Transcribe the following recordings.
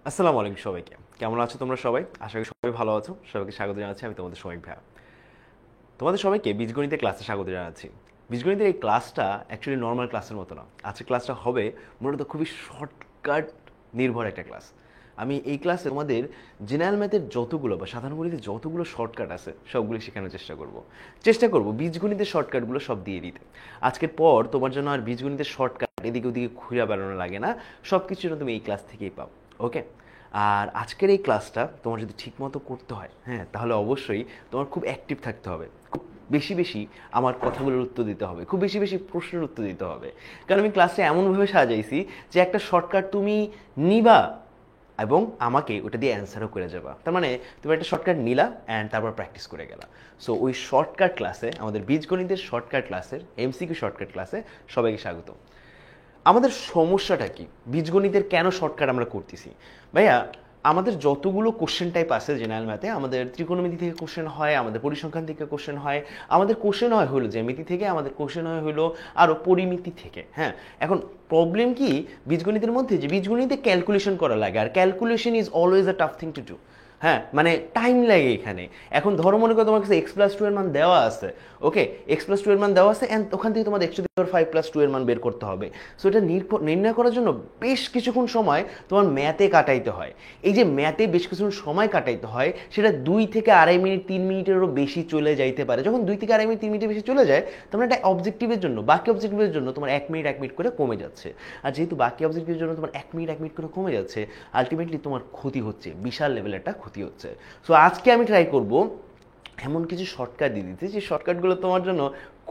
আসসালামু আলাইকুম সবাইকে। কেমন আছো তোমরা সবাই? আশা করি সবাই ভালো আছো। সবাইকে স্বাগত জানাচ্ছি। আমি তোমাদের শৌমিক ভাইয়া। তোমাদের সবাইকে বীজগণিতের ক্লাসে স্বাগত জানাচ্ছি। বীজগণিতের এই ক্লাসটা অ্যাকচুয়ালি নর্মাল ক্লাসের মতো না। আজকের ক্লাসটা হবে মূলত খুবই শর্টকাট নির্ভর একটা ক্লাস। আমি এই ক্লাসে তোমাদের জেনারেল ম্যাথের যতগুলো বা সাধারণ গণিতের যতগুলো শর্টকাট আছে সবগুলো শেখানোর চেষ্টা করব বীজগণিতের শর্টকাটগুলো সব দিয়ে দিতে। আজকের পর তোমার জন্য আর বীজগণিতের শর্টকাট এদিকে ওদিকে ঘুরে বেড়ানো লাগে না, সব কিছু তুমি এই ক্লাস থেকেই পাও। ওকে, আর আজকের এই ক্লাসটা তোমার যদি ঠিকমতো করতে হয়, হ্যাঁ, তাহলে অবশ্যই তোমার খুব অ্যাক্টিভ থাকতে হবে, খুব বেশি বেশি আমার কথাগুলোর উত্তর দিতে হবে, খুব বেশি বেশি প্রশ্নের উত্তর দিতে হবে। কারণ আমি ক্লাসটা এমনভাবে সাজাইছি যে একটা শর্টকাট তুমি নিবা এবং আমাকে ওটা দিয়ে অ্যান্সারও করে যাবা। তার মানে তুমি একটা শর্টকাট নিলা অ্যান্ড তারপর প্র্যাকটিস করে গেলা। সো ওই শর্টকাট ক্লাসে, আমাদের বীজগণিতের শর্টকাট ক্লাসের এমসিকিউ শর্টকাট ক্লাসে সবাইকে স্বাগত। আমাদের সমস্যাটা কি, বীজগণিতের কেন শর্টকাট আমরা করতেছি? ভাইয়া, আমাদের যতগুলো কোশ্চেন টাইপ আছে জেনারেল ম্যাথে, আমাদের ত্রিকোণমিতি থেকে কোশ্চেন হয়, আমাদের পরিসংখ্যান থেকে কোশ্চেন হয়, আমাদের কোশ্চেন হয় হলো জ্যামিতি থেকে, আমাদের কোশ্চেন হয় হলো আরও পরিমিতি থেকে। হ্যাঁ, এখন প্রবলেম কি বীজগণিতের মধ্যে, যে বীজগণিতে ক্যালকুলেশন করা লাগে, আর calculation is always a tough thing to do. হ্যাঁ, মানে টাইম লাগে এখানে। এখন ধরো মনে করো তোমার কাছে x+2 এর মান দেওয়া আছে। ওকে, x+2 এর মান দেওয়া আছে অ্যান্ড ওখান থেকে তোমাদের x⁵ এর মান বের করতে হবে। সো এটা নির্ণয় করার জন্য বেশ কিছুক্ষণ সময় তোমার ম্যাথে কাটাইতে হয়। এই যে ম্যাথে বেশ কিছুক্ষণ সময় কাটাইতে হয়, সেটা 2 থেকে আড়াই মিনিট 3 মিনিটেরও বেশি চলে যাইতে পারে। যখন 2 থেকে আড়াই মিনিট 3 মিনিটের বেশি চলে যায়, তোমার একটা অবজেক্টিভের জন্য, বাকি অবজেক্টিভের জন্য তোমার 1 মিনিট 1 মিনিট করে কমে যাচ্ছে। আর যেহেতু বাকি অবজেক্টিভের জন্য তোমার 1 মিনিট 1 মিনিট করে কমে যাচ্ছে, আলটিমেটলি তোমার ক্ষতি হচ্ছে, বিশাল লেভেলের একটা ক্ষতি হচ্ছে। সো আজকে আমি ট্রাই করব এমন কিছু শর্টকাট দিয়ে দিতে, যে শর্টকাটগুলো তোমার জন্য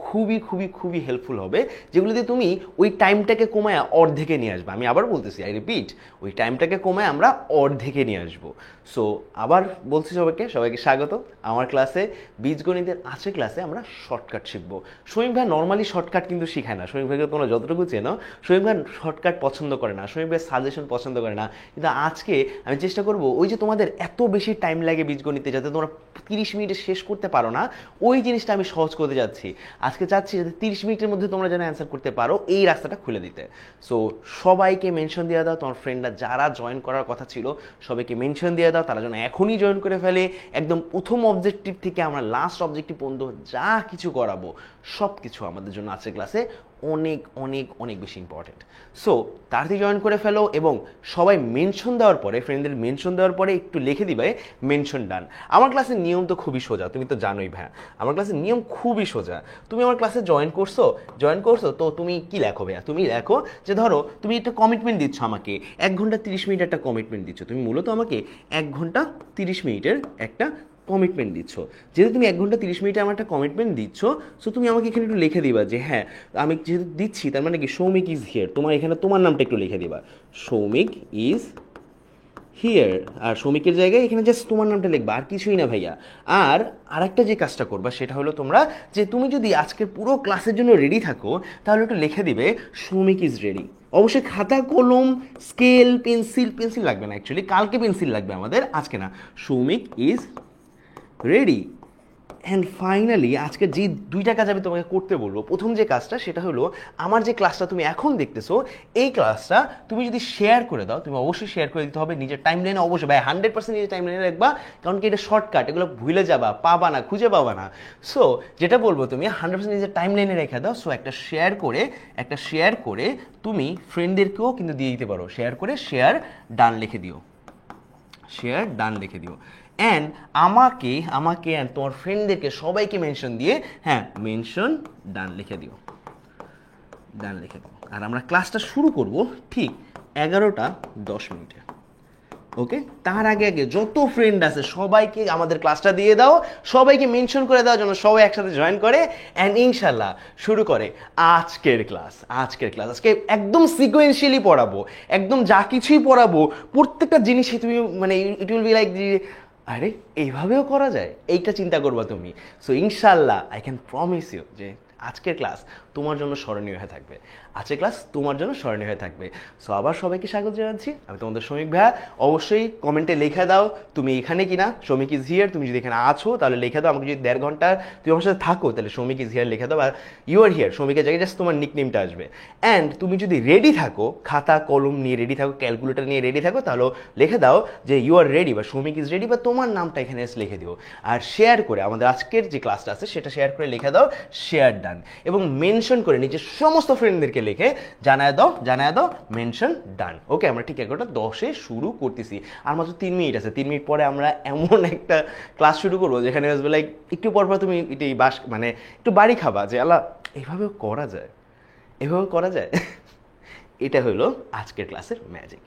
খুবই খুবই খুবই হেল্পফুল হবে, যেগুলো দিয়ে তুমি ওই টাইমটাকে কমায় অর্ধেকে নিয়ে আসবে। আমি আবার বলতেছি, আই রিপিট, ওই টাইমটাকে কমায় আমরা অর্ধেকে নিয়ে আসবো। সো আবার বলছি সবাইকে সবাইকে স্বাগত আমার ক্লাসে। বীজগণিতের আজকের ক্লাসে আমরা শর্টকাট শিখবো। শৌমিক ভাই নর্মালি শর্টকাট কিন্তু শিখায় না। শৌমিক ভাইকে তোমরা যতটুকু চেনো, শৌমিক ভাই শর্টকাট পছন্দ করে না, শৌমিক ভাই সাজেশন পছন্দ করে না। কিন্তু আজকে আমি চেষ্টা করব ওই যে তোমাদের এত বেশি টাইম লাগে বীজগণিতে, যাতে তোমরা 30 মিনিটে শেষ করতে পারো না, ওই জিনিসটা আমি সহজ করতে যাচ্ছি। আজকে চাচ্ছি যাতে 30 মিনিটের মধ্যে তোমরা যেন অ্যান্সার করতে পারো, এই রাস্তাটা খুলে দিতে। সো সবাইকে মেনশন দিয়ে দাও, তোমার ফ্রেন্ডরা যারা জয়েন করার কথা ছিল সবাইকে মেনশন দিয়ে দাও, তারা যেন এখনই জয়েন করে ফেলে। একদম প্রথম অবজেক্টিভ থেকে আমরা লাস্ট অবজেক্টিভ পর্যন্ত যা কিছু করাবো সব কিছু আমাদের জন্য আজকের ক্লাসে অনেক অনেক অনেক বেশি ইম্পর্টেন্ট। সো তাড়াতাড়ি জয়েন করে ফেলো এবং সবাই মেনশন দেওয়ার পরে, ফ্রেন্ডদের মেনশন দেওয়ার পরে একটু লিখে দিবে মেনশন ডান। আমার ক্লাসের নিয়ম তো খুবই সোজা, তুমি তো জানোই ভাইয়া, আমার ক্লাসের নিয়ম খুবই সোজা। তুমি আমার ক্লাসে জয়েন করছো তো তুমি কি লেখো ভাইয়া? তুমি লেখো যে ধরো তুমি একটা কমিটমেন্ট দিচ্ছ আমাকে, 1 ঘন্টা 30 মিনিট একটা কমিটমেন্ট দিচ্ছ। তুমি মূলত আমাকে 1 ঘন্টা 30 মিনিটের একটা কমিটমেন্ট দিচ্ছ। যেহেতু তুমি 1 ঘন্টা 30 মিনিটে আমার একটা কমিটমেন্ট দিচ্ছ, সো তুমি আমাকে এখানে একটু লিখে দিবা যে হ্যাঁ, আমি যেহেতু দিচ্ছি তার মানে কি সৌমিক ইজ হিয়ার। তোমার এখানে তোমার নামটা একটু লিখে দিবা, সৌমিক ইজ হিয়ার। আর সৌমিকের জায়গায় এখানে জাস্ট তোমার নামটা লিখবা, আর কিছুই না ভাইয়া। আর আরেকটা যে কাজটা করবা সেটা হলো তোমরা, যে তুমি যদি আজকের পুরো ক্লাসের জন্য রেডি থাকো, তাহলে একটু লিখে দিবে সৌমিক ইজ রেডি। অবশ্যই খাতা কলম স্কেল পেন্সিল লাগবে না, অ্যাকচুয়ালি কালকে পেন্সিল লাগবে আমাদের, আজকে না। Soumik is ready. And finally আজকে যে 2টা কাজ আমি তোমাকে করতে বলবো, প্রথম যে কাজটা সেটা হলো, আমার যে ক্লাসটা তুমি এখন দেখতেছো, এই ক্লাসটা তুমি যদি শেয়ার করে দাও, তুমি অবশ্যই শেয়ার করে দিতে হবে নিজের টাইম লাইনে, অবশ্যই ভাই 100% নিজের টাইম লাইনে রাখবা, কারণ কি এটা শর্টকাট, এগুলো ভুলে যাবা, পাবা না, খুঁজে পাবা না। সো যেটা বলবো, তুমি 100% নিজের টাইম লাইনে রেখে দাও। সো একটা শেয়ার করে তুমি ফ্রেন্ডদেরকেও কিন্তু দিয়ে দিতে পারো। শেয়ার ডান লিখে দিও, শেয়ার ডান লিখে দিও। অ্যান্ড আমাকে অ্যান্ড তোমার ফ্রেন্ডদেরকে সবাইকে মেনশন দিয়ে, হ্যাঁ, মেনশন ডান লিখে দিও। আর আমরা ক্লাসটা শুরু করব ঠিক 11টা 10 মিনিটে। ওকে, তার আগে যত ফ্রেন্ড আছে সবাইকে আমাদের ক্লাসটা দিয়ে দাও, সবাইকে মেনশন করে দাও যেন সবাই একসাথে জয়েন করে অ্যান্ড ইনশাল্লাহ শুরু করে আজকের ক্লাস। আজকে একদম সিকোয়েন্সিয়ালি পড়াবো, একদম যা কিছুই পড়াবো প্রত্যেকটা জিনিসই তুমি মানে ইট উইল বি লাইক, আরে এইভাবেও করা যায়, এইটা চিন্তা করবা তুমি। সো ইনশাল্লাহ আই ক্যান প্রমিস ইউ যে আজকের ক্লাস তোমার জন্য স্মরণীয় হয়ে থাকবে, আজকের ক্লাস তোমার জন্য স্মরণীয় হয়ে থাকবে। সো আবার সবাইকে স্বাগত জানাচ্ছি, আমি তোমাদের শ্রমিক ভাইয়া। অবশ্যই কমেন্টে লিখে দাও তুমি এখানে কিনা, শ্রমিক ইজ হিয়ার। তুমি যদি এখানে আছো তাহলে লিখে দাও, আমাকে যদি 1.5 ঘন্টা তুমি আমার সাথে থাকো তাহলে শ্রমিক ইজ হিয়ার লিখে দাও, আর ইউ আর হিয়ার শ্রমিকের জায়গায় জাস্ট তোমার নিকনেমটা আসবে। অ্যান্ড তুমি যদি রেডি থাকো, খাতা কলম নিয়ে রেডি থাকো, ক্যালকুলেটর নিয়ে রেডি থাকো, তাহলে লিখে দাও যে ইউ আর রেডি বা শ্রমিক ইজ রেডি, বা তোমার নামটা এখানে লিখে দিও। আর শেয়ার করে আমাদের আজকের যে ক্লাসটা আছে সেটা শেয়ার করে লিখে দাও শেয়ার ডান, এবং মেনশন করে নিজের সমস্ত ফ্রেন্ডদেরকে লিখে জানায় দাও মেনশন ডান। ওকে, আমরা ঠিক 11:10 শুরু করতেছি, আর মাত্র 3 মিনিট আছে। 3 মিনিট পরে আমরা এমন একটা ক্লাস শুরু করবো যেখানে আসবে লাইক একটু পর তুমি এটাই মানে একটু বাড়ি খাবা যে আল্লাহ এভাবেও করা যায়, এভাবেও করা যায়। এটা হলো আজকের ক্লাসের ম্যাজিক।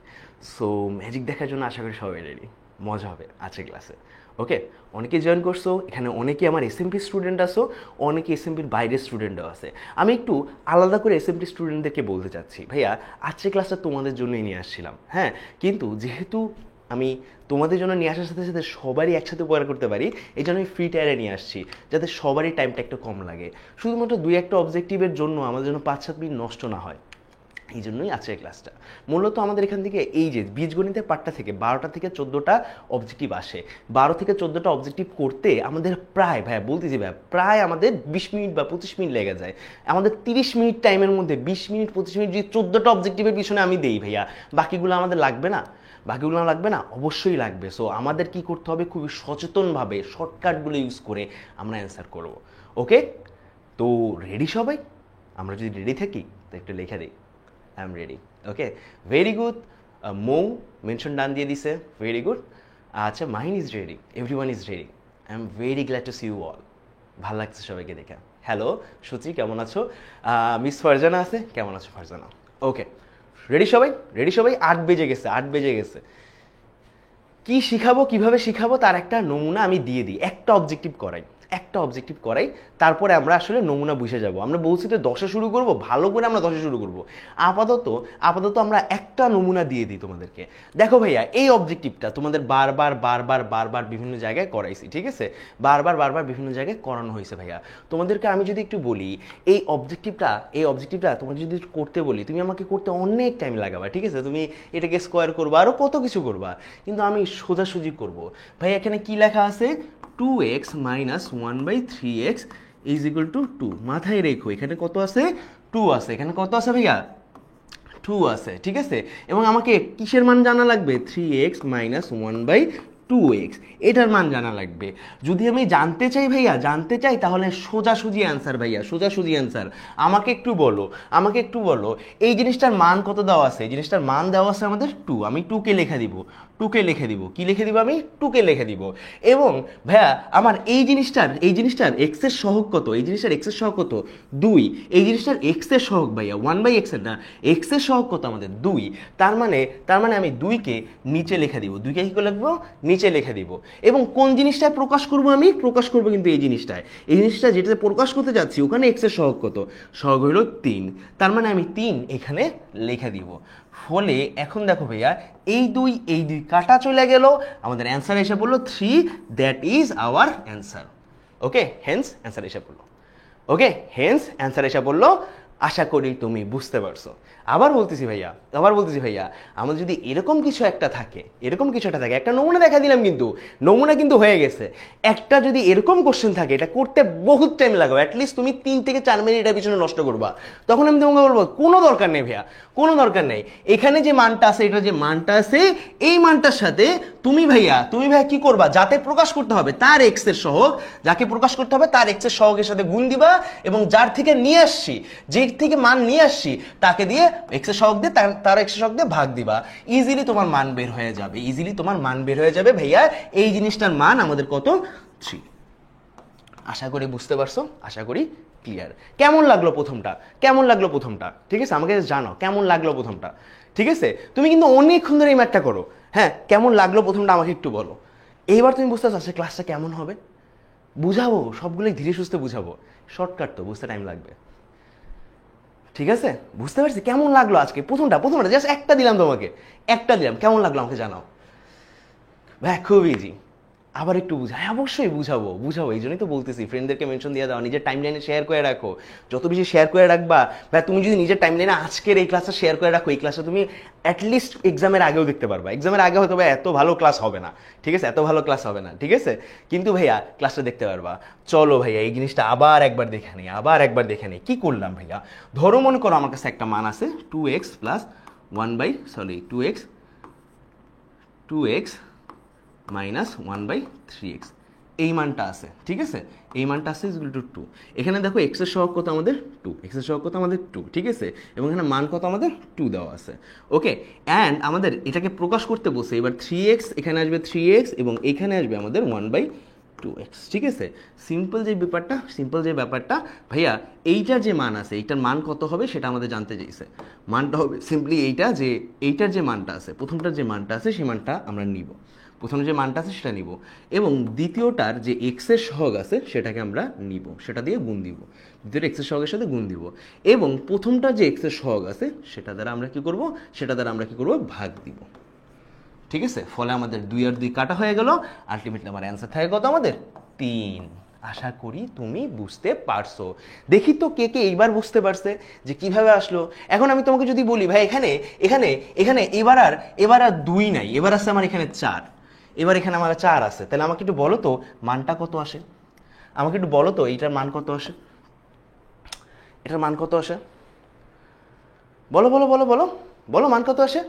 সো ম্যাজিক দেখার জন্য আশা করি সবাই রেডি, মজা হবে আজকের ক্লাসে। ওকে, অনেকে জয়েন করছো, এখানে অনেকে আমার এসএমপি স্টুডেন্ট আসো, অনেকে এসএমপির বাইরের স্টুডেন্টও আছে। আমি একটু আলাদা করে এসএমপি স্টুডেন্টদেরকে বলতে চাচ্ছি, ভাইয়া আজকের ক্লাসটা তোমাদের জন্যই নিয়ে আসছিলাম, হ্যাঁ, কিন্তু যেহেতু আমি তোমাদের জন্য নিয়ে আসার সাথে সাথে সবারই একসাথে উপকার করতে পারি, এই জন্য আমি ফ্রি টায়ারে নিয়ে আসছি, যাতে সবারই টাইমটা একটু কম লাগে। শুধুমাত্র 2-1টা অবজেক্টিভের জন্য আমাদের জন্য 5-7 মিনিট নষ্ট না হয়, এই জন্যই আজকের ক্লাসটা। মূলত আমাদের এখান থেকে এই যে বীজগণিতের পার্টটা থেকে 12টা থেকে 14টা অবজেক্টিভ আসে। 12 থেকে 14টা অবজেক্টিভ করতে আমাদের প্রায়, ভাইয়া বলতেছি ভাইয়া, প্রায় আমাদের 20 মিনিট বা 25 মিনিট লেগে যায়। আমাদের 30 মিনিট টাইমের মধ্যে 20 মিনিট 25 মিনিট যদি 14টা অবজেক্টিভের পিছনে আমি দেই ভাইয়া, বাকিগুলো আমাদের লাগবে না? বাকিগুলো লাগবে না? অবশ্যই লাগবে। সো আমাদের কি করতে হবে, খুবই সচেতনভাবে শর্টকাটগুলো ইউজ করে আমরা অ্যান্সার করব। ওকে, তো রেডি সবাই? আমরা যদি রেডি থাকি তো একটু লিখে দিই I am ready. Okay, very good. Mou mention done দিয়ে দিছে, ভেরি গুড। আচ্ছা, Mahin is ready, everyone is ready. I am very glad to see you all. ভালো লাগছে সবাইকে দেখে। হ্যালো সুচি, কেমন আছো? মিস ফারজানা আছে, কেমন আছো ফারজানা? ওকে, রেডি সবাই? রেডি সবাই? 8 বেজে গেছে, 8 বেজে গেছে। কি শিখাবো, কিভাবে শিখাবো তার একটা নমুনা আমি দিয়ে দিই। একটা অবজেক্টিভ করাই, তারপরে আমরা আসলে নমুনা বুঝে যাব। আমরা বলছি তো 10-এ শুরু করব, ভালো করে আমরা 10-এ শুরু করব। আপাতত আমরা একটা নমুনা দিয়ে দিই তোমাদেরকে। দেখো ভাইয়া, এই অবজেক্টিভটা তোমাদের বারবার বিভিন্ন জায়গায় করাইছি, ঠিক আছে? বারবার বিভিন্ন জায়গায় করানো হয়েছে ভাইয়া। তোমাদেরকে আমি যদি একটু বলি, এই অবজেক্টিভটা তোমাকে যদি করতে বলি, তুমি আমাকে করতে অনেক টাইম লাগাবা, ঠিক আছে? তুমি এটাকে স্কোয়ার করবা, আরও কত কিছু করবা, কিন্তু আমি সোজাসুজি করব। ভাই এখানে কি লেখা আছে? 2x - 1/3x = 2। মাথায় রেখো, এখানে কত আছে? 2 আছে। এখানে কত আছে ভাইয়া? 2 আছে, ঠিক আছে? এবং আমাকে কিসের মান জানা লাগবে? 3x - 1/2x, এটার মান জানা লাগবে। যদি আমি জানতে চাই তাহলে সোজাসুজি অ্যান্সার ভাইয়া, সোজাসুজি অ্যান্সার। আমাকে একটু বলো এই জিনিসটার মান কত দেওয়া আছে? এই জিনিসটার মান দেওয়া আছে আমাদের 2। আমি 2কে লিখে দিব। কি লিখে দিব? আমি 2কে লিখে দিব। এবং ভাইয়া আমার এই জিনিসটার x এর সহগ কত? 2। এই জিনিসটার x এর সহগ ভাইয়া 1/x এর না, x এর সহগ কত আমাদের? 2। তার মানে আমি 2কে নিচে লিখে দিব। 2কে কি করে লিখবো? নিচে লিখে দিব। এবং কোন জিনিসটায় প্রকাশ করব? আমি প্রকাশ করব কিন্তু এই জিনিসটা যেটাতে প্রকাশ করতে যাচ্ছি, ওখানে x এর সহগ কত? সহগ হলো 3। তার মানে আমি 3 এখানে লিখে দিব। ফলে এখন দেখো ভাইয়া, এই দুই কাটা চলে গেল, আমাদের অ্যান্সার এসে পড়লো 3। That is our answer. Okay, hence answer এসে পড়লো। আশা করি তুমি বুঝতে পারছো। আবার বলতেছি ভাইয়া, আমাদের যদি এরকম কিছু একটা থাকে, একটা নমুনা দেখা দিলাম, কিন্তু নমুনা কিন্তু হয়ে গেছে। একটা যদি এরকম কোশ্চেন থাকে, এটা করতে বহুত টাইম লাগবে, অ্যাটলিস্ট তুমি 3 থেকে 4 মিনিট এটার পিছনে নষ্ট করবা। তখন আমি তোমাকে বলবো কোনো দরকার নেই ভাইয়া, কোনো দরকার নেই। এখানে যে মানটা আছে, এই মানটার সাথে তুমি ভাইয়া কি করবা? যাতে প্রকাশ করতে হবে তার এক্স এর সহগ, তার এক্স এর সহগের সাথে গুণ দিবা, এবং যার থেকে মান নিয়ে আসছি তাকে দিয়ে এক্স এর সহগ দিয়ে তার এক্স এর সহগ দিয়ে ভাগ দিবা। ইজিলি তোমার মান বের হয়ে যাবে ভাইয়া। এই জিনিসটার মান আমাদের কত? 3। আশা করি বুঝতে পারছো, আশা করি ক্লিয়ার। কেমন লাগলো প্রথমটা? ঠিক আছে, আমাকে জানো কেমন লাগলো প্রথমটা। ঠিক আছে, তুমি কিন্তু অনেকক্ষণ ধরে এই ম্যাথটা করো। হ্যাঁ, কেমন লাগলো প্রথমটা আমাকে একটু বলো। এইবার তুমি বুঝতে পারছো ক্লাসটা কেমন হবে? বুঝাবো, সবগুলোই ধীরে সুস্থে বুঝাবো। শর্টকাট তো, বুঝতে টাইম লাগবে। ঠিক আছে, বুঝতে পারছি। কেমন লাগলো আজকে প্রথমটা জাস্ট একটা দিলাম তোমাকে, কেমন লাগলো আমাকে জানাও। ভাই খুব ইজি, আবার একটু বুঝা, হ্যাঁ অবশ্যই বুঝাবো বুঝাবো, এই জন্যই তো বলতেছি ফ্রেন্ডদেরকে মেনশন দিয়ে দাও, নিজের টাইম লাইনে শেয়ার করে রাখো। যত বেশি শেয়ার করে রাখবা, বা তুমি যদি নিজের টাইম লাইনে আজকের এই ক্লাসটা শেয়ার করে রাখো, এই ক্লাসটা তুমি অ্যাটলিস্ট এক্সামের আগেও দেখতে পারবা। এক্সামের আগে হয়তো বা এত ভালো ক্লাস হবে না, ঠিক আছে, এত ভালো ক্লাস হবে না, ঠিক আছে, কিন্তু ভাইয়া ক্লাসটা দেখতে পারবা। চলো ভাইয়া এই জিনিসটা আবার একবার দেখে নিই, আবার একবার দেখে নিই কী করলাম ভাইয়া। ধরো মনে করো আমার কাছে একটা মান আছে 2x plus 2x minus 1/3x, এই মানটা আছে, ঠিক আছে, এই মানটা আছে ইকুয়াল টু 2। এখানে দেখো এক্স এর সহগ কত আমাদের 2, এক্স এর সহগ কত আমাদের 2, ঠিক আছে, এবং এখানে মান কত আমাদের 2 দেওয়া আছে। ওকে, অ্যান্ড আমাদের এটাকে প্রকাশ করতে বসে এবার 3x, এখানে আসবে 3x এবং এখানে আসবে আমাদের 1/2x, ঠিক আছে। সিম্পল যে ব্যাপারটা ভাইয়া, এইটার যে মান আছে এইটার মান কত হবে সেটা আমাদের জানতে চাইছে। মানটা হবে সিম্পলি এইটা, যে এইটার যে মানটা আছে, প্রথমটার যে মানটা আছে সেই মানটা আমরা নিব, প্রথমে যে মানটা আছে সেটা নিব, এবং দ্বিতীয়টার যে এক্সের সহগ আছে সেটাকে আমরা নিব, সেটা দিয়ে গুণ দিব, দ্বিতীয়টা এক্সের সহগের সাথে গুণ দিব, এবং প্রথমটা যে এক্সের সহগ আছে সেটা দ্বারা আমরা কি করব, ভাগ দিব, ঠিক আছে। ফলে আমাদের 2 আর 2 কাটা হয়ে গেল, আলটিমেটলি আমার অ্যান্সার থাকে কত আমাদের 3। আশা করি তুমি বুঝতে পারছো। দেখি তো কে কে এইবার বুঝতে পারছে যে কিভাবে আসলো। এখন আমি তোমাকে যদি বলি ভাই এখানে এখানে এখানে এবার আর 2 নাই, এবার আছে আমার এখানে 4, এবার এখানে আমার 4 আছে, তাহলে আমাকে একটু বলো তো মানটা কত আসে, আমাকে একটু বলো তো এইটার মান কত আসে, এটার মান কত আসে, বলো বলো বলো বলো বলো, মান কত আসে,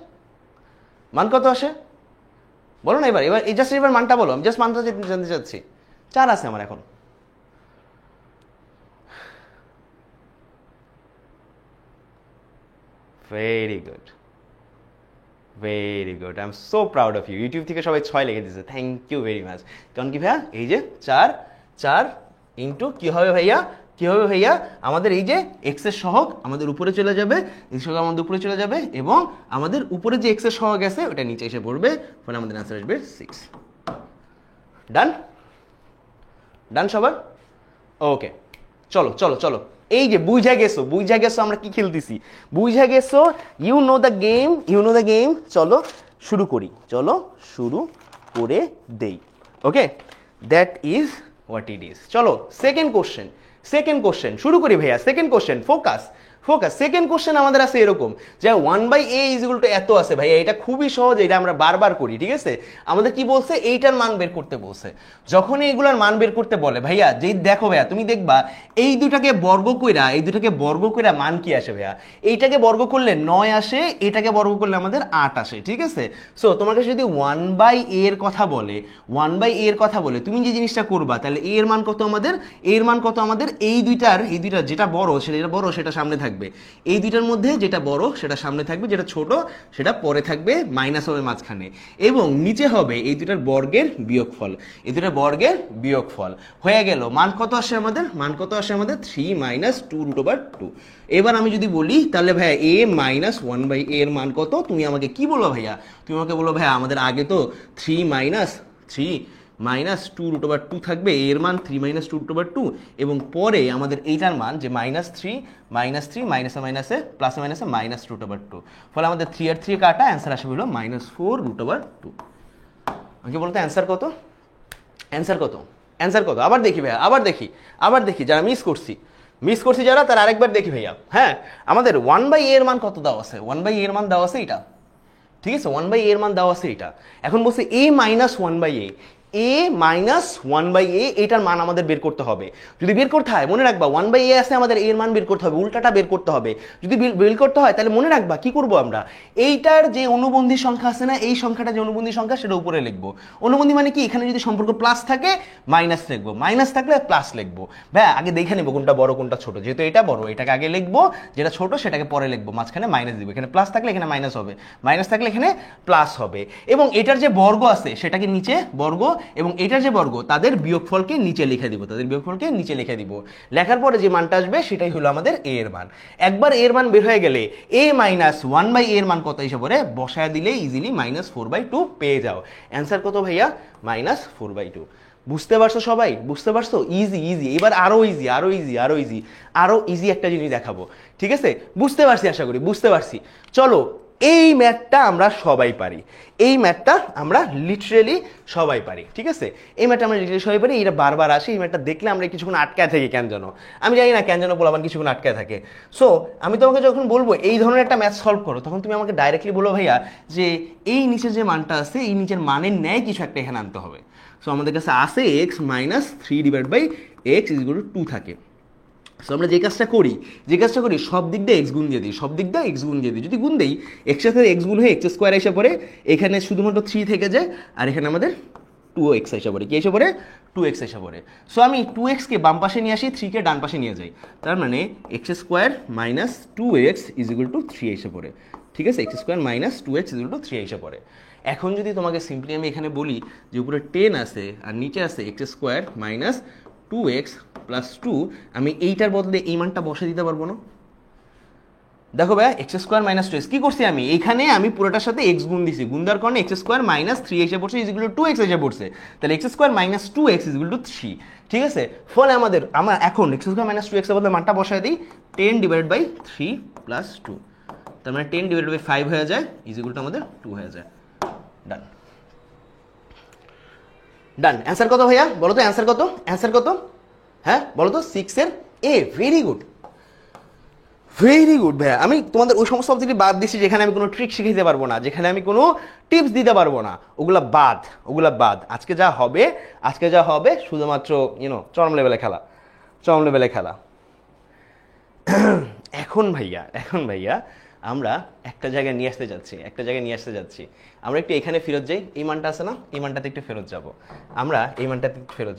মান কত আসে বলো না, এবার এই জাস্ট এবার মানটা বলো, আমি জাস্ট মানটা জানতে চাচ্ছি। 4 আছে আমার এখন। Very good, very good, I am so proud of you. YouTube থেকে সবাই 6 লিখে দিয়েছে, থ্যাংক ইউ ভেরি মাচ। কারণ কি ভাইয়া, এই যে 4 ইন্টু কী হবে ভাইয়া, আমাদের এই যে এক্স এর সহগ আমাদের উপরে চলে যাবে, এক্স সহগ আমাদের উপরে চলে যাবে, এবং আমাদের উপরে যে এক্স এর সহগ আছে ওটা নিচে এসে পড়বে, ফলে আমাদের অ্যান্সার আসবে 6। ডান ডান সবার? ওকে, চলো চলো চলো, এই যে বুঝা গেছো আমরা কি খেলতেছি, বুঝা গেছো, ইউ নো দ্য গেম। চলো শুরু করে দেই। Okay, that is what it is. চলো সেকেন্ড কোশ্চেন শুরু করি ভাইয়া। Second question, focus. Second question আমাদের আছে এরকম যে 1/a এত আছে ভাইয়া, এটা খুবই সহজ, এটা আমরা বারবার করি, ঠিক আছে। আমাদের কি বলছে, এইটার মান বের করতে বলছে। যখন এইগুলার মান বের করতে বলে ভাইয়া, যেই দেখো ভাইয়া তুমি দেখবা এই দুটাকে বর্গ কইরা মান কি আসে ভাইয়া, এইটাকে বর্গ করলে 9 আসে, এটাকে বর্গ করলে আমাদের 8 আসে, ঠিক আছে। সো তোমাকে যদি 1/a এর কথা বলে তুমি যে জিনিসটা করবা, তাহলে a এর মান কত আমাদের, এই দুইটার যেটা বড় সেটা সামনে থাকবে, এই দুইটার মধ্যে যেটা বড় সেটা সামনে থাকবে, যেটা ছোট সেটা পরে থাকবে, মাইনাস হবে মাঝখানে, এবং নিচে হবে এই দুইটার বর্গের বিয়োগফল। হয়ে গেল। মান কত আসে আমাদের 3 - 2√2। এবার আমি যদি বলি তাহলে ভাইয়া a - 1/a এর মান কত, তুমি আমাকে কি বলবো ভাইয়া, তুমি আমাকে বলো ভাইয়া আমাদের আগে তো 3 - 2√2 থাকবে, এর মান 3 - 2√2, এবং পরে আমাদের এইটার মান যে -3 মাইনাসে প্লাসে মাইনাসে -√2, ফলে আমাদের 3 আর 3 কাটা, অ্যান্সার আসবে হলো -4√2। আমাকে বলতো অ্যান্সার কত, আবার দেখি ভাইয়া, আবার দেখি যারা মিস করছি যারা, তার আরেকবার দেখি ভাইয়া। হ্যাঁ, আমাদের 1/a এর মান কত দেওয়া আছে, 1/a এর মান দেওয়া আছে এটা, ঠিক আছে, 1/a এর মান দেওয়া আছে এটা। এখন বলছে a - 1/a, এটার মান আমাদের বের করতে হবে। যদি বের করতে হয় মনে রাখবা 1/a আছে, আমাদের এর মান বের করতে হবে, উল্টাটা বের করতে হবে। যদি বের করতে হয় তাহলে মনে রাখবা কি করব আমরা, এইটার যে অনুবন্ধী সংখ্যা আছে না, এই সংখ্যাটা যে অনুবন্ধী সংখ্যা সেটা উপরে লিখবো। অনুবন্ধী মানে কি, এখানে যদি সম্পর্ক প্লাস থাকে মাইনাস লিখবো, মাইনাস থাকলে প্লাস লিখবো। ভাই আগে দেখে নেবো কোনটা বড় কোনটা ছোট, যেহেতু এটা বড় এটাকে আগে লিখবো, যেটা ছোট সেটাকে পরে লিখবো, মাঝখানে মাইনাস দিব। এখানে প্লাস থাকলে এখানে মাইনাস হবে, মাইনাস থাকলে এখানে প্লাস হবে, এবং এটার যে বর্গ আছে সেটাকে নিচে বর্গ, এবং এটার যে বর্গ তাদের বিয়োগফলকে নিচে লিখে দিব, লেখার পরে যে মানটা আসবে সেটাই হলো আমাদের a এর মান। একবার a এর মান বের হয়ে গেলে a - 1/a এর মান কত হিসাবে পরে বসায় দিলে ইজিলি -4/2 পেয়ে যাও। অ্যান্সার কত ভাইয়া, -4/2। বুঝতে পারছো সবাই, ইজি। এবার আরো ইজি একটা জিনিস দেখাবো, ঠিক আছে। বুঝতে পারছি, আশা করি বুঝতে পারছি। চলো এই ম্যাথটা আমরা সবাই পারি, এই ম্যাথটা আমরা লিটারেলি সবাই পারি, ঠিক আছে? এই ম্যাথটা আমরা লিটারেলি সবাই পারি, এটা বারবার আসে, এই ম্যাথটা দেখলে আমরা কিছুক্ষণ আটকায় থাকি কেন যেন, আমি জানি না কেন যেন পোলাপান কিছুক্ষণ আটকায় থাকে। সো আমি তোমাকে যখন বলবো এই ধরনের একটা ম্যাথ সলভ করো, তখন তুমি আমাকে ডাইরেক্টলি বলো ভাইয়া যে এই নিচের যে মানটা আছে এই নিচের মানের ন্যায় কিছু একটা এখানে আনতে হবে। সো আমাদের কাছে আসে এক্স মাইনাস 3/x = 2 থাকে। সো আমরা যে কাজটা করি সব দিক দিয়ে এক্স গুণ দিয়ে দিই, সব দিক দিয়ে এক্স গুণ দিয়ে দিই। যদি গুণ দেই এক্সের সাথে এক্স গুণ হয়ে এক্স স্কোয়ার এসে পড়ে, এখানে শুধুমাত্র 3 থেকে যায়, আর এখানে আমাদের 2x এসে পড়ে। কি এসে পড়ে? 2x এসে পড়ে। সো আমি 2x-কে বাম পাশে নিয়ে আসি, 3-কে ডান পাশে নিয়ে যাই, তার মানে x² - 2x = 3 এসে পড়ে, ঠিক আছে? x² - 2x = 3 এসে পড়ে। এখন যদি তোমাকে সিম্পলি আমি এখানে বলি যে উপরে 10 আছে আর নিচে আছে x² - 2x + 2, আমি এইটার বদলে এই মানটা বসে দিতে পারবো না? দেখো ভাই x² - 2x কি করছি আমি এখানে, আমি পুরোটার সাথে x গুণ দিছি, গুণ দেওয়ার কারণে x² - 3 এসে পড়ছে = 2x এসে পড়ছে, তাহলে x² - 2x = 3, ঠিক আছে? ফলে আমরা এখন x² - 2x এর বদলে মানটা বসায় দিই 10/3 + 2, তার মানে 10/5 হয়ে যায় = আমাদের 2 হয়ে যায়। ডান ডান। অ্যান্সার কত ভাইয়া বলো তো? অ্যান্সার কত? অ্যান্সার কত? হ্যাঁ বলো তো? 6 এর এ। ভেরি গুড, ভেরি গুড ভাইয়া। আমি তোমাদের ওই সমস্ত সাবজেক্টে বাদ দিচ্ছি যেখানে আমি কোনো ট্রিক শিখে দিতে পারবো না, যেখানে আমি কোনো টিপস দিতে পারবো না, ওগুলা বাদ। আজকে যা হবে শুধুমাত্র চরম লেভেলে খেলা। এখন ভাইয়া আমরা একটা জায়গায় নিয়ে আসতে যাচ্ছি। আমরা একটু এখানে ফেরত যাই, এই মানটা আছে না, এই মানটাতে একটু ফেরত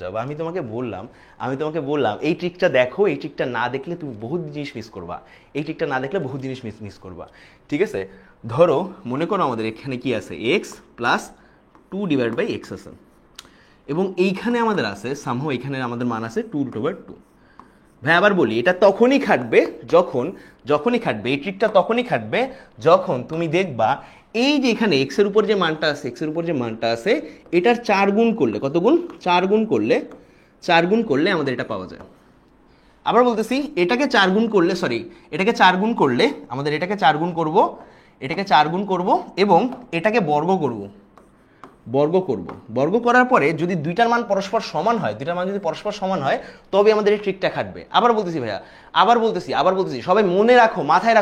যাব। আমি তোমাকে বললাম এই ট্রিকটা দেখো, এই ট্রিকটা না দেখলে তুমি বহুত জিনিস মিস করবা, ঠিক আছে? ধরো মনে করো আমাদের এখানে কি আছে, x + 2/x আছে, এবং এইখানে আমাদের আছে সামহাও এখানে আমাদের মান আছে 2√2। ভাই আবার বলি, এটা তখনই খাটবে এই ট্রিকটা তখনই খাটবে যখন তুমি দেখবা এই যে এখানে এক্স এর উপর যে মানটা আছে এটার 4 গুণ করলে, কত গুণ? 4 গুণ করলে আমাদের এটা পাওয়া যায়। আবার বলতেছি, এটাকে 4 গুণ করলে আমাদের এটাকে 4 গুণ করব এবং এটাকে বর্গ করার পরে যদি দুইটার মান পরস্পর সমান হয়, তবে আমাদের এই ট্রিকটা খাটবে। আবার বলতেছি সবাই মনে রাখো, মাথায়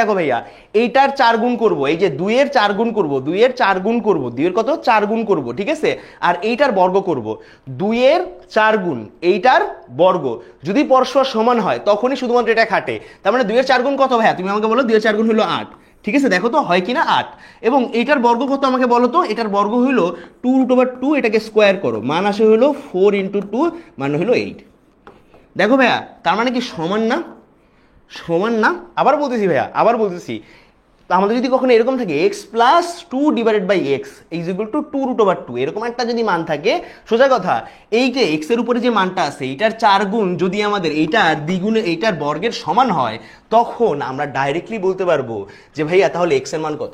রাখো ভাইয়া, এইটার 4 গুণ করব, এই যে 2 এর 4 গুণ করব, 2 এর 4 গুণ করব, 2 এর কত? 4 গুণ করব, ঠিক আছে? আর এইটার বর্গ করব, 2 এর 4 গুণ এইটার বর্গ যদি পরস্পর সমান হয় তখনই শুধুমাত্র এটা খাটে। তার মানে 2 এর 4 গুণ কত ভাইয়া? তুমি আমাকে বলো 2 এর 4 গুণ হলো 8, ঠিক আছে? দেখো তো হয় কিনা 8, এবং এইটার বর্গ কত আমাকে বলো তো? এটার বর্গ হইলো 2√2, এটাকে স্কোয়ার করো, মান আসে হলো 4 × 2, মান হলো 8। দেখো ভাইয়া তার মানে কি সমান না? আবার বলতেছি আমাদের যদি কখনো এরকম থাকে x + 2/x = 2√2, এরকম একটা যদি মান থাকে, সোজা কথা এই যে x এর উপরে যে মানটা আছে এইটার 4 গুণ যদি আমাদের এইটার দ্বিগুণে এইটার বর্গের সমান হয়, তখন আমরা ডাইরেক্টলি বলতে পারবো যে ভাইয়া তাহলে x এর মান কত?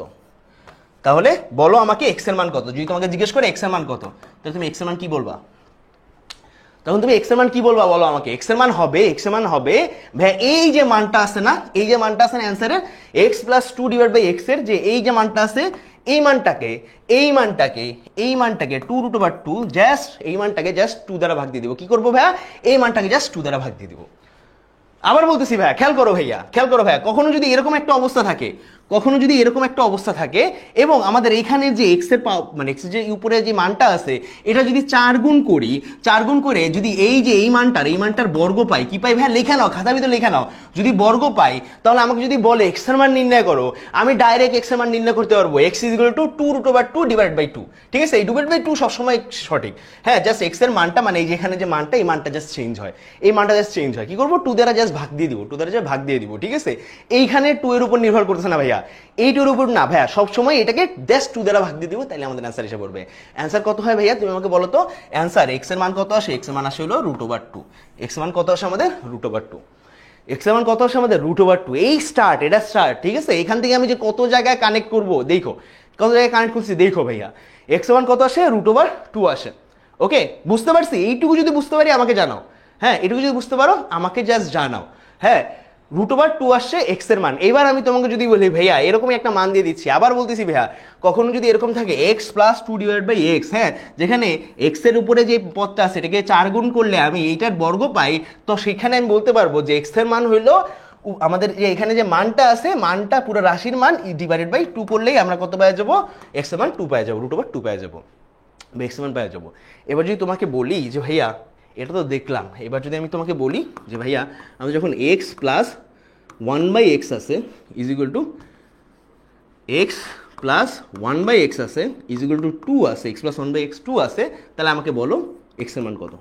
তাহলে বলো আমাকে x এর মান কত? যদি তোমাকে জিজ্ঞেস করে x এর মান কত, তাহলে তুমি x এর মান কি বলবা? বলো আমাকে। x এর মান হবে ভাই এই যে মানটা আছে না, অ্যানসারের x + 2/x এর যে এই যে মানটা আছে, এই মানটাকে 2√2 জাস্ট 2 দ্বারা ভাগ দিয়ে দিব। কি করবো ভাইয়া? এই মানটাকে জাস্ট 2 দ্বারা ভাগ দিয়ে দিব। আবার বলতেছি ভাইয়া, খেয়াল করো ভাইয়া, কখনো যদি এরকম একটা অবস্থা থাকে এবং আমাদের এইখানে যে x এর যে উপরে যে মানটা আছে এটা যদি 4 গুণ করে যদি এই মানটার বর্গ পাই, কি পাই ভাইয়া? লেখা নাও, খাতার ভিতরে লেখা নাও। যদি বর্গ পাই তাহলে আমাকে যদি বলে x এর মান নির্ণয় করো, আমি ডাইরেক্ট x এর মান নির্ণয় করতে পারবো। x = 2√2/2, ঠিক আছে? এই 2/2 সবসময় সঠিক। হ্যাঁ, জাস্ট x এর মানটা মানে এই যেখানে যে মানটা, এই মানটা জাস্ট চেঞ্জ হয়, কি করবো? 2 দ্বারা জাস্ট ভাগ দিয়ে দিব, ঠিক আছে? এইখানে 2 এর উপর নির্ভর করতেছে না ভাইয়া, এই 2 এর উপর না ভাইয়া, সবসময় এটাকে জাস্ট 2 দ্বারা ভাগ দিয়ে দিব, তাহলে আমাদের অ্যান্সার এসে পড়বে। অ্যান্সার কত হয় ভাইয়া তুমি আমাকে বলো তো? অ্যান্সার x এর মান কত আসে? x এর মান আসে হলো √2। x এর মান কত আসে আমাদের? √2। এই এটা স্টার্ট, ঠিক আছে? এখান থেকে আমি যে কত জায়গায় কানেক্ট করবো দেখো, দেখো ভাইয়া x এর মান কত আসে? √2 আসে। ওকে, বুঝতে পারছি? এইটুকু যদি বুঝতে পারি আমাকে জানাও। হ্যাঁ, এটুকু যদি বুঝতে পারো আমাকে জাস্ট জানাও। হ্যাঁ, √2 আসছে এক্স এর মান। এবার আমি তোমাকে যদি বলি ভাইয়া এরকমই একটা মান দিয়ে দিচ্ছি, আবার বলতেছি ভাইয়া কখনো যদি এরকম থাকে এক্স প্লাস 2/x, হ্যাঁ, যেখানে এক্স এর উপরে যে পদটা আছে এটাকে 4 গুণ করলে আমি এইটার বর্গ পাই, তো সেখানে আমি বলতে পারবো যে এক্স এর মান হইলো আমাদের যে এখানে যে মানটা আছে, মানটা পুরো রাশির মান /2 করলেই আমরা কত পেয়ে যাবো, এক্স এর মান 2 পেয়ে যাবো, √2 পেয়ে যাবো, এক্স এর মান পেয়ে যাবো। এবার যদি তোমাকে বলি যে ভাইয়া এটা তো দেখলাম, এবার যদি আমি তোমাকে বলি যে ভাইয়া আমি যখন এক্স প্লাস 1/x আছে is equal to x plus 1/x আছে ইজ ইকুয়াল টু 2 আছে, এক্স প্লাস 1/x 2 আছে, তাহলে আমাকে বলো এক্স এর মান কত।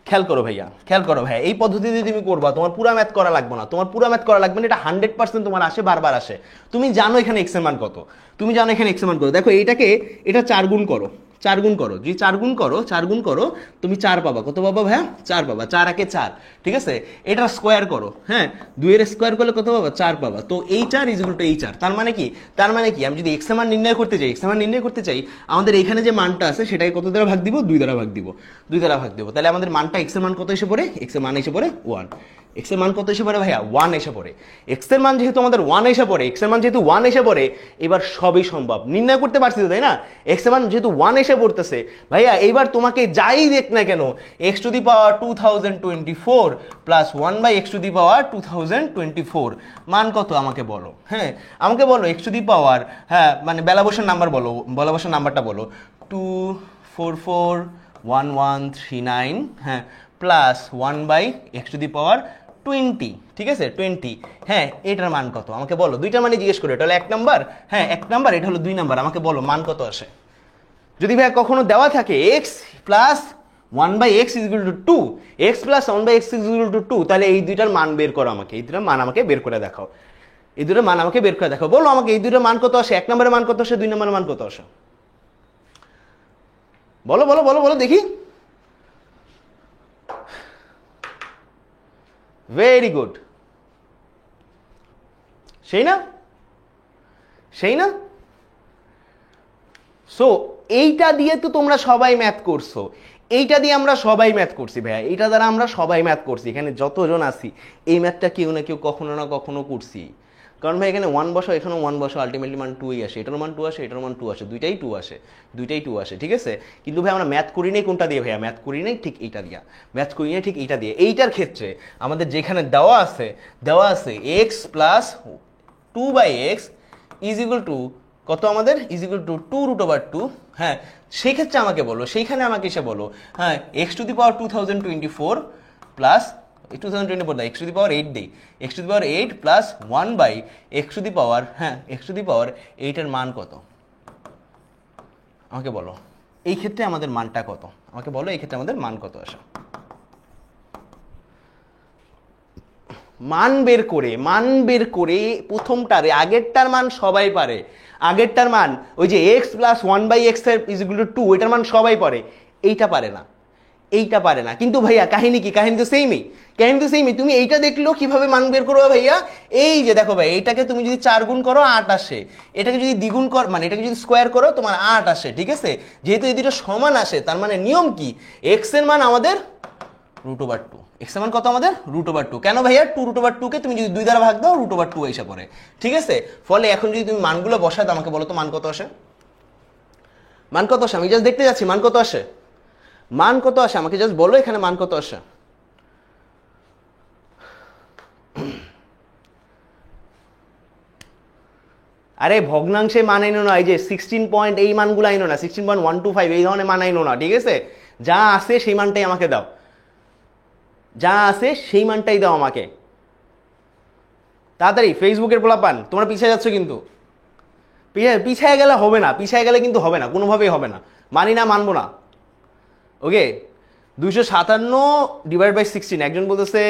খেয়াল করো ভাইয়া, খেয়াল করো ভাইয়া, এই পদ্ধতিতে তুমি করবা, তোমার পুরা ম্যাথ করা লাগবে না, তোমার পুরা ম্যাথ করা লাগবে না, এটা 100% তোমার আসে, বারবার আসে। তুমি জানো এখানে এক্স এর মান কত, তুমি জানো এখানে এক্স এর মান কত। দেখো এইটাকে এটা 4 গুণ করো, 4 গুণ করো, যদি 4 গুণ করো, 4 গুণ করো তুমি 4 পাবা, কত পাবা ভাইয়া, 4 পাবা, 4 একে 4, ঠিক আছে। এটা স্কোয়ার করো, হ্যাঁ, 2 এর স্কোয়ার করলে কত পাবা, 4 পাবা। তো এই 4 ইজ ইকুয়াল টু এই 4, তার মানে কি, তার মানে কি আমি যদি এক্স এর মান নির্ণয় করতে চাই, এক্স এর মান নির্ণয় করতে চাই, আমাদের এখানে যে মানটা আছে সেটাকে কত দ্বারা ভাগ দিব, 2 দ্বারা ভাগ দিব, 2 দ্বারা ভাগ দিব, তাহলে আমাদের মানটা এক্স এর মান কত এসে পড়ে, এক্স এর মান এসে পড়ে 1। এক্স এর মান কত এসে পড়ে ভাইয়া, 1 এসে পড়ে। এক্স এর মান যেহেতু আমাদের 1 এসে পড়ে, এক্স এর মান যেহেতু 1 এসে পড়ে, এবার সবই সম্ভব, নির্ণয় করতে পারছি তো, তাই না। এক্স এর মান যেহেতু 1 এসে পড়তেছে ভাইয়া, এইবার তোমাকে যাই দেখ না কেন x to the power 2024 plus 1/x to the power 2024 মান কত আমাকে বলো, হ্যাঁ আমাকে বলো এক্স টু দি পাওয়ার, হ্যাঁ মানে বেলা বসার নাম্বার বলো, বেলা বসার নাম্বারটা বলো, 2441139, হ্যাঁ, প্লাস 1/x টু দি পাওয়ার 20, ঠিক আছে 20, হ্যাঁ এটার মান কত আমাকে বলো। দুইটার মানে জিজ্ঞেস করো, এটা হলো 1 নাম্বার, হ্যাঁ 1 নাম্বার, এটা হলো 2 নাম্বার, আমাকে বলো মান কত আসে। যদি ভাই কখনো দেওয়া থাকে x plus 1/x is equal to 2, x plus 1/x is equal to 2, তাহলে এই দুইটার মান বের করো আমাকে, এই দুইটার মান আমাকে বের করে দেখাও, এই দুইটার মান আমাকে বের করে দেখাও, বলো আমাকে এই দুইটার মান কত আসে, 1 নম্বরের মান কত আসে, 2 নম্বরের মান কত আসে, বলো বলো বলো বলো দেখি। ভেরি গুড, সেই না, সেই না। সো এইটা দিয়ে তো তোমরা সবাই ম্যাথ করছো, এইটা দিয়ে আমরা সবাই ম্যাথ করছি ভাইয়া, এইটা দ্বারা আমরা সবাই ম্যাথ করছি, এখানে যতজন আছি এই ম্যাথটা কেউ না কেউ কখনো না কখনো করছি। কারণ ভাই এখানে 1 বসো, এখানে 1 বসো, আলটিমেটলি মান 2ই আসে, এটার মান 2 আসে, এটার মান 2 আসে, দুইটাই 2 আসে, দুইটাই 2 আসে, ঠিক আছে। কিন্তু ভাই আমরা ম্যাথ করি নাই কোনটা দিয়ে ভাইয়া, ম্যাথ করি নাই ঠিক এইটা দিয়া, ম্যাথ করি নাই ঠিক এইটা দিয়ে। এইটার ক্ষেত্রে আমাদের যেখানে দেওয়া আছে x plus 2/x is equal to কত, আমাদের ইজ ইকুয়াল টু 2√2, হ্যাঁ সেই ক্ষেত্রে আমাকে বলো, সেইখানে আমাকে এসে বলো, হ্যাঁ x to the power 2024 plus 2024 না, এক্স টু দি পাওয়ার 8 দেই, x to the power 8 plus 1/x to the power, হ্যাঁ এক্স টু দি পাওয়ার 8 এর মান কত আমাকে বলো। এই ক্ষেত্রে আমাদের মানটা কত আমাকে বলো, এই ক্ষেত্রে আমাদের মান কত আসে। মান বের করে প্রথমটারে, আগেরটার মান সবাই পারে, আগেরটার মান ওই যে x plus 1/x is equal to 2, এটার মান সবাই পারে, এইটা পারে না, এইটা পারে না। কিন্তু ভাইয়া কাহিনী কি, কাহিনী তো সেইমই, কাহিনী তো সেইমই। তুমি এইটা দেখলো কিভাবে মান বের করো ভাইয়া, এই যে দেখো ভাই এইটাকে তুমি যদি 4 গুণ করো 8 আসে, এটাকে যদি দ্বিগুণ কর মানে এটাকে যদি স্কোয়ার করো তোমার 8 আসে, ঠিক আছে। যেহেতু এই দুটো সমান আসে তার মানে নিয়ম কি, এক্স এর মান আমাদের √2, এক্স এর মান কত আমাদের √2। কেন ভাইয়া, 2√2 কে তুমি যদি 2 দ্বারা ভাগ দাও √2 এসে পড়ে, ঠিক আছে। ফলে এখন যদি তুমি মানগুলো বসাও আমাকে বলো তো মান কত আসে, মান কত আসে, আমি জাস্ট দেখতে যাচ্ছি মান কত আসে, মান কত আসে আমাকে জাস্ট বলো এখানে মান কত আসে। আরে ভগ্নাংশে মান আইনো না, এই যে 16 পয়েন্ট এই মানগুলো আইনো না, 16.125 এই ধরনের মান আইনো না, ঠিক আছে। যা আছে সেই মানটাই আমাকে দাও, যা আছে সেই মানটাই দাও আমাকে তাড়াতাড়ি। ফেসবুকের পোলাপান তোমরা পিছিয়ে যাচ্ছ, কিন্তু পিছিয়ে গেলে হবে না, পিছিয়ে গেলে কিন্তু হবে না, কোনোভাবেই হবে না, মানি না, মানবো না। ওকে 257/16 একজন বলতেছে,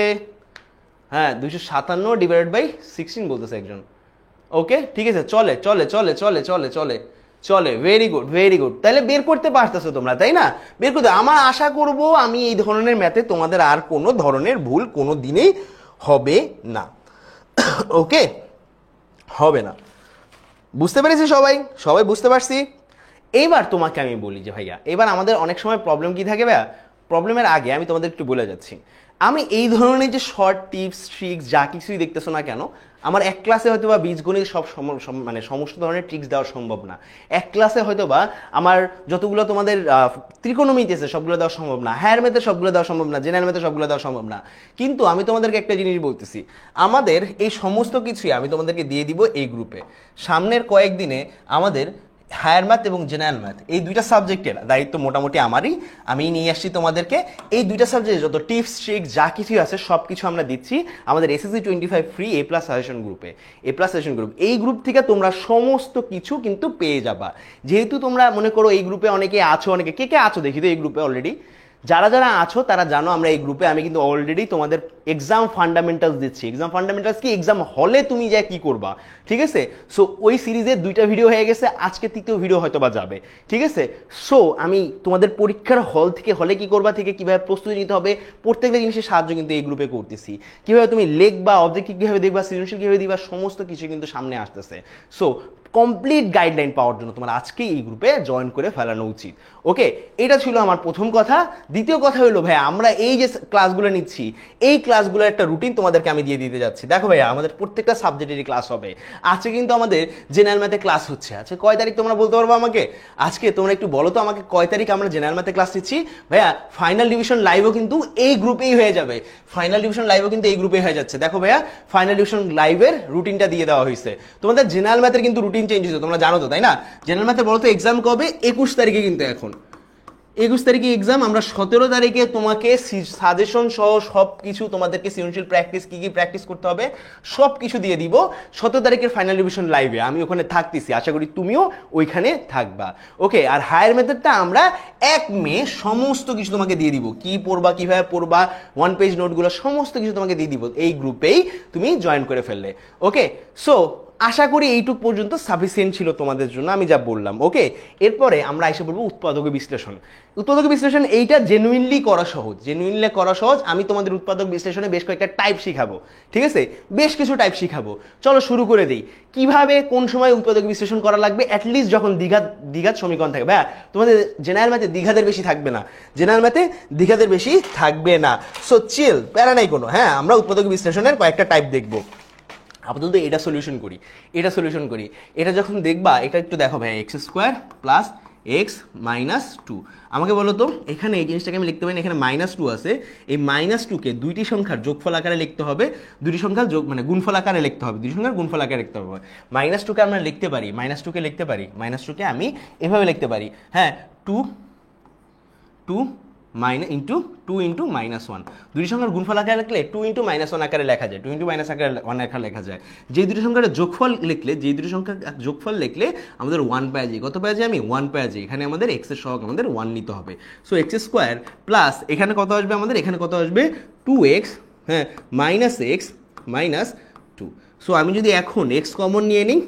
হ্যাঁ 257/16 বলতেছে একজন। ওকে ঠিক আছে, চলে চলে চলে চলে চলে চলে চলে, ভেরি গুড ভেরি গুড। তাহলে বের করতে পারতেছো তোমরা, তাই না, বের করতে। আমার আশা করব আমি এই ধরনের ম্যাথে তোমাদের আর কোনো ধরনের ভুল কোনো দিনেই হবে না। ওকে হবে না, বুঝতে পেরেছি সবাই, সবাই বুঝতে পারছি। এইবার তোমাকে আমি বলি যে ভাইয়া এবার আমাদের অনেক সময় প্রবলেম কি থাকে ভাইয়া, প্রবলেমের আগে আমি তোমাদের একটু বলে যাচ্ছি। আমি এই ধরনের যে শর্ট টিপস ট্রিক্স যা কিছুই দেখতেছো না কেন, আমার এক ক্লাসে হয়তো বা বীজগণিত সব মানে সমস্ত ধরনের ট্রিক্স দেওয়া সম্ভব না। এক ক্লাসে হয়তো বা আমার যতগুলো তোমাদের ত্রিকোণমিতি আছে সবগুলো দেওয়া সম্ভব না, হায়ার ম্যাথে সবগুলো দেওয়া সম্ভব না, জেনারেল ম্যাথে সবগুলো দেওয়া সম্ভব না। কিন্তু আমি তোমাদেরকে একটা জিনিস বলতেছি, আমাদের এই সমস্ত কিছুই আমি তোমাদেরকে দিয়ে দিব এই গ্রুপে। সামনের কয়েকদিনে আমাদের হায়ার ম্যাথ এবং জেনারেল ম্যাথ এই দুইটা সাবজেক্টের দায়িত্ব মোটামুটি আমারই, আমি নিয়ে আসছি তোমাদেরকে। এই দুইটা সাবজেক্টে যত টিপস ট্রিক্স যা কিছু আছে সব কিছু আমরা দিচ্ছি আমাদের SSC 25 ফ্রি A+ সাজেশন গ্রুপে। A+ সাজেশন গ্রুপ, এই গ্রুপ থেকে তোমরা সমস্ত কিছু কিন্তু পেয়ে যাবা। যেহেতু তোমরা মনে করো এই গ্রুপে অনেকে আছো, অনেকে কে কে আছো দেখি তো এই গ্রুপে অলরেডি, যারা যারা আছো তারা জানো আমরা এই গ্রুপে আমি কিন্তু অলরেডি তোমাদের এক্সাম ফান্ডামেন্টালস দিচ্ছি। এক্সাম ফান্ডামেন্টালস কি, এক্সাম হলে তুমি যা কি করবা, ঠিক আছে। সো ওই সিরিজের 2টা ভিডিও হয়ে গেছে, আজকে 3য় ভিডিও হয়তো বা যাবে, ঠিক আছে। সো আমি তোমাদের পরীক্ষার হল থেকে হলে কি করবা থেকে কিভাবে প্রস্তুতি নিতে হবে প্রত্যেকটা জিনিসের সাহায্য কিন্তু এই গ্রুপে করতেছি। কিভাবে তুমি লিখবা, অবজেক্টিভ কিভাবে দেখবা, সৃজনশীল কিভাবে দিবা, সমস্ত কিছু কিন্তু সামনে আসতেছে। সো কমপ্লিট গাইডলাইন পাওয়ার জন্য তোমার আজকে এই গ্রুপে জয়েন করে ফেলানো উচিত। ওকে, এটা ছিল আমার প্রথম কথা। দ্বিতীয় কথা হলো ভাই, আমরা এই যে ক্লাসগুলো নিচ্ছি এই ক্লাসগুলোর একটা রুটিন তোমাদেরকে আমি দিয়ে দিতে যাচ্ছি। দেখো ভাইয়া, আমাদের প্রত্যেকটা সাবজেক্টেরই ক্লাস হবে। আজকে কিন্তু আমাদের জেনারেল ম্যাথে ক্লাস হচ্ছে। আজকে কয় তারিখ তোমরা বলতে পারবো আমাকে? আজকে তোমরা একটু বলো তো আমাকে কয় তারিখ আমরা জেনারেল ম্যাথে ক্লাস নিচ্ছি। ভাইয়া ফাইনাল ডিভিশন লাইভও কিন্তু এই গ্রুপেই হয়ে যাবে। ফাইনাল ডিভিশন লাইভও কিন্তু এই গ্রুপে হয়ে যাচ্ছে। দেখো ভাইয়া, ফাইনাল ডিভিশন লাইভের রুটিনটা দিয়ে দেওয়া হয়েছে। তোমাদের জেনারেল ম্যাথের কিন্তু রুটিন চেঞ্জ হয়েছে, তোমরা জানো তো, তাই না? জেনারেল ম্যাথে বলো তো এক্সাম কবে? 21 তারিখে, কিন্তু এখন 21 তারিখে এক্সাম। আমরা 17 তারিখে তোমাকে সাজেশন সহ সব কিছু তোমাদেরকে সৃজনশীল প্র্যাকটিস কি কি প্র্যাকটিস করতে হবে সব কিছু দিয়ে দিব 17 তারিখের ফাইনাল ডিভিশন লাইভে। আমি ওখানে থাকতেছি, আশা করি তুমিও ওইখানে থাকবা। ওকে, আর হায়ার মেথডটা আমরা 1 মে সমস্ত কিছু তোমাকে দিয়ে দিব, কি পড়বা, কিভাবে পড়বা, 1 পেজ নোটগুলো সমস্ত কিছু তোমাকে দিয়ে দিব এই গ্রুপেই তুমি জয়েন করে ফেললে। ওকে, সো আশা করি এইটুক পর্যন্ত সাফিসিয়েন্ট ছিল তোমাদের জন্য আমি যা বললাম। ওকে, এরপরে আমরা এসে বলবো উৎপাদক বিশ্লেষণ। উৎপাদক বিশ্লেষণ এইটা জেনুইনলি করা সহজ, জেনুইনলি করা সহজ। আমি তোমাদের উৎপাদক বিশ্লেষণে বেশ কয়েকটা টাইপ শিখাবো, ঠিক আছে, বেশ কিছু টাইপ শিখাবো। চলো শুরু করে দিই। কিভাবে কোন সময় উৎপাদক বিশ্লেষণ করা লাগবে, অ্যাটলিস্ট যখন দ্বিঘাত সমীকরণ থাকবে। হ্যাঁ, তোমাদের জেনারেল ম্যাথে দ্বিঘাতের বেশি থাকবে না, জেনারেল ম্যাথে দ্বিঘাতের বেশি থাকবে না। সো চিল, প্যারা নাই কোনো। হ্যাঁ, আমরা উৎপাদক বিশ্লেষণের কয়েকটা টাইপ দেখবো। আপাতত এটা সলিউশন করি। এটা যখন দেখবা, এটা একটু দেখো ভাই, x² প্লাস x মাইনাস 2। আমাকে বলো তো, এখানে এই জিনিসটাকে আমি লিখতে পারি না, এখানে -2 আছে। এই -2কে দুইটি সংখ্যার যোগফল আকারে লিখতে হবে, দুইটি সংখ্যার মানে গুণফল আকারে লিখতে হবে, দুইটি সংখ্যার গুণফল আকারে লিখতে হবে। -2কে আমরা লিখতে পারি, -2কে আমি এভাবে লিখতে পারি। হ্যাঁ, 2 ইন্টু 2 ইন্টু -1। দুটি সংখ্যার গুণফল আকারে লিখলে 2 ইন্টু -1 আকারে লেখা যায়, 2 ইন্টু -1 আকারে লেখা যায়। যে দুটি সংখ্যার যোগফল লিখলে আমাদের 1 পাওয়া যায়। কত পাওয়া যায়? আমি 1 পাওয়া যায়। এখানে আমাদের x এর সহগ আমাদের 1 নিতে হবে। সো x² প্লাস এখানে কত আসবে আমাদের? এখানে কত আসবে? 2x, হ্যাঁ, -x মাইনাস 2। সো আমি যদি এখন x কমন নিয়ে নিই,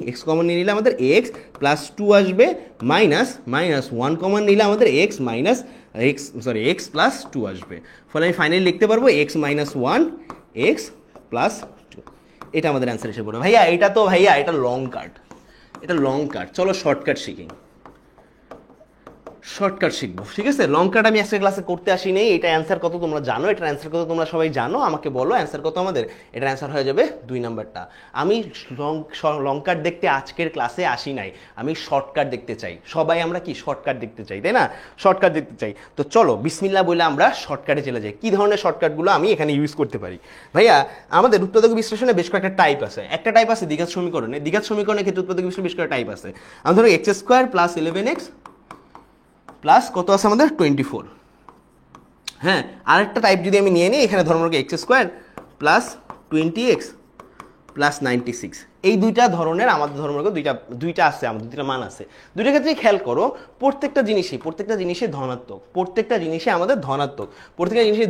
নিলে আমাদের x প্লাস 2 আসবে, মাইনাস 1 কমন নিলে আমাদের x প্লাস 2 আসবে। ফলে আমি ফাইনালি লিখতে পারবো x মাইনাস 1 x প্লাস 2। এটা আমাদের অ্যান্সার এসে পড়বে। ভাইয়া এটা লং কাট, চলো শর্টকাট শিখবো, ঠিক আছে। লং কাট আমি আজকে ক্লাসে করতে আসি নেই। এটা অ্যান্সার কত তোমরা জানো, এটার অ্যান্সার কত তোমরা সবাই জানো, আমাকে বলো অ্যান্সার কত আমাদের। এটার অ্যান্সার হয়ে যাবে 2 নাম্বারটা। আমি লং কাট দেখতে আজকের ক্লাসে আসি নাই, আমি শর্টকাট দেখতে চাই। সবাই আমরা কি শর্টকাট দেখতে চাই, তাই না? শর্টকাট দেখতে চাই। তো চলো বিসমিল্লাহ বলে আমরা শর্টকাটে চলে যাই। কি ধরনের শর্টকাটগুলো আমি এখানে ইউজ করতে পারি? ভাইয়া, আমাদের উৎপাদক বিশ্লেষণে বেশ কয়েকটা টাইপ আছে। একটা টাইপ আছে দ্বিঘাত সমীকরণের ক্ষেত্রে উৎপাদক বিশ্লেষণে বেশ কয়েকটা টাইপ আছে। আমি ধরো x² প্লাস 11x প্লাস কত আছে আমাদের? 24। হ্যাঁ, আরেকটা টাইপ যদি আমি নিয়ে নিই, এখানে ধর্মকে x² প্লাস 20x প্লাস 96। এই দুইটা ধরনের আমাদের ধর্মকে দুইটা আছে, আমাদের দুইটা মান আছে। দুইটা ক্ষেত্রে খেয়াল করো, প্রত্যেকটা জিনিসই ধনাত্মক, প্রত্যেকটা জিনিসই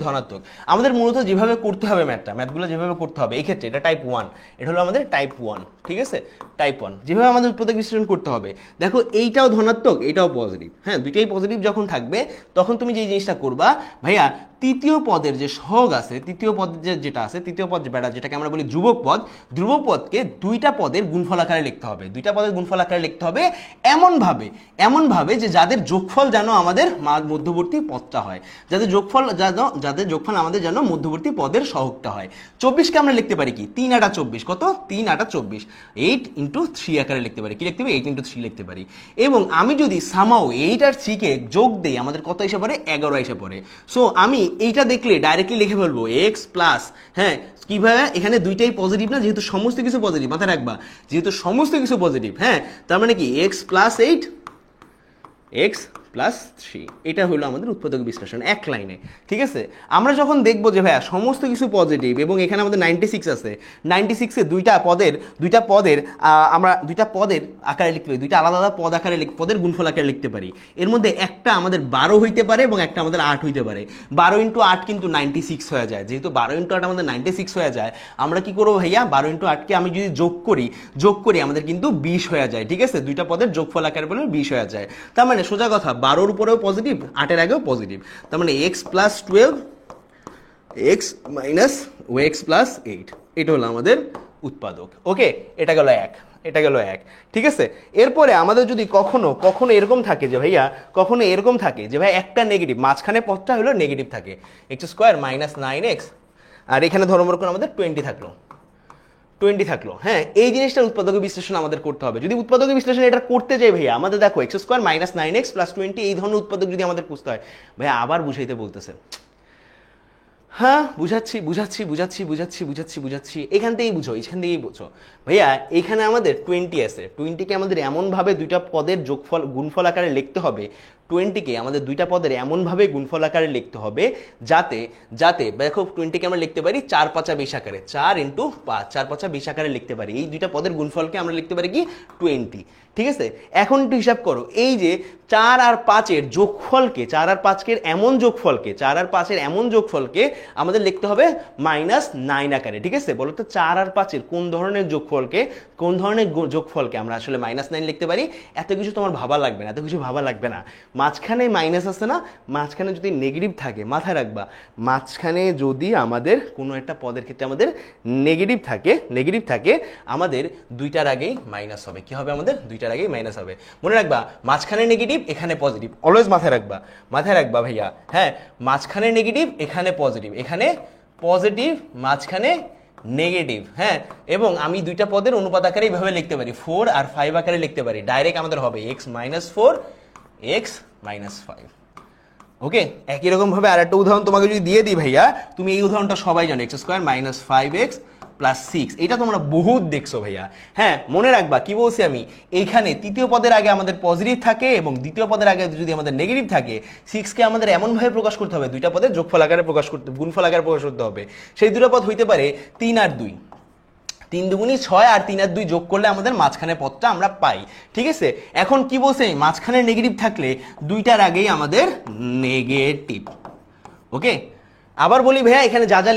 ধনাত্মক। আমাদের মূলত যেভাবে করতে হবে ম্যাথগুলো যেভাবে করতে হবে, এই ক্ষেত্রে এটা টাইপ 1, এটা হলো আমাদের টাইপ 1, ঠিক আছে, টাইপ 1। যেভাবে আমাদের উৎপাদক বিশ্লেষণ করতে হবে, দেখো এইটাও ধনাত্মক, এটাও পজিটিভ। হ্যাঁ, দুইটাই পজিটিভ যখন থাকবে তখন তুমি যে জিনিসটা করবা, ভাইয়া তৃতীয় পদের যে সহগ আছে, তৃতীয় পদ যেটা আছে, তৃতীয় পদ যেটাকে আমরা বলি ধ্রুবক পদ, ধ্রুবক পদকে দুইটা পদের গুণফল আকারে লিখতে হবে, দুইটা পদের গুণফল আকারে লিখতে হবে এমনভাবে যে যাদের যোগফল যেন আমাদের মধ্যবর্তী পদটা হয়, যাদের যোগফল আমাদের যেন মধ্যবর্তী পদের সহগটা হয়। 24কে আমরা লিখতে পারি কি 3 8 24, কত 3 8 24, 8 × 3 আকারে লিখতে পারি, কি লিখতে পারি 8 × 3 লিখতে পারি। এবং আমি যদি সামাও 8 আর 3 কে যোগ দেই আমাদের কত এসে পড়ে 11 এসে পড়ে। সো আমি এইটা দেখলে ডাইরেক্টলি লিখে ফেলবো x প্লাস, হ্যাঁ কিভাবে, এখানে দুইটাই পজিটিভ না, যেহেতু সমস্ত কিছু পজিটিভ, মাথায় রাখবা যেহেতু সমস্ত কিছু পজিটিভ, হ্যাঁ তার মানে কি x প্লাস 8 x প্লাস 3, এটা হলো আমাদের উৎপাদক বিশ্লেষণ এক লাইনে। ঠিক আছে, আমরা যখন দেখবো যে ভাইয়া সমস্ত কিছু পজিটিভ এবং এখানে আমাদের 96 আছে, 96-এ দুইটা পদের আমরা দুইটা পদের আকারে লিখতে পারি, দুইটা আলাদা আলাদা পদ আকারে পদের গুণফল আকারে লিখতে পারি। এর মধ্যে একটা আমাদের 12 হইতে পারে এবং একটা আমাদের 8 হইতে পারে। 12 × 8 কিন্তু 96 হয়ে যায়, যেহেতু 12 × 8 আমাদের 96 হয়ে যায়, আমরা কি করবো ভাইয়া 12 × 8-কে আমি যদি যোগ করি আমাদের কিন্তু 20 হয়ে যায়। ঠিক আছে, দুইটা পদের যোগফল আকারে বলে 20 হয়ে যায়। তার মানে সোজা কথা 12-র উপরেও পজিটিভ, 8-এর আগেও পজিটিভ, তার মানে x plus 12 x minus x plus 8, এটা হলো আমাদের উৎপাদক। ওকে, এটা গেল এক। ঠিক আছে, এরপরে আমাদের যদি কখনো এরকম থাকে যে ভাইয়া, কখনো এরকম থাকে যে ভাই একটা নেগেটিভ, মাঝখানে পদটা হলো নেগেটিভ থাকে, x² মাইনাস 9x, আর এখানে ধরো মনে করো আমাদের 20 থাকলো। হ্যাঁ, এই জিনিসটার উৎপাদক বিশ্লেষণ আমাদের করতে হবে। যদি উৎপাদক বিশ্লেষণ এটা করতে যাই ভাইয়া, আমাদের দেখো x² মাইনাস 9x প্লাস 20, এই ধরনের উৎপাদক যদি আমাদের বুঝতে হয়, ভাইয়া আবার বুঝাইতে বলতেছে। হ্যাঁ বুঝাচ্ছি, এখান থেকেই বুঝো ভাইয়া। এখানে আমাদের 20 আছে, 20-কে আমাদের এমনভাবে দুইটা পদের গুণফল আকারে লিখতে হবে, 20-কে আমাদের দুইটা পদের এমনভাবে গুণফল আকারে লিখতে হবে যাতে দেখো 20-কে আমরা লিখতে পারি 4 5 20 আকারে, 4 × 5, 4 5 20 আকারে লিখতে পারি। এই দুইটা পদের গুণফলকে আমরা লিখতে পারি কি 20। ঠিক আছে, এখন একটু হিসাব করো, এই যে 4 আর 5-এর যোগফলকে, 4 আর 5-এর এমন যোগফলকে আমাদের লিখতে হবে -9 আকারে। ঠিক আছে, বলো তো 4 আর 5-এর কোন ধরনের যোগফলকে আমরা আসলে -9 লিখতে পারি? এত কিছু তোমার ভাবা লাগবে না, মাঝখানে মাইনাস আছে না, মাঝখানে যদি নেগেটিভ থাকে, মাথায় রাখবা মাঝখানে যদি আমাদের কোনো একটা পদের ক্ষেত্রে আমাদের নেগেটিভ থাকে আমাদের দুইটার আগেই মাইনাস হবে। কি হবে? আমাদের দুইটার আগেই মাইনাস হবে। মনে রাখবা মাঝখানে নেগেটিভ, এখানে পজিটিভ, অলওয়েজ মাথায় রাখবা ভাইয়া। হ্যাঁ, মাঝখানে নেগেটিভ, এখানে পজিটিভ, মাঝখানে নেগেটিভ। হ্যাঁ, এবং আমি দুইটা পদের অনুপাত আকারে এইভাবে লিখতে পারি, 4 আর 5 আকারে লিখতে পারি। ডাইরেক্ট আমাদের হবে x - 4 x - 5। ওকে, একই রকম ভাবে আরেকটা উদাহরণ তোমাকে যদি দিয়ে দিই ভাইয়া, তুমি এই উদাহরণটা সবাই জানো, x² - 5x প্লাস 6, এটা তোমরা বহুত দেখছো ভাইয়া। হ্যাঁ, মনে রাখবা কি বলছি আমি, এইখানে তৃতীয় পদের আগে আমাদের পজিটিভ থাকে এবং দ্বিতীয় পদের আগে যদি আমাদের নেগেটিভ থাকে, 6-কে আমাদের এমনভাবে প্রকাশ করতে হবে, দুইটা পদের গুণফল আকারে প্রকাশ করতে হবে। সেই দুটো পদ হইতে পারে 3 আর 2, 3 দুগুণী 6 আর 3 আর 2 যোগ করলে আমাদের মাঝখানে পদটা আমরা পাই। ঠিক আছে, এখন কি বলছে, মাঝখানে নেগেটিভ থাকলে দুইটার আগেই আমাদের নেগেটিভ। ওকে, আবার বলি ভাইয়া, এখানে যা যা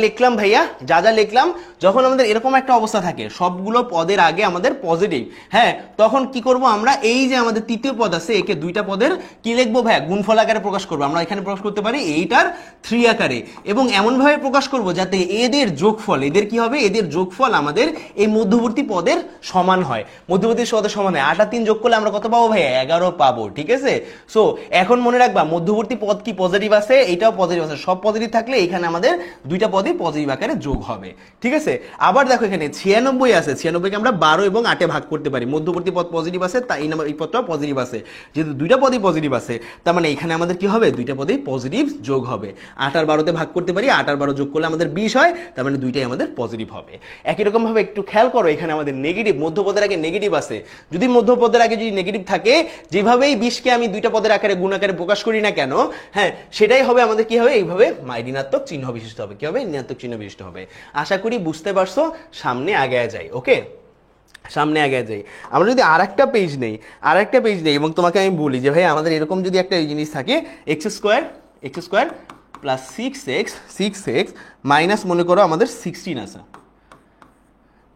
লিখলাম, যখন আমাদের এরকম একটা অবস্থা থাকে সবগুলো পদের আগে আমাদের পজিটিভ, হ্যাঁ তখন কি করব আমরা, এই যে আমাদের তৃতীয় পদ আছে, একে দুইটা পদের কি লিখবো ভাইয়া, গুণফল আকারে প্রকাশ করবো। আমরা এখানে প্রকাশ করতে পারি 8 আর 3 আকারে, এবং এমনভাবে প্রকাশ করব যাতে এদের যোগফল আমাদের এই মধ্যবর্তী পদের সমান হয়, 8 আর 3 যোগ করলে আমরা কত পাবো ভাইয়া, 11 পাবো। ঠিক আছে, সো এখন মনে রাখবা মধ্যবর্তী পদ কি পজিটিভ আছে, এটাও পজিটিভ আছে, সব পজিটিভ থাকলে এখানে আমাদের দুইটা পদই পজিটিভ আকারে যোগ হবে। ঠিক আছে, আবার দেখো এখানে 96 আছে, 96-কে আমরা 12 এবং 8-এ ভাগ করতে পারি, মধ্যবর্তী পদ পজিটিভ আছে, তাই এই পদটাও পজিটিভ আছে, যেহেতু দুইটা পদই পজিটিভ আছে, তার মানে এখানে আমাদের কি হবে, দুইটা পদই পজিটিভ যোগ হবে। 8 আর 12-তে ভাগ করতে পারি, 8 আর 12 যোগ করলে আমাদের 20 হয়, তার মানে দুইটাই আমাদের পজিটিভ হবে। একই রকম ভাবে একটু খেয়াল করো, এখানে আমাদের নেগেটিভ, মধ্যপদের আগে নেগেটিভ আছে, যদি মধ্যপদের আগে যদি নেগেটিভ থাকে, যেভাবেই 20-কে আমি দুইটা পদের আকারে গুণ আকারে প্রকাশ করি না কেন, হ্যাঁ সেটাই হবে আমাদের কি হবে, এইভাবে ঋণাত্মক চিহ্ন বিশিষ্ট হবে। কি হবে? ঋণাত্মক চিহ্ন বিশিষ্ট হবে। আশা করি বুঝতে পারছো, সামনে আগে যাই। ওকে, সামনে আগে যাই। আমরা যদি আরেকটা পেজ নেই এবং তোমাকে আমি বলি যে ভাই আমাদের এরকম যদি একটা জিনিস থাকে, x² প্লাস 6x মাইনাস মনে করো আমাদের 16 আছে,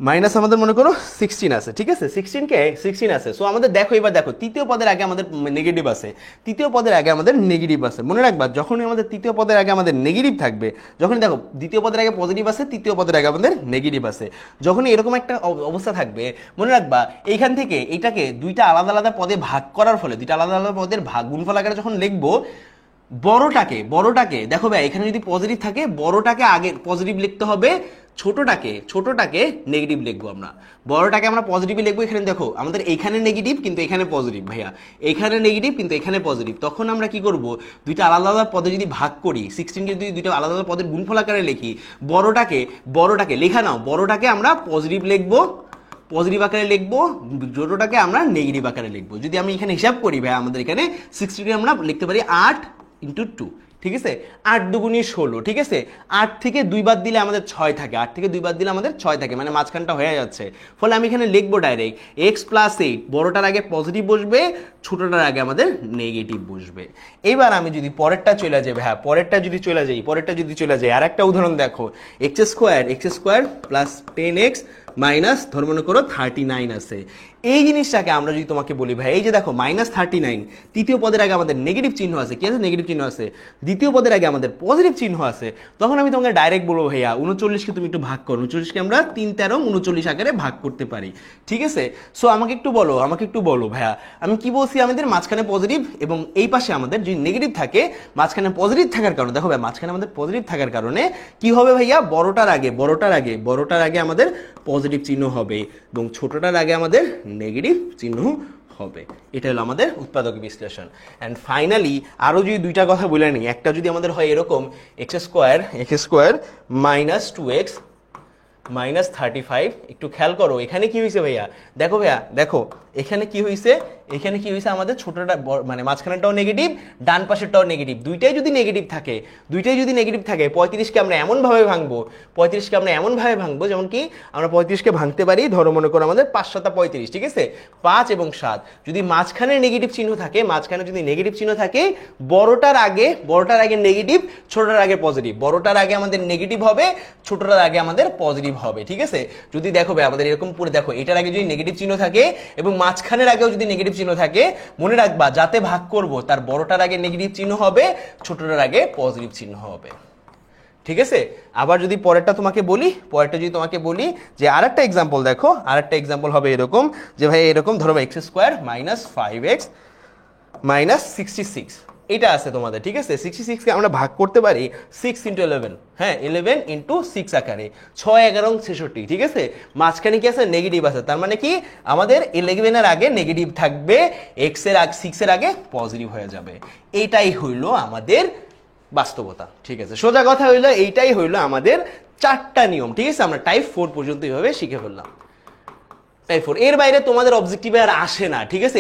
মাইনাস আমাদের মনে করো 16 আছে, ঠিক আছে, 16 আছে। সো আমাদের দেখো, এবার দেখো তৃতীয় পদের আগে আমাদের নেগেটিভ আছে, তৃতীয় পদের আগে আমাদের নেগেটিভ আছে। মনে রাখবা যখনই আমাদের তৃতীয় পদের আগে আমাদের নেগেটিভ থাকবে, যখনই দেখো দ্বিতীয় পদের আগে পজিটিভ আছে, তৃতীয় পদের আগে আমাদের নেগেটিভ আছে, যখনই এরকম একটা অবস্থা থাকবে, মনে রাখবা এইখান থেকে এটাকে দুইটা আলাদা আলাদা পদে ভাগ করার ফলে, দুইটা আলাদা আলাদা পদের ভাগ গুণফল আকারে যখন লিখবো, বড়টাকে দেখো ভাই, এখানে যদি পজিটিভ থাকে বড়টাকে আগে পজিটিভ লিখতে হবে, ছোটটাকে নেগেটিভ লিখবো আমরা। বড়টাকে আমরা পজিটিভ লিখবো, এখানে দেখো আমাদের এইখানে নেগেটিভ কিন্তু এখানে পজিটিভ, ভাইয়া এখানে নেগেটিভ কিন্তু এখানে পজিটিভ। তখন আমরা কি করব, দুইটা আলাদা আলাদা পদে যদি ভাগ করি, 16কে যদি দুইটা আলাদা আলাদা পদের গুণফল আকারে লিখি, বড়টাকে লেখা নাও, বড়টাকে আমরা পজিটিভ লিখবো, পজিটিভ আকারে লিখবো, ছোটটাকে আমরা নেগেটিভ আকারে লিখবো। যদি আমি এখানে হিসাব করি ভাই, আমাদের এখানে 16 আমরা লিখতে পারি 8 × 2, ঠিক আছে, 8 দুগুণী 16, ঠিক আছে, 8 থেকে 2 বাদ দিলে আমাদের 6 থাকে, 8 থেকে 2 বাদ দিলে আমাদের 6 থাকে, মানে মাঝখানটা হয়ে যাচ্ছে। ফলে আমি এখানে লিখবো ডাইরেক্ট x + 8, বড়টার আগে পজিটিভ বসবে, ছোটটার আগে আমাদের নেগেটিভ বসবে। এবার আমি যদি পরেরটা চলে যাই ভাইয়া, পরেরটা যদি চলে যাই আর একটা উদাহরণ দেখো, x² + 10x মাইনাস ধর মনে করো 39 আছে। এই জিনিসটাকে আমরা যদি তোমাকে বলি ভাই, এই যে দেখো -39, তৃতীয় পদের আগে আমাদের নেগেটিভ চিহ্ন আছে, কি আছে, নেগেটিভ চিহ্ন আছে, দ্বিতীয় পদের আগে আমাদের পজিটিভ চিহ্ন আছে, তখন আমি তোমাকে ডাইরেক্ট বলবো ভাইয়া 39কে তুমি একটু ভাগ করো, 39কে আমরা 3 13 39 আকারে ভাগ করতে পারি, ঠিক আছে। সো আমাকে একটু বলো ভাইয়া, আমি কি বলছি, আমাদের মাঝখানে পজিটিভ এবং এই পাশে আমাদের যদি নেগেটিভ থাকে, মাঝখানে পজিটিভ থাকার কারণে, দেখো ভাই মাঝখানে আমাদের পজিটিভ থাকার কারণে কি হবে ভাইয়া, বড়টার আগে আমাদের পজিটিভ চিহ্ন হবে এবং ছোটটার আগে আমাদের নেগেটিভ চিহ্ন হবে। এটা হলো আমাদের উৎপাদক বিশ্লেষণ। অ্যান্ড ফাইনালি আরও যদি দুইটা কথা বলে নিই, একটা যদি আমাদের হয় এরকম x² - 2x - 35, একটু খেয়াল করো এখানে কি হয়েছে ভাইয়া, দেখো এখানে কি হয়েছে, আমাদের ছোটটা মানে মাঝখানেরটাও নেগেটিভ, ডান পাশেরটাও নেগেটিভ, দুইটাই যদি নেগেটিভ থাকে 35কে আমরা এমনভাবে ভাঙবো, যেমন কি আমরা 35কে ভাঙতে পারি, ধরো মনে করো আমাদের 5 7 35, ঠিক আছে, 5 এবং 7, যদি মাঝখানে নেগেটিভ চিহ্ন থাকে, বড়টার আগে নেগেটিভ, ছোটটার আগে পজিটিভ, বড়টার আগে আমাদের নেগেটিভ হবে, ছোটটার আগে আমাদের পজিটিভ হবে, ঠিক আছে। যদি দেখো ভাই আমাদের এরকম পুরো দেখো, এটার আগে যদি নেগেটিভ চিহ্ন থাকে এবং মাঝখানের আগেও যদি নেগেটিভ চিহ্ন থাকে, মনে রাখবা যাতে ভাগ করব তার বড়টার আগে নেগেটিভ চিহ্ন হবে, ছোটটার আগে পজিটিভ চিহ্ন হবে, ঠিক আছে। আবার যদি পরেরটা যদি তোমাকে বলি যে আরেকটা এক্সাম্পল দেখো, আরেকটা এক্সাম্পল হবে এরকম যে ভাই এরকম ধরো x² - 5x - 66, এটা আছে তোমাদের, ঠিক আছে। 66কে আমরা ভাগ করতে পারি 6 × 11, হ্যাঁ 11 × 6 আকারে, 6 11 66, ঠিক আছে। মাঝখানে কি আছে, নেগেটিভ আছে, তার মানে কি আমাদের 11 এর আগে নেগেটিভ থাকবে, 6 এর আগে পজিটিভ হয়ে যাবে। এইটাই হইল আমাদের বাস্তবতা, ঠিক আছে। সোজা কথা হইলো এইটাই হইলো আমাদের 4টা নিয়ম, ঠিক আছে। আমরা টাইপ 4 পর্যন্ত এইভাবে শিখে ফেললাম। টাইপ 4 এর বাইরে তোমাদের অবজেক্টিভে আর আসে না, ঠিক আছে,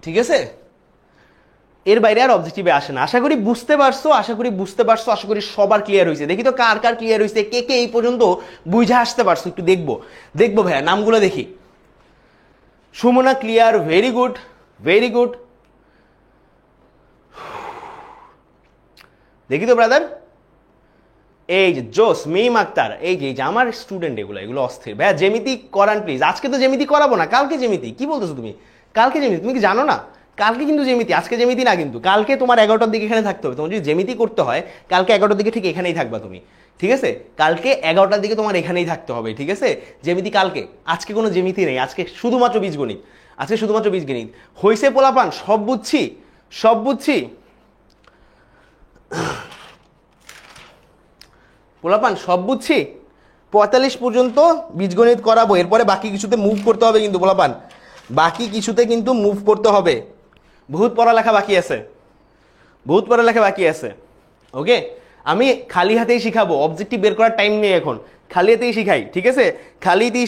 ঠিক আছে, এর বাইরে আর অবজেক্টিভে আসে না। আশা করি বুঝতে পারছো, আশা করি সবার ক্লিয়ার হয়েছে। দেখি তো কার ক্লিয়ার হয়েছে, কে এই পর্যন্ত বুঝে আসতে পারছো, একটু দেখবো ভাইয়া, নামগুলো দেখি। Sumana clear, very good. দেখি তো ব্রাদার, এই যে জোস, মিম আক্তার, এই যে আমার স্টুডেন্ট, এগুলো অস্থির। ভাইয়া জ্যামিতি করান প্লিজ। আজকে তো জ্যামিতি করাবো না, কালকে জ্যামিতি। কি বলতেছো তুমি, কালকে জ্যামিতি? তুমি কি জানো না কালকে কিন্তু জ্যামিতি, আজকে জ্যামিতি না কিন্তু। কালকে তোমার 11টার দিকে এখানে থাকতে হবে। তোমার যদি জ্যামিতি করতে হয় কালকে 11টার দিকে ঠিক এখানেই থাকবা তুমি, ঠিক আছে। কালকে 11টার দিকে তোমার এখানেই থাকতে হবে, ঠিক আছে। জ্যামিতি কালকে, আজকে কোনো জ্যামিতি নেই, আজকে শুধুমাত্র বীজগণিত, হইছে পোলাপান, সব বুঝছি। পোলাপান সব বুঝছি, 45 পর্যন্ত বীজগণিত করাবো, এরপরে বাকি কিছুতে মুভ করতে হবে কিন্তু পোলাপান, মুভ করতে হবে। বহুত পড়ালেখা বাকি আছে, ওকে। আমি খালি হাতেই শিখাবো, অবজেক্টিভ বের করার টাইম নেই এখন, খালি হাতেই শিখাই, ঠিক আছে,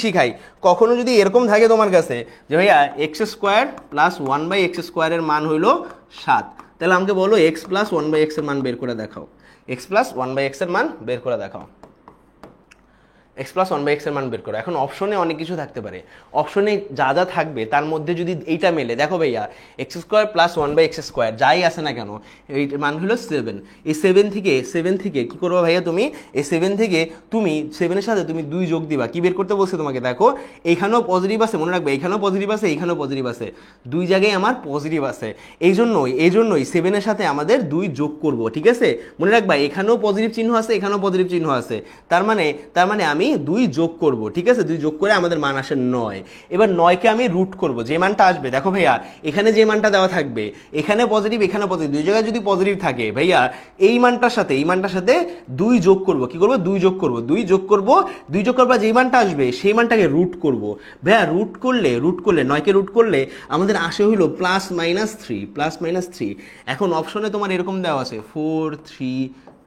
শিখাই। কখনো যদি এরকম থাকে তোমার কাছে যে ভাইয়া x² + 1/x² এর মান হইলো 7, তাহলে আমাকে বলো x + 1/x এর মান বের করে দেখাও, x + 1/x এর মান বের করে দেখাও। X plus one by X এর মান বের করো। এখন অপশনে অনেক কিছু থাকতে পারে, অপশনে যা যা থাকবে তার মধ্যে যদি এইটা মেলে, দেখো ভাইয়া X square plus one by X square যাই আসে না কেন এই মান হলো 7। এই 7 থেকে কি করবো ভাইয়া, তুমি এই 7 থেকে তুমি 7-এর সাথে তুমি 2 যোগ দিবা। কি বের করতে বলছে তোমাকে, দেখো এইখানেও পজিটিভ আছে, মনে রাখবে এইখানেও পজিটিভ আছে, এইখানেও পজিটিভ আছে, 2 জায়গায় আমার পজিটিভ আছে। এই জন্যই 7-এর সাথে আমাদের 2 যোগ করব, ঠিক আছে? মনে রাখবা এখানেও পজিটিভ চিহ্ন আছে, এখানেও পজিটিভ চিহ্ন আছে, তার মানে আমি 2 যোগ করব, ঠিক আছে? 2 যোগ করে আমাদের মান আসে 9। এবার 9কে আমি রুট করব, যে মানটা আসবে, দেখো ভাইয়া এখানে যে মানটা দেওয়া থাকবে, এখানে পজিটিভ এখানে পজিটিভ, 2 জায়গায় যদি পজিটিভ থাকে ভাইয়া এই মানটার সাথে 2 যোগ করব। কি করব, 2 যোগ করব, 2 যোগ করব, 2 যোগ করব, যে মানটা আসবে সেই মানটাকে রুট করব। ভাইয়া রুট করলে 9কে রুট করলে আমাদের আসে হইলো প্লাস মাইনাস 3। এখন অপশনে তোমার এরকম দেওয়া আছে 4 3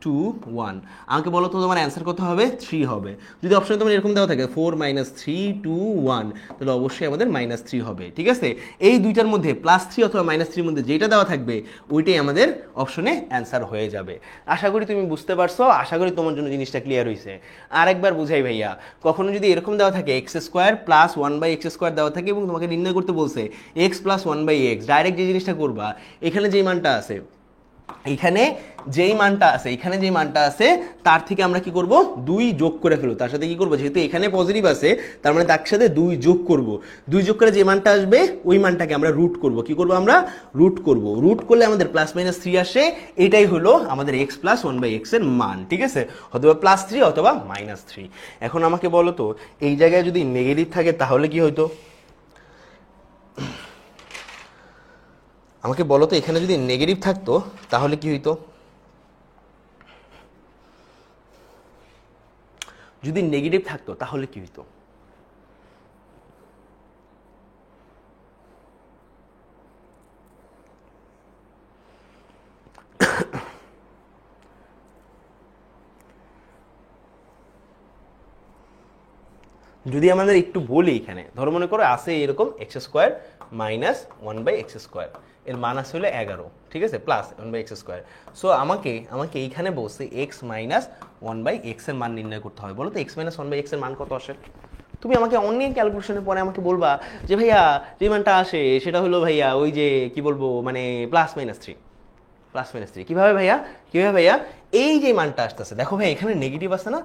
2 1। আমাকে বলো তো তোমার অ্যান্সার কত হবে? 3 হবে। যদি অপশনে তোমার এরকম দেওয়া থাকে 4 - 3 2 1, তাহলে অবশ্যই আমাদের -3 হবে, ঠিক আছে? এই দুইটার মধ্যে +3 অথবা -3 মধ্যে যেটা দেওয়া থাকবে ওইটাই আমাদের অপশনে অ্যান্সার হয়ে যাবে। আশা করি তুমি বুঝতে পারছো, আশা করি তোমার জন্য জিনিসটা ক্লিয়ার হয়েছে। আরেকবার বুঝাই ভাইয়া, কখনো যদি এরকম দেওয়া থাকে x square plus 1/x square দেওয়া থাকে এবং তোমাকে নির্ণয় করতে বলছে x প্লাস 1/x, ডাইরেক্ট যে জিনিসটা করবা, এখানে যেই মানটা আছে তার থেকে আমরা কি করব, 2 যোগ করে ফেলবো। তার সাথে কি করবো, যেহেতু এখানে পজিটিভ আছে তার মানে তার সাথে 2 যোগ করব। 2 যোগ করে যে মানটা আসবে ওই মানটাকে আমরা রুট করব। কি করব, আমরা রুট করব। রুট করলে আমাদের +-3 আসে, এটাই হলো আমাদের x প্লাস 1/x এর মান, ঠিক আছে? অথবা +3 অথবা -3। এখন আমাকে বলো তো এই জায়গায় যদি নেগেটিভ থাকে তাহলে কি হইতো? আমাকে বলো তো এখানে যদি নেগেটিভ থাকতো তাহলে কি হইতো? যদি নেগেটিভ থাকতো তাহলে কি হইতো? যদি আমাদের একটু বলি, এখানে ধরো মনে করো আছে এরকম x square minus 1/x square, এর মান আছে হলো 11, ঠিক আছে? Plus 1/x square. সো আমাকে এইখানে বলছে x মাইনাস 1/x এর মান নির্ণয় করতে হবে। বলো তো x মাইনাস 1/x এর মান কত আসে? তুমি আমাকে অনেক ক্যালকুলেশনের পরে আমাকে বলবা যে ভাইয়া যে মানটা আসে সেটা হলো ভাইয়া ওই যে কি বলবো মানে +-3। কিভাবে ভাইয়া এই যে মানটা আসতেছে, দেখো ভাই এখানে নেগেটিভ আছে না,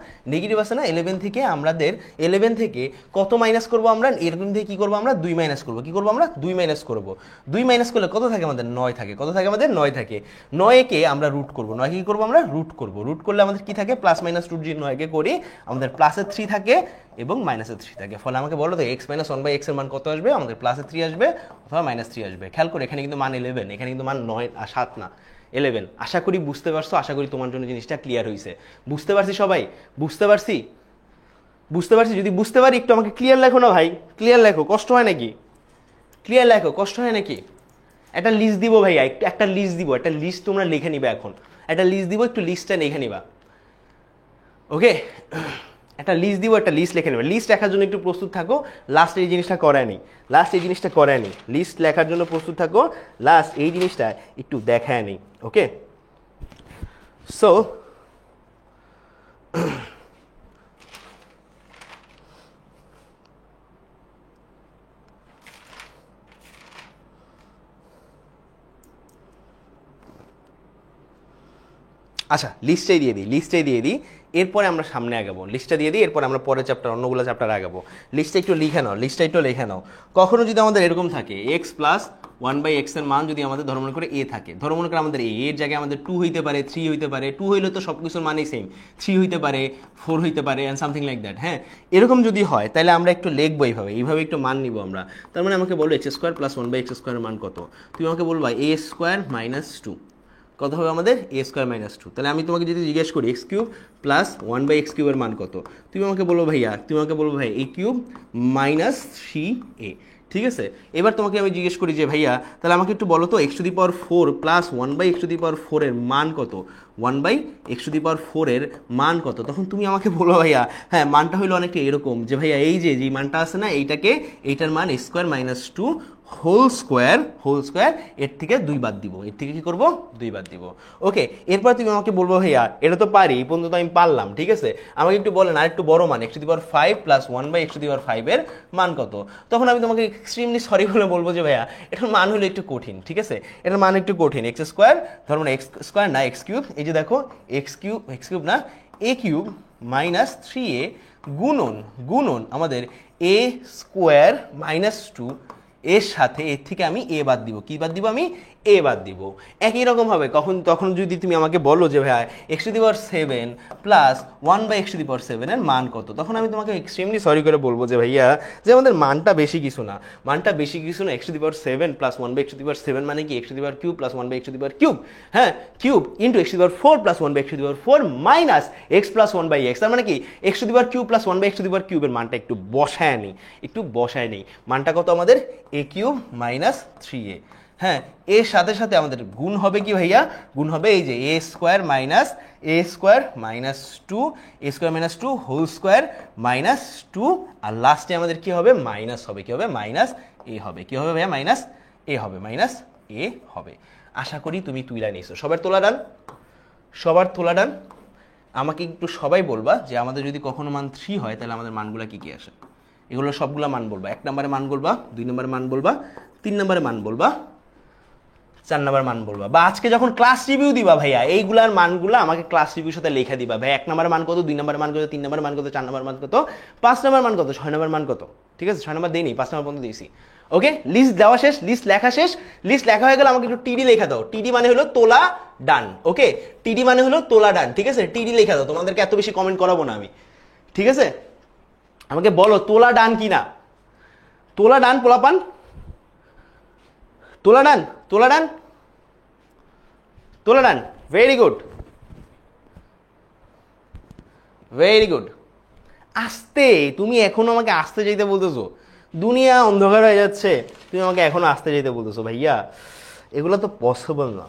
11 থেকে আমাদের 11 থেকে কত মাইনাস করবো আমরা? এরকম থেকে কি করবো আমরা? 2 মাইনাস করবো। কি করবো আমরা? 2 মাইনাস করবো। 2 মাইনাস করলে কত থাকে আমাদের? 9 থাকে। কত থাকে আমাদের? 9 থাকে। 9কে আমরা রুট করবো। 9কে কি করবো আমরা? রুট করবো। রুট করলে আমাদের কি থাকে? প্লাস মাইনাস রুট, যে 9কে করি আমাদের +3 থাকে এবং -3 থাকে। ফলে আমাকে বলো তো x - 1/x এর মান কত আসবে? আমাদের +3 আসবে অথবা -3 আসবে। খেয়াল করে এখানে কিন্তু মান 11, এখানে কিন্তু মান 9 আর 7 না, 11। আশা করি বুঝতে পারছো, আশা করি তোমার জন্য জিনিসটা ক্লিয়ার হয়েছে। বুঝতে পারছি সবাই? বুঝতে পারছি? যদি বুঝতে পারি একটু আমাকে ক্লিয়ার লেখো না ভাই, ক্লিয়ার লেখো, কষ্ট হয় নাকি? ক্লিয়ার লেখো, কষ্ট হয় নাকি? একটা লিস্ট দিব ভাইয়া, একটা লিস্ট দিব, একটা লিস্ট তোমরা লিখে নিবে। এখন একটা লিস্ট দিব, একটু লিস্টটা লিখে নিবা, ওকে? একটা লিস্ট দিব, একটা লিস্ট লিখে নেবে। লিস্ট লেখার জন্য একটু প্রস্তুত থাকো, লাস্ট এই জিনিসটা করায়নি, লিস্ট লেখার জন্য প্রস্তুত থাকো, লাস্ট এই জিনিসটা একটু দেখায় নেই, ওকে? সো আচ্ছা, লিস্টটাই দিয়ে দিই, এরপরে আমরা সামনে আগাবো। লিস্টটা দিয়ে দিই, এরপর আমরা পরের চ্যাপ্টার, অন্যগুলো চ্যাপ্টার আগাবো। লিস্টটা একটু লিখে নাও। কখনো যদি আমাদের এরকম থাকে x প্লাস 1/x এর মান যদি আমাদের ধরো মনে করে a থাকে, ধরো মনে করে আমাদের এর জায়গায় আমাদের 2 হইতে পারে, 3 হইতে পারে, 2 হইলে তো সব কিছুর মানেই সেম, 3 হইতে পারে, 4 হইতে পারে, অ্যান্ড সামথিং লাইক দ্যাট। হ্যাঁ, এরকম যদি হয় তাহলে আমরা একটু লিখবো এইভাবে একটু মান নিব আমরা। তার মানে আমাকে বলো x স্কোয়ার প্লাস 1/x স্কোয়ারের মান কত? তুমি আমাকে বলবা a স্কোয়ার মাইনাস 2। কত হবে আমাদের? a square minus 2। তাহলে আমি তোমাকে যদি জিজ্ঞেস করি x কিউব প্লাস 1/x কিউবের মান কত, তুমি আমাকে বলবো ভাই a কিউব মাইনাস 3a, ঠিক আছে? এবার তোমাকে আমি জিজ্ঞেস করি যে ভাইয়া তাহলে আমাকে একটু বলো তো x⁴ প্লাস 1/x⁴ এর মান কত? 1/x⁴ এর মান কত? তখন তুমি আমাকে বলো ভাইয়া হ্যাঁ মানটা হইলো অনেকটা এরকম যে ভাইয়া এই যে মানটা আছে না, এইটার মান a square minus 2 whole square এর থেকে 2 বাদ দিব, এর থেকে কি করব 2 বাদ দিব। ওকে, এরপর তুমি আমাকে বলবো ভাইয়া এটা তো পারি, এই পর্যন্ত আমি পারলাম, ঠিক আছে, আমাকে একটু বলেন আর একটু বড় মান x⁵ প্লাস 1/x⁵ এর মান কত। তখন আমি তোমাকে এক্সট্রিমলি সরি বলে বলবো যে ভাইয়া এটার মান হলো একটু কঠিন, ঠিক আছে, এটার মান একটু কঠিন, x স্কোয়ার ধরো না, x স্কোয়ার না x কিউব, এই যে দেখো x কিউব না a কিউব মাইনাস 3a গুণন আমাদের a স্কোয়ার মাইনাস 2 এর সাথে এর থেকে আমি এ বাদ দিব, কি বাদ দিব আমি এ বাদ দিব। একই রকম হবে তখন যদি তুমি আমাকে বলো যে ভাই x⁷ প্লাস 1/x⁷ এর মান কত, তখন আমি তোমাকে এক্সট্রিমলি সরি করে বলবো যে ভাইয়া যে আমাদের মানটা বেশি কিছু না, x⁷ প্লাস 1/x⁷ মানে কি x³ প্লাস 1/x³ হ্যাঁ cube into x⁴ plus 1/x⁴ minus x plus 1/x, তার মানে কি x³ প্লাস 1/x³ এর মানটা একটু বসায় নেই, মানটা কত আমাদের a³ মাইনাস 3a। হ্যাঁ, এর সাথে সাথে আমাদের গুণ হবে কি ভাইয়া, গুণ হবে এই যে a square minus 2 whole square minus 2, আর লাস্টে আমাদের কি হবে মাইনাস হবে, কি হবে মাইনাস a হবে, কি হবে ভাইয়া মাইনাস a হবে, মাইনাস a হবে। আশা করি তুমি তুইলা নিয়েছো, সবার তোলা ডান। আমাকে একটু সবাই বলবা যে আমাদের যদি কখনো মান 3 হয় তাহলে আমাদের মানগুলা কি কি আসে, এগুলো সবগুলা মান বলবা, 1 নম্বরে মান বলবা, 2 নম্বরে মান বলবা, 3 নম্বরে মান বলবা, 4 নম্বর মান বলবা, বা আজকে যখন ক্লাস রিভিউ দিবা ভাইয়া এইগুলার মানগুলো আমাকে ক্লাস রিভিউর সাথে লেখা দিবা, ভাই 1 নম্বর মান কত, 2 নম্বর মান কত, 3 নম্বর মান কত, 4 নম্বর মান কত, 5 নম্বর মান কত, 6 নম্বর মান কত, ঠিক আছে, 6 নম্বর দেইনি, 5 নম্বর পর্যন্ত দিয়েছি। ওকে, লিস্ট দেওয়া শেষ, লিস্ট লেখা হয়ে গেল, আমাকে একটু টিডি লেখা দাও, টিডি মানে হলো তোলা ডান। ওকে, টিডি মানে হলো তোলা ডান, ঠিক আছে, টিডি লেখা দাও, তোমাদেরকে এত বেশি কমেন্ট করাবো না আমি, ঠিক আছে, আমাকে বলো তোলা ডান কিনা, তোলা ডান পোলাপান, তোলা ডান, ভেরি গুড। আস্তে, তুমি এখনো আমাকে আসতে যেতে বলতেছো, দুনিয়া অন্ধকার হয়ে যাচ্ছে, তুমি আমাকে এখনো আসতে যেতে বলতেছো, ভাইয়া এগুলো তো পসিবল না।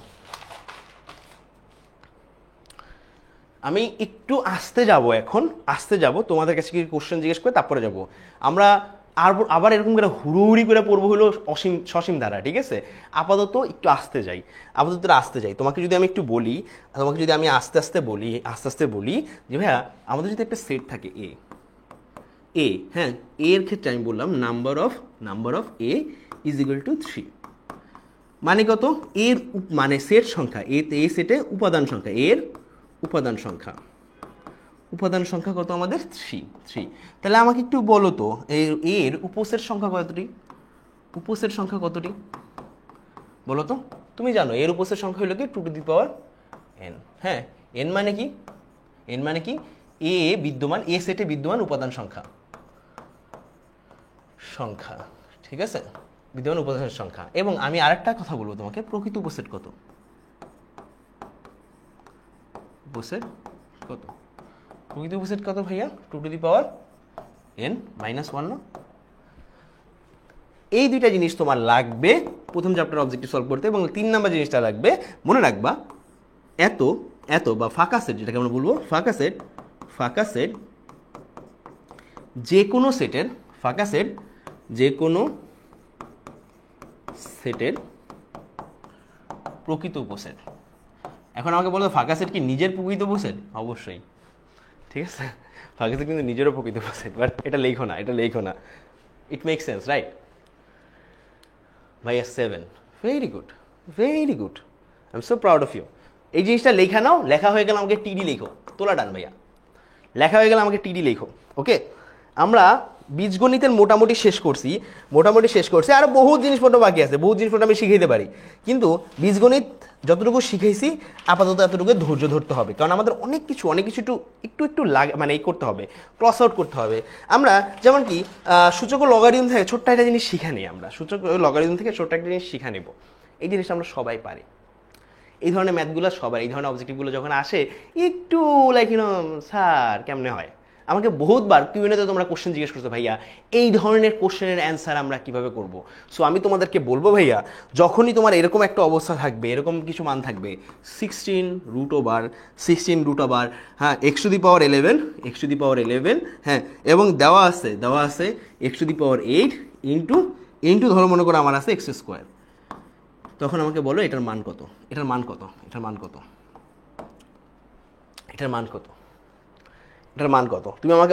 আমি একটু আসতে যাব, তোমাদের কাছে কি কোশ্চেন জিজ্ঞেস করে তারপরে যাব আমরা, আবার এরকম করে হুড়ুহুড়ি করে পড়বো হলো সসীম ধারা, ঠিক আছে, আপাতত একটু আসতে যাই, তোমাকে যদি আমি একটু বলি, তোমাকে যদি আমি আস্তে আস্তে বলি যে ভাইয়া আমাদের যদি একটা সেট থাকে এ হ্যাঁ, এর ক্ষেত্রে আমি বললাম number of A is equal to 3, মানে কত, এর মানে সেট সংখ্যা, এ সেটে উপাদান সংখ্যা, এর উপাদান সংখ্যা কত আমাদের 3। তাহলে আমাকে একটু বলো তো এর উপসেট সংখ্যা কতটি, বলো তো, তুমি জানো এর উপসেট সংখ্যা হলো কি 2n। হ্যাঁ, n মানে কি এ সেটে বিদ্যমান উপাদান সংখ্যা, ঠিক আছে, বিদ্যমান উপাদানের সংখ্যা। এবং আমি আরেকটা কথা বলবো তোমাকে, প্রকৃত উপসেট কত, প্রকৃত উপসেট কত ভাইয়া, 2n-1 না। এই দুইটা জিনিস তোমার লাগবে প্রথম চ্যাপ্টার অবজেক্টিভ সলভ করতে, এবং 3 নাম্বার জিনিসটা লাগবে মনে রাখবা, এত বা ফাঁকা সেট, যেটাকে আমরা বলবো ফাঁকা সেট যে কোনো সেটের প্রকৃত উপসেট। এখন আমাকে বলো ফাঁকা সেট কি নিজের প্রকৃত উপসেট, অবশ্যই, ঠিক আছে, ফাঁকা সেট কিন্তু নিজেরও প্রকৃত উপসেট, বাট এটা লেখো না, ইট মেক সেন্স, রাইট ভাইয়া? 7, very good, I am so proud of you. এই জিনিসটা লেখা নাও, লেখা হয়ে গেল আমাকে টিডি লেখো, তোলা ডান ভাইয়া, লেখা হয়ে গেল আমাকে টিডি লেখো। ওকে, আমরা বীজগণিতের মোটামুটি শেষ করছি, আরো বহু জিনিসপত্র বাকি আছে, বহু জিনিসপত্র আমি শিখাইতে পারি, কিন্তু বীজগণিত যতটুকু শিখাইছি আপাতত এতটুকু ধৈর্য ধরতে হবে, কারণ আমাদের অনেক কিছু একটু লাগে, মানে এই করতে হবে, ক্রস আউট করতে হবে। আমরা যেমন কি সূচক লগারিদম থেকে ছোট্ট একটা জিনিস শিখা নিই, আমরা সূচক লগারিদম থেকে ছোট্ট একটা জিনিস শিখা নেব, এই জিনিসটা আমরা সবাই পারি। এই ধরনের ম্যাথগুলো সবার, এই ধরনের অবজেক্টিভগুলো যখন আসে একটু লাইক স্যার কেমনে হয়, আমাকে বহুতবার কিউএনএতে তোমরা কোশ্চেন জিজ্ঞেস করছো, ভাইয়া এই ধরনের কোশ্চেনের অ্যান্সার আমরা কিভাবে করব। সো আমি তোমাদেরকে বলবো ভাইয়া, যখনই তোমার এরকম একটা অবস্থা থাকবে, এরকম কিছু মান থাকবে 16 রুট ওভার হ্যাঁ x⁴ হ্যাঁ, এবং দেওয়া আছে x⁴ ইন্টু ইন্টু ধরো মনে করো আমার আছে এক্স স্কোয়ার, তখন আমাকে বলো এটার মান কত, এটার মান কত, এটার মান কত, এটার মান কত, এটার মান কত।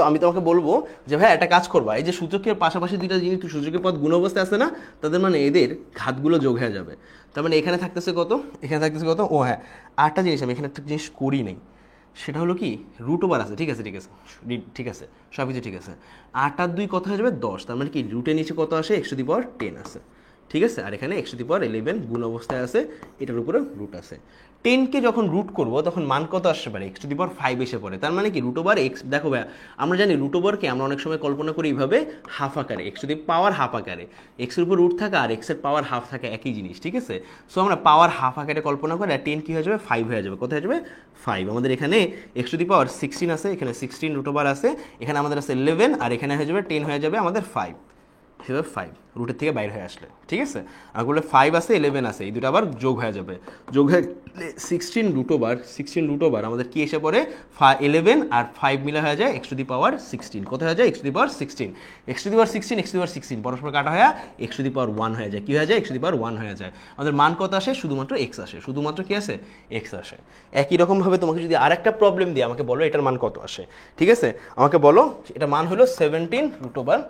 আমি তোমাকে বলবো যে ভাই একটা কাজ করবা, এই যে সূচকের পাশাপাশি দুইটা জিনিস সূচকের পদ গুণ অবস্থায় আছে না, তাদের মানে এদের ঘাতগুলো যোগ হয়ে যাবে। তার মানে এখানে থাকতেছে কত, এখানে থাকতেছে কত, ও হ্যাঁ আটটা জিনিস আমি এখানে একটা জিনিস করি নাই, সেটা হলো কি রুট ওভার আছে, ঠিক আছে ঠিক আছে ঠিক আছে, সব কিছু ঠিক আছে। 8 আর 2 কত হয়ে যাবে 10, তার মানে কি রুটের নিচে কত আসে x⁻10 আছে, ঠিক আছে। আর এখানে x⁻11 গুণ অবস্থায় আছে, এটার উপরে রুট আছে। 10কে যখন রুট করবো তখন মান কত আসতে পারে, x⁵ এসে পড়ে। তার মানে কি রুট ওভার এক্স, দেখো ভাই আমরা জানি রুট ওভারকে আমরা অনেক সময় কল্পনা করি এইভাবে হাফ আকারে, x⁻½ আকারে, এক্সের উপর রুট থাকা আর এক্সের পাওয়ার হাফ থাকা একই জিনিস, ঠিক আছে। সো আমরা পাওয়ার হাফ আকারে কল্পনা করি, আর 10 কি হয়ে যাবে 5 হয়ে যাবে, কত হয়ে যাবে 5। আমাদের এখানে x⁻16 আছে, এখানে 16 রুট ওভার আছে, এখানে আমাদের আছে 11, আর এখানে হয়ে যাবে 10 হয়ে যাবে আমাদের 5, হিসেবে 5 রুটের থেকে বাইরে হয়ে আসলে, ঠিক আছে। আর বলে 5 আছে 11 আছে, এই দুটো আবার যোগ হয়ে যাবে, যোগ হয়ে 16 রুট ওভার আমাদের কি এসে পড়ে 11 আর 5 মিলে হয়ে যায় x⁻16, কত হয়ে যায় x⁻16 পরস্পর কাটা হয়ে x⁻1 হয়ে যায়, কি হয়ে যায় x⁻1 হয়ে যায়। আমাদের মান কত আসে, শুধুমাত্র x আসে, শুধুমাত্র কি আসে x আসে। একই রকমভাবে তোমাকে যদি আরেকটা প্রবলেম দিই, আমাকে বলো এটার মান কত আসে, ঠিক আছে। আমাকে বলো এটা মান হলো 17 root over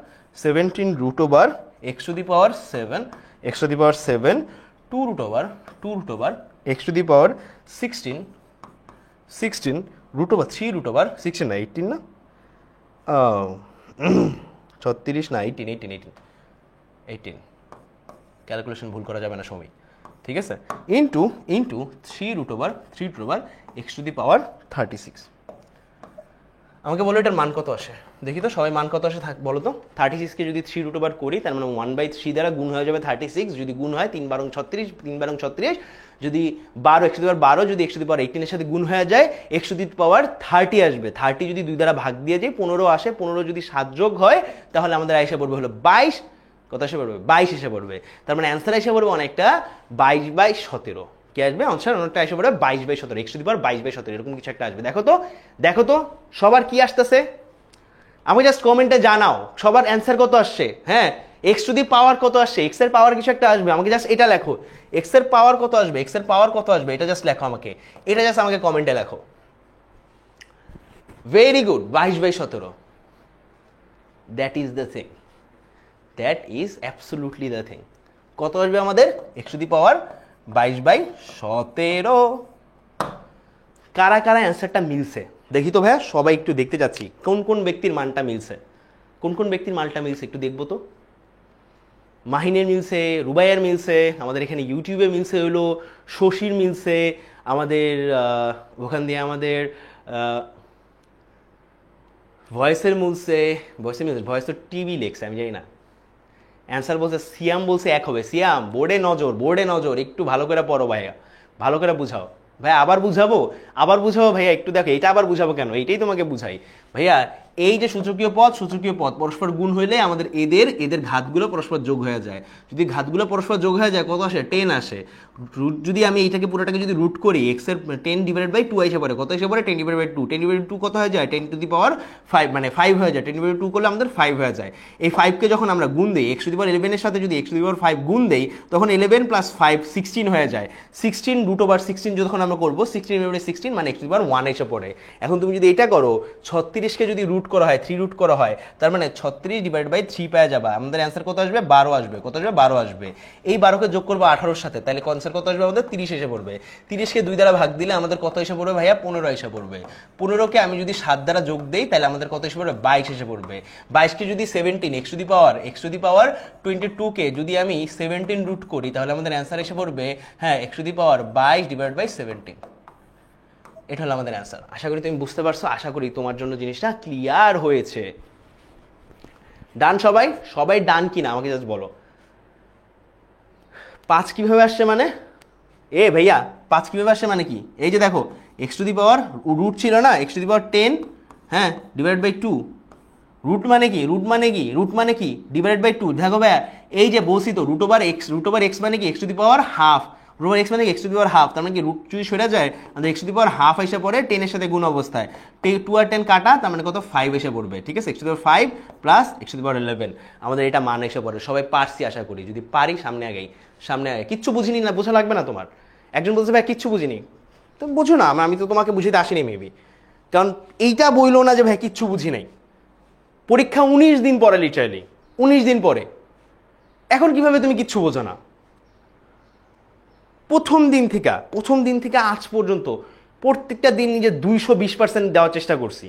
x⁻7 2 root over x⁻16 root over 3 root over 16 না 18 না 36 না 18 ক্যালকুলেশন ভুল করা যাবে না সময়, ঠিক আছে। Into 3 root over x⁻36। আমাকে বলো এটার মান কত আসে, দেখি তো সবাই মান কত আসে বলো তো। 36কে যদি 3 রুট ওভার করি তার মানে 1/3 দ্বারা গুণ হয়ে যাবে 36, যদি গুণ হয় 3 বারং 36, যদি 12 x⁻12 যদি x⁻18 এর সাথে গুণ হয়ে যায় x⁻30 আসবে। 30 যদি 2 দ্বারা ভাগ দিয়ে যায় 15 আসে, 15 যদি 7 যোগ হয় তাহলে আমাদের এসে পড়বে হলো 22, কত এসে পড়বে 22 এসে পড়বে। তার মানে অ্যান্সার এসে পড়বে অনেকটা 22/17, কি আসবে আনসার অনেকটা এসে পড়বে 22/17, x⁻22/17 এরকম কিছু একটা আসবে। দেখো তো সবার কি আসতেছে, আমি জাস্ট কমেন্টে জানাও সবার অ্যান্সার কত আসছে। হ্যাঁ x⁻পাওয়ার কত আসছে, x এর পাওয়ার কিছু একটা আসবে, আমাকে জাস্ট এটা লেখো, x এর পাওয়ার কত আসবে, এটা জাস্ট লেখো আমাকে, এটা জাস্ট আমাকে কমেন্টে লেখো। Very good, 22/17, that is the thing, that is absolutely the thing. কত আসবে আমাদের x⁻22/17। কারা কারা অ্যান্সারটা মিলছে দেখি তো ভাইয়া, সবাই একটু দেখতে যাচ্ছি কোন কোন ব্যক্তির মানটা মিলছে, একটু দেখবো তো। মাহিনের মিলছে, রুবাইয়ের মিলছে, আমাদের এখানে ইউটিউবে মিলছে হলো শশীর মিলছে, আমাদের ওখান দিয়ে আমাদের ভয়েসের মিলছে, ভয়েস তো টিভি লেখছে আমি জানি না। অ্যান্সার বলছে সিয়াম, বলছে 1 হবে। সিয়াম বোর্ডে নজর, একটু ভালো করে পড়ো ভাইয়া, ভালো করে বুঝাও ভাইয়া। আবার বুঝাবো ভাইয়া, একটু দেখো এটা আবার বুঝাবো কেন, এইটাই তোমাকে বুঝাই ভাইয়া। এই যে সূচকীয় পদ পরস্পর গুণ হইলে আমাদের এদের ঘাতগুলো পরস্পর যোগ হয়ে যায়, যদি ঘাতগুলো পরস্পর যোগ হয়ে যায় কত আসে 10 আসে। রুট যদি আমি এইটাকে পুরোটাকে যদি রুট করি x এর 10/2 এসে পড়ে, কত এসে পড়ে 10/2 কত হয়ে যায় 10⁵, মানে 5 হয়ে যায়। 10/2 করলে আমাদের 5 হয়ে যায়। এই 5কে যখন আমরা গুণ দিই x⁻11 এর সাথে, যদি x⁻5 গুণ দেই তখন 11 + 5 16 হয়ে যায়। 16 √16 যখন আমরা করবো 16 মানে x⁻1 এসে পড়ে। এখন তুমি যদি এটা করো 36কে যদি রুট করা হয় 3 রুট করা হয়, তার মানে 36/3 পেয়ে যাবা। আমাদের অ্যান্সার কত আসবে 12 আসবে, কত আসবে 12 আসবে। এই 12কে যোগ করবো 18-র সাথে, তাহলে অ্যান্সার কত আসবে আমাদের 30 এসে পড়বে। 30কে 2 দ্বারা ভাগ দিলে আমাদের কত এসে পড়বে ভাইয়া 15 এসে পড়বে। 15কে আমি যদি 7 দ্বারা যোগ দেই তাহলে আমাদের কত এসে পড়বে 22 এসে পড়বে। 22কে যদি 17 x⁻22কে যদি আমি 17 রুট করি তাহলে আমাদের অ্যান্সার এসে পড়বে হ্যাঁ x⁻22/17। এটা হলো আমাদের অ্যান্সার। আশা করি তুমি বুঝতে পারছো, আশা করি তোমার জন্য জিনিসটা ক্লিয়ার হয়েছে। ডান সবাই ডান কিনা আমাকে জাস্ট বলো। 5 কিভাবে আসছে মানে, ভাইয়া 5 কিভাবে আসছে মানে কি, এই যে দেখো x⁻, রুট ছিল না x⁻10, হ্যাঁ /2, রুট মানে কি /2। দেখো ভাইয়া এই যে বলছি তো √x মানে কি x⁻½ রুট ওভার এক্স মানে x to the power half, তার মানে কি রুট যদি সরে যায় আমাদের x to the power half এসে পড়ে 10 এর সাথে গুণ অবস্থায়, 2 আর 10 কাটা, তার মানে কত 5 এসে পড়বে, ঠিক আছে, x to the power 5 plus x to the power 11 আমাদের এটা মান এসে পড়ে। সবাই পারছি আশা করি, যদি পারি সামনে আগে কিচ্ছু বুঝিনি না, বোঝা লাগবে না তোমার। একজন বলছে ভাই কিচ্ছু বুঝিনি, তো বুঝো না, আমি তো তোমাকে বুঝিতে আসিনি মেবি, কারণ এইটা বইলো না যে ভাই কিচ্ছু বুঝি নাই। পরীক্ষা 19 দিন পরে, লিটারালি 19 দিন পরে, এখন কিভাবে তুমি কিচ্ছু বোঝো না? প্রথম দিন থেকে আজ পর্যন্ত প্রত্যেকটা দিন নিজে 220% দেওয়ার চেষ্টা করছি।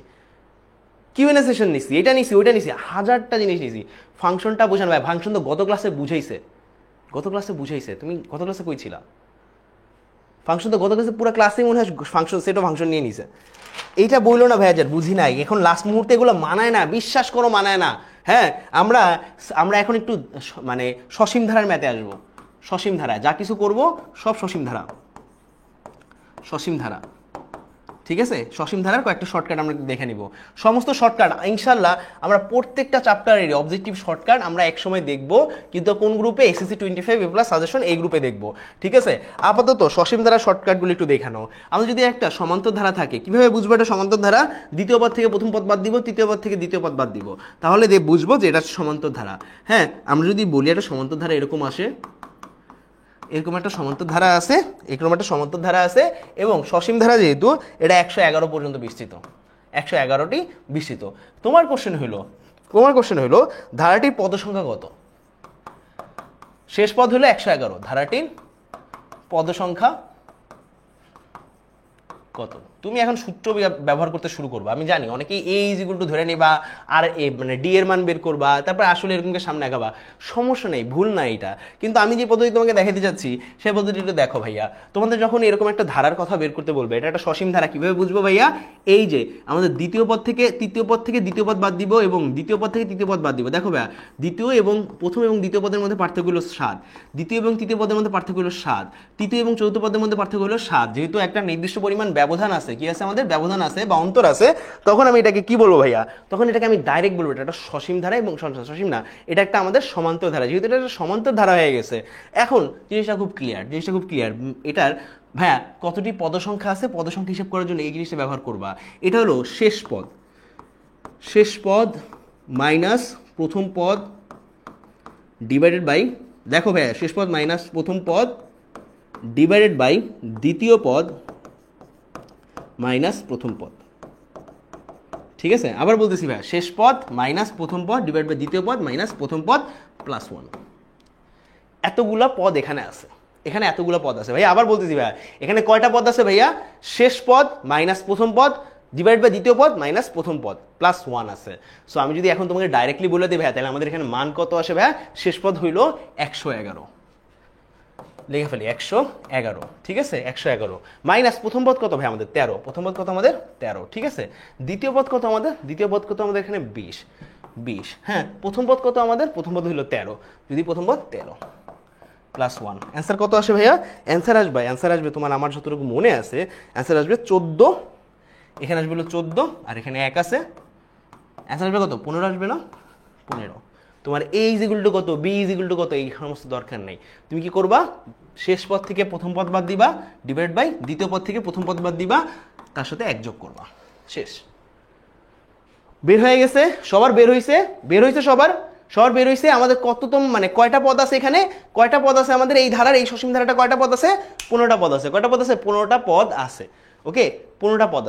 কিউএনএ সেশন নিছি, এটা নিছি, ওইটা নিছি, হাজারটা জিনিস নিছি। ফাংশনটা বোঝানো ভাই, ফাংশন তো গত ক্লাসে বুঝাইছে, তুমি গত ক্লাসে কইছিলা? ফাংশন তো গত ক্লাসে পুরো ক্লাসেই মনে হয় ফাংশন সেটও ফাংশন নিয়ে নিছে। এইটা বললো না ভাইয়া যার বুঝি নাই, এখন লাস্ট মুহূর্তে এগুলো মানায় না, বিশ্বাস করো মানায় না। হ্যাঁ, আমরা এখন একটু মানে সসীম ধারার ম্যাথে আসবো। সসীম ধারা, যা কিছু করব সব সসীম ধারা, ঠিক আছে। সসীম ধারার কয়েকটা শর্টকাট আমরা দেখে নিব। সমস্ত শর্টকাট ইনশাল্লাহ আমরা প্রত্যেকটা চ্যাপ্টারের অবজেক্টিভ শর্টকাট আমরা একসময় দেখব, কিন্তু কোন গ্রুপে? এসএসসি 25 এ প্লাস সাজেশন এই গ্রুপে দেখব, ঠিক আছে। আপাতত সসীম ধারার শর্টকাটগুলো একটু দেখানো। আমাদের যদি একটা সমান্তর ধারা থাকে, কিভাবে বুঝবো এটা সমান্তর ধারা? দ্বিতীয় পদ থেকে প্রথম পদ বাদ দিব, তৃতীয় পদ থেকে দ্বিতীয় পদ বাদ দিব, তাহলে বুঝবো যে এটা সমান্তর ধারা। হ্যাঁ, আমরা যদি বলি একটা সমান্তর ধারা এরকম আসে, এরকম একটা সমান্তর ধারা আছে, এবং সসীম ধারা যেহেতু এটা 111 পর্যন্ত বিস্তৃত, 111টি বিস্তৃত। তোমার কোশ্চেন হইলো ধারাটির পদ সংখ্যা কত? শেষ পদ হলো 111, ধারাটির পদ সংখ্যা কত? তুমি এখন সূত্র ব্যবহার করতে শুরু করবা, আমি জানি অনেকেই এ ইজ ইকুয়াল টু ধরে নেবা, আর এ মানে ডি এর মান বের করবা, তারপর আসলে এরকমকে সামনে আগাবা, সমস্যা নেই, ভুল না এটা। কিন্তু আমি যে পদ্ধতি তোমাকে দেখাতে যাচ্ছি সেই পদ্ধতিটা দেখো ভাইয়া। তোমাদের যখন এরকম একটা ধারার কথা বের করতে বলবে, এটা একটা সসীম ধারা, কিভাবে বুঝবো ভাইয়া? এই যে আমাদের দ্বিতীয় পদ থেকে তৃতীয় পদ বাদ দিব, এবং দ্বিতীয় পদ থেকে তৃতীয় পদ বাদ দিব। দেখো ভাইয়া, প্রথম এবং দ্বিতীয় পদের মধ্যে পার্থক্য হলো 7, দ্বিতীয় এবং তৃতীয় পদের মধ্যে পার্থক্য হলো 7, তৃতীয় এবং চতুর্থ পদের মধ্যে পার্থক্য হলো 7। যেহেতু একটা নির্দিষ্ট পরিমাণ ব্যবধান আছে, কি আছে আমাদের? ব্যবধান আছে বা অন্তর আছে, তখন আমি এটাকে কি বলবো ভাইয়া? তখন এটাকে আমি ডাইরেক্ট বলবো এটা একটা সসীম ধারা, এবং সসীম না, এটা একটা আমাদের সমান্তর ধারা। যেহেতু এটা একটা সমান্তর ধারা হয়ে গেছে, এখন জিনিসটা খুব ক্লিয়ার। এটার ভাইয়া কতটি পদ সংখ্যা আছে, পদ সংখ্যা হিসাব করার জন্য এই জিনিসটা ব্যবহার করবা। এটা হলো শেষ পদ মাইনাস প্রথম পদ ডিভাইডেড বাই, দেখো ভাইয়া, শেষ পদ মাইনাস প্রথম পদ ডিভাইডেড বাই দ্বিতীয় পদ মাইনাস প্রথম পদ, ঠিক আছে। আবার বলতেছি ভাইয়া, শেষ পদ মাইনাস প্রথম পদ ডিভাইড বাই দ্বিতীয় পদ মাইনাস প্রথম পদ প্লাস 1। এতগুলা পদ এখানে আছে, এতগুলো পদ আছে ভাইয়া। আবার বলতেছি ভাইয়া, এখানে কয়টা পদ আছে ভাইয়া? শেষ পদ মাইনাস প্রথম পদ ডিভাইড বাই দ্বিতীয় পদ মাইনাস প্রথম পদ প্লাস 1 আছে। সো আমি যদি এখন তোমাকে ডাইরেক্টলি বলে দিই ভাইয়া, তাহলে আমাদের এখানে মান কত আসে ভাইয়া? শেষ পদ হইল 111, লিখে ফেলি 111, ঠিক আছে, 111 মাইনাস প্রথম পদ কত ভাই আমাদের? 13, প্রথম পদ কত আমাদের? 13, ঠিক আছে। দ্বিতীয় পদ কত আমাদের? এখানে 20। হ্যাঁ, প্রথম পদ কত আমাদের? প্রথম পদ হইল 13, যদি প্রথম পদ 13 প্লাস 1, অ্যান্সার কত আসে ভাইয়া? অ্যান্সার আসবে তোমার, আমার যতটুকু মনে আছে অ্যান্সার আসবে 14, এখানে আসবে হলো 14, আর এখানে 1 আছে, অ্যান্সার আসবে কত? 15 আসবে না? 15। তোমার এ ইজ ইকুয়াল টু কত, বি ইজ ইকুয়াল টু কত, এই সমস্ত দরকার নেই। তুমি কি করবা? শেষ পদ থেকে প্রথম পদ বাদ দিবা, ডিভাইড বাই দ্বিতীয় পদ থেকে প্রথম পদ বাদ দিবা, তার সাথে 1 যোগ করবা, শেষ। বের হয়ে গেছে, সবার বের হয়েছে সবার বের হয়েছে। আমাদের কততম মানে কয়টা পদ আছে এখানে? কয়টা পদ আছে আমাদের এই ধারার, এই সসীম ধারাটা কয়টা পদ আছে? 15টা পদ আছে। কয়টা পদ আছে? 15টা পদ আছে। ওকে, 15টা পদ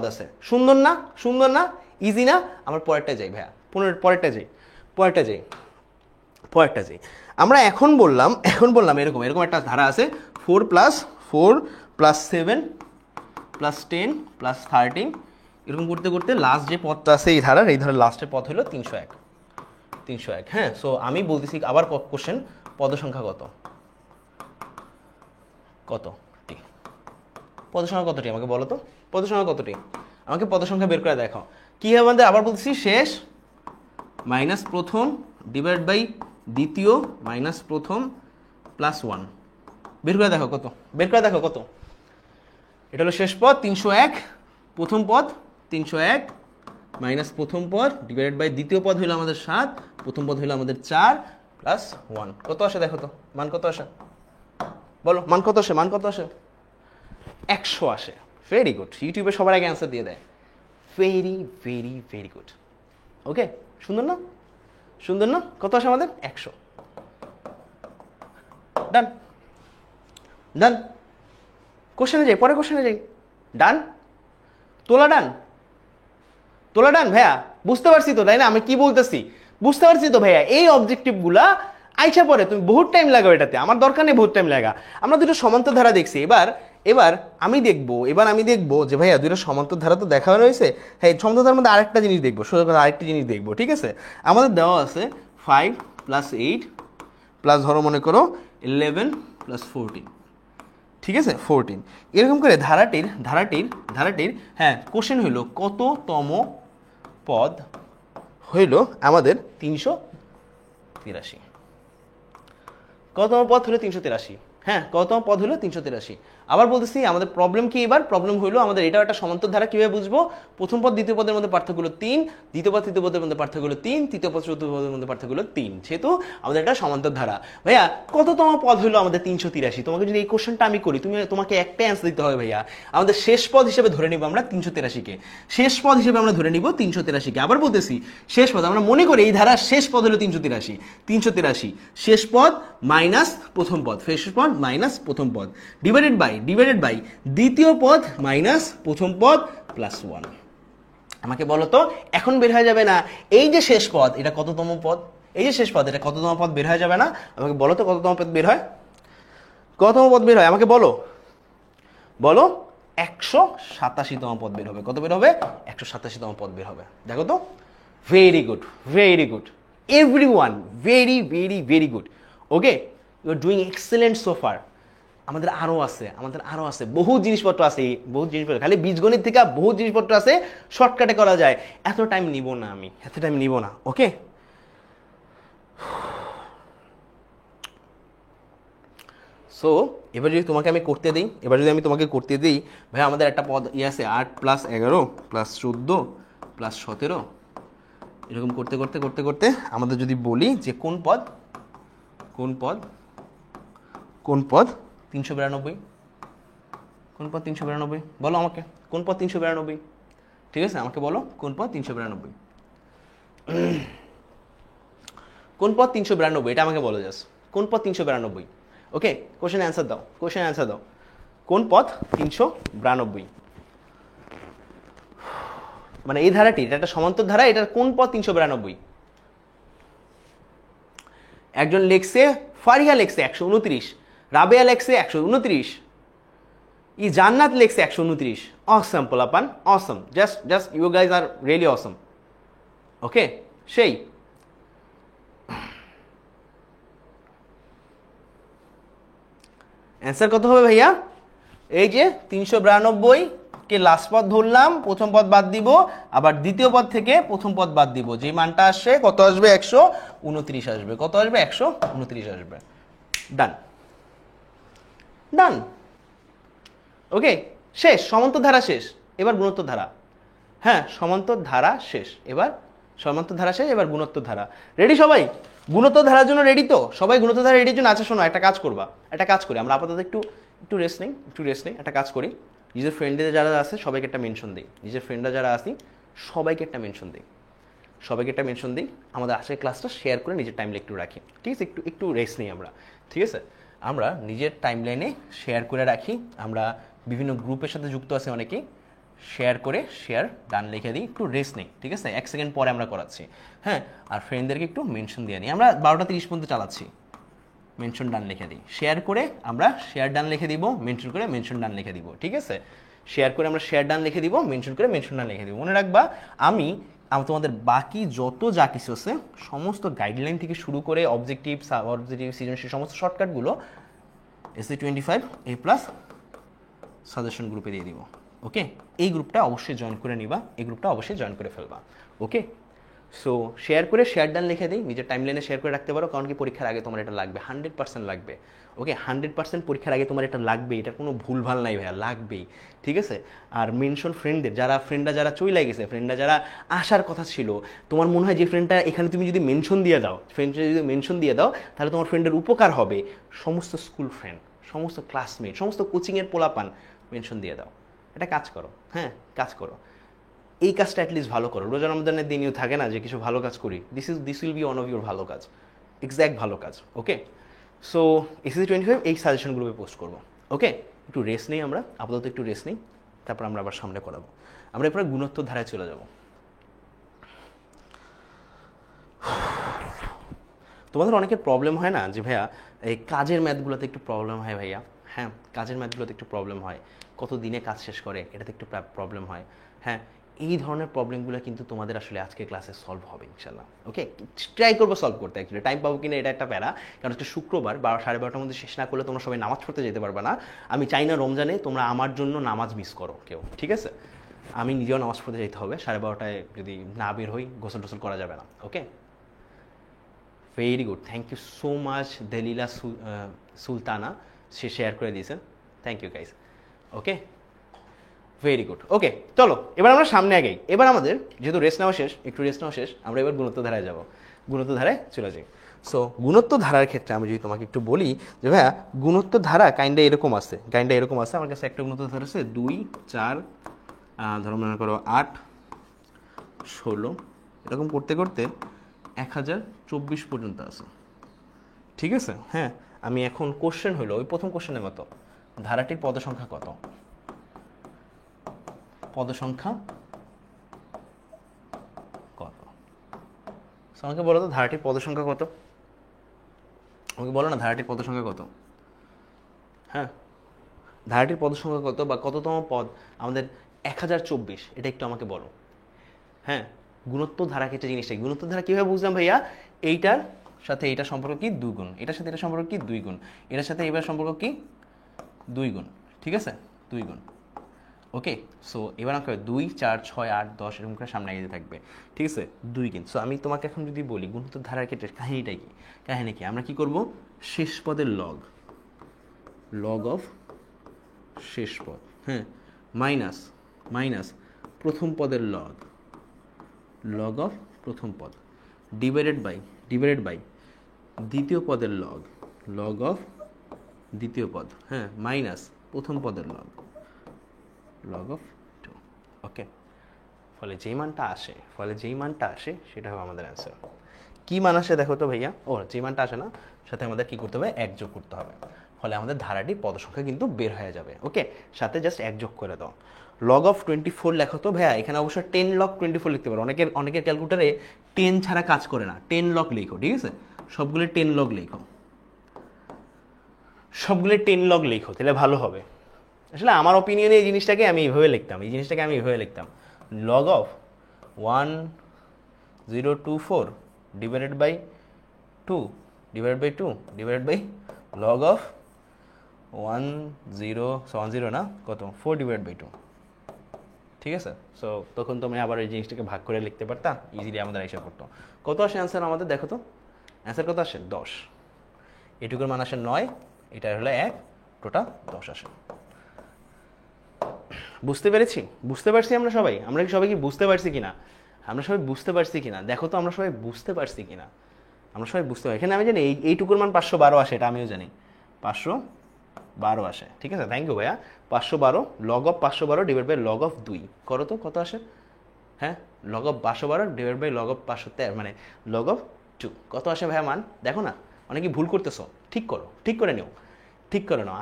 আছে। সুন্দর না? ইজি না? আমার পরেরটা যাই ভাইয়া, পরেরটা যাই। আমরা এখন বললাম এরকম একটা ধারা আছে, 4 প্লাস 7 প্লাস 10 প্লাস 13, এরকম করতে করতে লাস্ট যে পদটা আছে এই ধারার লাস্টের পদ হলো 301। হ্যাঁ, সো আমি বলতেছি আবার কোশ্চেন, পদ সংখ্যা কতটি? পদ সংখ্যা কতটি আমাকে বলো তো? আমাকে পদ সংখ্যা বের করে দেখাও। কি হবে আমাদের? আবার বলতেছি, শেষ মাইনাস প্রথম ডিভাইড বাই দ্বিতীয় মাইনাস প্রথম প্লাস 1। বের করে দেখো কত। এটা হলো শেষ পদ 301, প্রথম পদ 301 মাইনাস প্রথম পদ ডিভাইডেড বাই দ্বিতীয় পদ হইলো আমাদের 7, প্রথম পদ হইলো আমাদের 4 প্লাস 1। কত আসে দেখো তো, মান কত আসে? বলো মান কত আসে, মান কত আসে? 100 আসে। ভেরি গুড, ইউটিউবে সবার আগে অ্যান্সার দিয়ে দেয়। Very very very good. Okay, সুন্দর না? সুন্দর না? কত আসে আমাদের? 100। ডান ডান, কোশ্চেনে যাই, পরে কোশ্চেনে যাই। ডান, তোলা ডান, তোলা ডান ভাইয়া, বুঝতে পারছি তো তাই না আমি কি বলতেছি? বুঝতে পারছি তো ভাইয়া, এই অবজেক্টিভগুলা আইসা পরে তুমি বহুত টাইম লাগাও এটাতে, আমার দরকার নেই বহুত টাইম লাগা। আমরা দুটো সমান্তর ধারা দেখছি, এবার এবার আমি দেখবো যে ভাইয়া দুটো সমান্তর ধারা তো দেখা হয়েছে, হ্যাঁ সমান্তর ধারার মধ্যে আরেকটা জিনিস দেখবো, সোজা কথা আরেকটা জিনিস দেখবো, ঠিক আছে? আমাদের দেওয়া আছে 5 + 8 প্লাস ধরো মনে করো 11 + 14, ঠিক আছে 14, এরকম করে ধারাটির হ্যাঁ কোশ্চেন হইল কততম পদ হইল আমাদের 383। কততম পদ হলো 383, হ্যাঁ কততম পদ হলো 383। আবার বলতেছি আমাদের প্রবলেম কি, এবার প্রবলেম হলো আমাদের এটাও একটা সমান্তর ধারা, কিভাবে বুঝবো? প্রথম পদ দ্বিতীয় পদের মধ্যে পার্থক্য হলো 3, দ্বিতীয় পদ তৃতীয় পদের মধ্যে পার্থক্য হলো 3, তৃতীয় পদ চতুর্থ পদের মধ্যে পার্থক্য হলো 3, সেহেতু আমাদের একটা সমান্তর ধারা। ভাইয়া কততম পদ হলো আমাদের 383? তোমাকে যদি এই কোশ্চেনটা আমি করি, তোমাকে একটা অ্যান্সার দিতে হবে ভাইয়া। আমাদের শেষ পদ হিসেবে ধরে নিব আমরা 383-কে, শেষ পদ হিসেবে আমরা ধরে নিব 383-কে। আবার বলতেছি শেষ পদ, আমরা মনে করি এই ধারার শেষ পদ হলো 383, শেষ পদ মাইনাস প্রথম পদ, শেষ পদ মাইনাস প্রথম পদ ডিভাইডেড বাই দ্বিতীয় পদ মাইনাস প্রথম পদ প্লাস 1। আমাকে বলো তো, এখন বের হয়ে যাবে না এই যে শেষ পদ এটা কততম পদ? এই যে শেষ পদ এটা কততম পদ বের হয়ে যাবে না? আমাকে বলো তো কততম পদ বের হয়? কততম পদ বের হয় আমাকে বলো, বলো। 187তম পদ বের হবে। কত বের হবে? 187তম পদ বের হবে। দেখো তো, very good, very good everyone, very very very good. Okay, you are doing excellent so far. আমাদের আরো আছে বহু জিনিসপত্র আছে, বহু জিনিসপত্র, খালি বীজগণিত থেকে বহু জিনিসপত্র আছে, শর্টকাটে করা যায়। এত টাইম নিব না আমি, এত টাইম নিব না। ওকে, সো এবার যদি তোমাকে আমি করতে দিই, ভাই আমাদের একটা পদ আছে 8 + 11 + 14 + 17, এরকম করতে আমাদের যদি বলি যে কোন পদ 392, কোন পদ 392 বলো আমাকে, কোন পদ 392? ঠিক আছে, আমাকে বলো কোন পদ 392, কোন পদ 392, এটা আমাকে বলো জাস্ট, কোন পদ 392? ওকে, কোশ্চেন অ্যান্সার দাও, কোন পদ 392? মানে এই ধারাটি, এটা একটা সমান্তর ধারা, এটার কোন পদ 392? একজন লেখছে, ফারিয়া লেখছে 129, রাবেয়া লেখছে 129, জান্নাত লেখছে 129। অসম পোলাপান, awesome, just you guys are really awesome. Okay, সেই অ্যান্সার কত হবে ভাইয়া? এই যে 392-কে লাস্ট পদ ধরলাম, প্রথম পদ বাদ দিব, আবার দ্বিতীয় পদ থেকে প্রথম পদ বাদ দিব, যে মানটা আসে কত আসবে? 129 আসবে। কত আসবে? 129 আসবে। ডান ডান। ওকে, শেষ, সমান্তর ধারা শেষ, এবার গুণোত্তর ধারা। হ্যাঁ, সমান্তর ধারা শেষ, এবার সমান্তর ধারা শেষ, এবার গুণোত্তর ধারা। রেডি সবাই? গুণোত্তর ধারার জন্য রেডি তো সবাই? গুণোত্তর ধারা রেডির জন্য? আচ্ছা শোনো, একটা কাজ করি আমরা আপাতত একটু রেস্ট নেই, একটা কাজ করি, নিজের ফ্রেন্ডদের যারা আছে সবাইকে একটা মেনশন দিই, সবাইকে একটা মেনশন দিই, আমাদের আজকের ক্লাসটা শেয়ার করে নিজের টাইমলাইনে একটু রাখি, ঠিক আছে? একটু রেস্ট নেই আমরা, ঠিক আছে? আমরা নিজের টাইমলাইনে শেয়ার করে রাখি, আমরা বিভিন্ন গ্রুপের সাথে যুক্ত আছে অনেকেই, শেয়ার ডান লিখে দিই, একটু রেস্ট নেই, ঠিক আছে? 1 সেকেন্ড পরে আমরা করাচ্ছি, হ্যাঁ? আর ফ্রেন্ডদেরকে একটু মেনশন দিয়ে নিই, আমরা 12টা 30 পর্যন্ত চালাচ্ছি। মেনশন ডান লিখে দিই, শেয়ার করে আমরা শেয়ার ডান লিখে দিব, মেনশন করে মেনশন ডান লিখে দিব, ঠিক আছে? শেয়ার করে আমরা শেয়ার ডান লিখে দিব, মেনশন করে মেনশন ডান লিখে দিব। মনে রাখবা, আমি তোমাদের বাকি যত যা কিছু আছে সমস্ত গাইডলাইন থেকে শুরু করে অবজেক্টিভ, সৃজনশীল সমস্ত শর্টকাটগুলো SC25A+ সাজেশন গ্রুপে দিয়ে দিব। ওকে, এই গ্রুপটা অবশ্যই জয়েন করে নিবা, এই গ্রুপটা অবশ্যই জয়েন করে ফেলবা। ওকে, সো শেয়ার ডান লিখে দিই, নিজের টাইমলাইনে শেয়ার করে রাখতে পারো, কারণ কি পরীক্ষার আগে তোমার এটা লাগবে, 100% লাগবে। ওকে, 100% পরীক্ষার আগে তোমার এটা লাগবে, এটা কোনো ভুলভাল নাই ভাইয়া, লাগবেই, ঠিক আছে? আর মেনশন ফ্রেন্ডরা যারা চইলা গেছে, ফ্রেন্ডরা যারা আসার কথা ছিল, তোমার মনে হয় যে ফ্রেন্ডটা এখানে তুমি যদি মেনশন দিয়ে দাও, তাহলে তোমার ফ্রেন্ডের উপকার হবে। সমস্ত সমস্ত ক্লাসমেট, সমস্ত কোচিংয়ের পোলাপান মেনশন দিয়ে দাও। এটা কাজ করো, হ্যাঁ কাজ করো, এই কাজটা অ্যাটলিস্ট ভালো করো। রোজা রমজানের দিনও থাকে না যে কিছু ভালো কাজ করি, this will be one of your ভালো কাজ, এক্স্যাক্ট ভালো কাজ। ওকে, সো এসএসসি 25 এই সাজেশন গ্রুপে পোস্ট করবো। ওকে, একটু রেস্ট নেই আমরা, আপাতত একটু রেস্ট নেই, তারপর আমরা আবার সামনে করাবো। আমরা এরপরে গুণোত্তর ধারায় চলে যাব। তোমাদের অনেকের প্রবলেম হয় না যে ভাইয়া এই কাজের ম্যাথগুলোতে একটু প্রবলেম হয় ভাইয়া? হ্যাঁ, কাজের ম্যাথগুলোতে একটু প্রবলেম হয়, কত দিনে কাজ শেষ করে এটাতে একটু প্রবলেম হয়। হ্যাঁ, এই ধরনের প্রবলেমগুলো কিন্তু তোমাদের আসলে আজকে ক্লাসে সলভ হবে ইনশাল্লাহ। ওকে, ট্রাই করবো সলভ করতে। অ্যাকচুয়ালি টাইম পাবো কিনা এটা একটা প্যারা, কারণ হচ্ছে শুক্রবার 12-12:30টার মধ্যে শেষ না করলে তোমরা সবাই নামাজ পড়তে যেতে পারবে না। আমি চাই না রমজানে তোমরা আমার জন্য নামাজ মিস করো কেউ, ঠিক আছে? আমি নিজেও নামাজ পড়তে যেতে হবে, 12:30টায় যদি না বের হই গোসল টোসল করা যাবে না। Okay, very good, thank you so much Dalila Sultana, সে শেয়ার করে দিয়েছেন, thank you guys. Okay, very good. Okay, চলো এবার আমরা সামনে আগাই। এবার আমাদের যেহেতু রেস্ট নেওয়া শেষ, একটু রেস্ট নেওয়া শেষ, আমরা এবার গুণোত্তর ধারায় যাব। গুণোত্তর ধারায় চলে যাই। সো গুণোত্তর ধারার ক্ষেত্রে আমি যদি তোমাকে একটু বলি যে ভাইয়া গুণোত্তর ধারা কাইন্ডা এরকম আছে, আমার কাছে একটা গুণোত্তর ধারা আছে 2, 4, ধরো মনে করো 8, 16, এরকম করতে করতে 1024 পর্যন্ত আছে, ঠিক আছে? হ্যাঁ, আমি এখন কোশ্চেন হলো ওই প্রথম কোশ্চেনের মতো, ধারাটির পদ সংখ্যা কত? পদ সংখ্যা কত? আমাকে বলো তো ধারাটির পদ সংখ্যা কত? আমাকে বলো না ধারাটির পদ সংখ্যা কত? হ্যাঁ, ধারাটির পদ সংখ্যা কত বা কততম পদ আমাদের 1024, এটা একটু আমাকে বলো। হ্যাঁ, গুণোত্তর ধারা ক্ষেত্রে জিনিসটা, গুণোত্তর ধারা কীভাবে বুঝলাম ভাইয়া? এইটার সাথে এইটা সম্পর্ক কি? 2 গুণ। এটার সাথে এটা সম্পর্ক কি? 2 গুণ। এটার সাথে এবার সম্পর্ক কি? 2 গুণ, ঠিক আছে? 2 গুণ। ওকে, সো এবার আমাকে 2, 4, 6, 8, 10 এরকম করে সামনে এগিয়ে থাকবে, ঠিক আছে? 2 গুণ। সো আমি তোমাকে এখন যদি বলি গুণোত্তর ধারার ক্ষেত্রে কাহিনীটা কি? কাহিনী কি? আমরা কি করব? শেষ পদের লগ অফ শেষ পদ, হ্যাঁ, মাইনাস প্রথম পদের লগ অফ প্রথম পদ, ডিভাইডেড বাই দ্বিতীয় পদের লগ অফ দ্বিতীয় পদ, হ্যাঁ, মাইনাস প্রথম পদের লগ অফ 2। ওকে, ফলে যেই মানটা আসে সেটা হবে আমাদের অ্যান্সার। কী মান আসে দেখো তো ভাইয়া? যেই মানটা আসে না, সাথে আমাদের কী করতে হবে? 1 যোগ করতে হবে, ফলে আমাদের ধারাটির পদ সংখ্যা কিন্তু বের হয়ে যাবে। ওকে, সাথে জাস্ট 1 যোগ করে দাও। লগ অফ 24 লেখো তো ভাইয়া, এখানে অবশ্য 10 লগ 24 লিখতে পারো। অনেকের ক্যালকুলেটারে 10 ছাড়া কাজ করে না, 10 লগ লিখো, ঠিক আছে? সবগুলো 10 লগ লিখো, তাহলে ভালো হবে। আসলে আমার অপিনিয়নে এই জিনিসটাকে আমি এইভাবে লিখতাম, log of 1024 divided by 2 divided by log of 10 না কত 4 ডিভাইড বাই 2, ঠিক আছে? সো তখন তুমি আবার এই জিনিসটাকে ভাগ করে লিখতে পারতা, ইজিলি আমাদের হিসাব করতো। কত আসে অ্যান্সার আমাদের? দেখো তো অ্যান্সার কত আসে? 10। এটুকুর মান আসে 9, এটা হলো 1, টোটাল 10 আসে। বুঝতে পারছি আমরা কি সবাই কি বুঝতে পারছি কিনা? দেখো তো আমরা সবাই বুঝতে পারছি কিনা? এখানে আমি জানি এইটুকুর মান 512 আসে, এটা আমিও জানি 512 আসে, ঠিক আছে? থ্যাংক ইউ ভাইয়া। 512 log of 512 divide by log of 2 করো তো কত আসে? হ্যাঁ, log of 512 divide by log of 513 মানে লগ অফ 2 কত আসে ভাইয়া মান? দেখো না, অনেকে ভুল করতেছো, ঠিক করে নিও।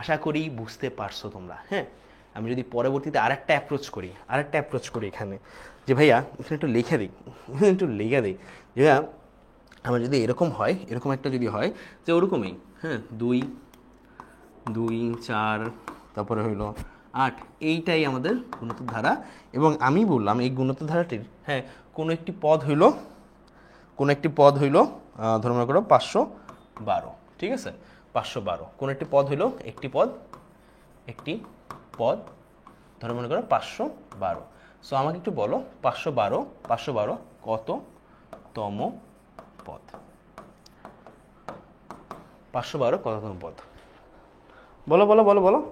আশা করি বুঝতে পারছো তোমরা। হ্যাঁ, আমি যদি পরবর্তীতে আরেকটা অ্যাপ্রোচ করি এখানে, যে ভাইয়া এখানে একটু লিখে দিই যে ভাইয়া আমার যদি এরকম একটা যদি হয় যে ওরকমই, হ্যাঁ, 2, 4, তারপরে হইলো 8, এইটাই আমাদের গুণোত্তর ধারা। এবং আমি বললাম এই গুণোত্তর ধারাটির, হ্যাঁ, কোনো একটি পদ হইলো ধরো মনে করো 512, ঠিক আছে? 512 কোন একটি পদ হইলো, একটি পদ ধরো মনে করো 512। সো আমাকে একটু বলো 512 কততম পদ? 512 কততম পদ? বলো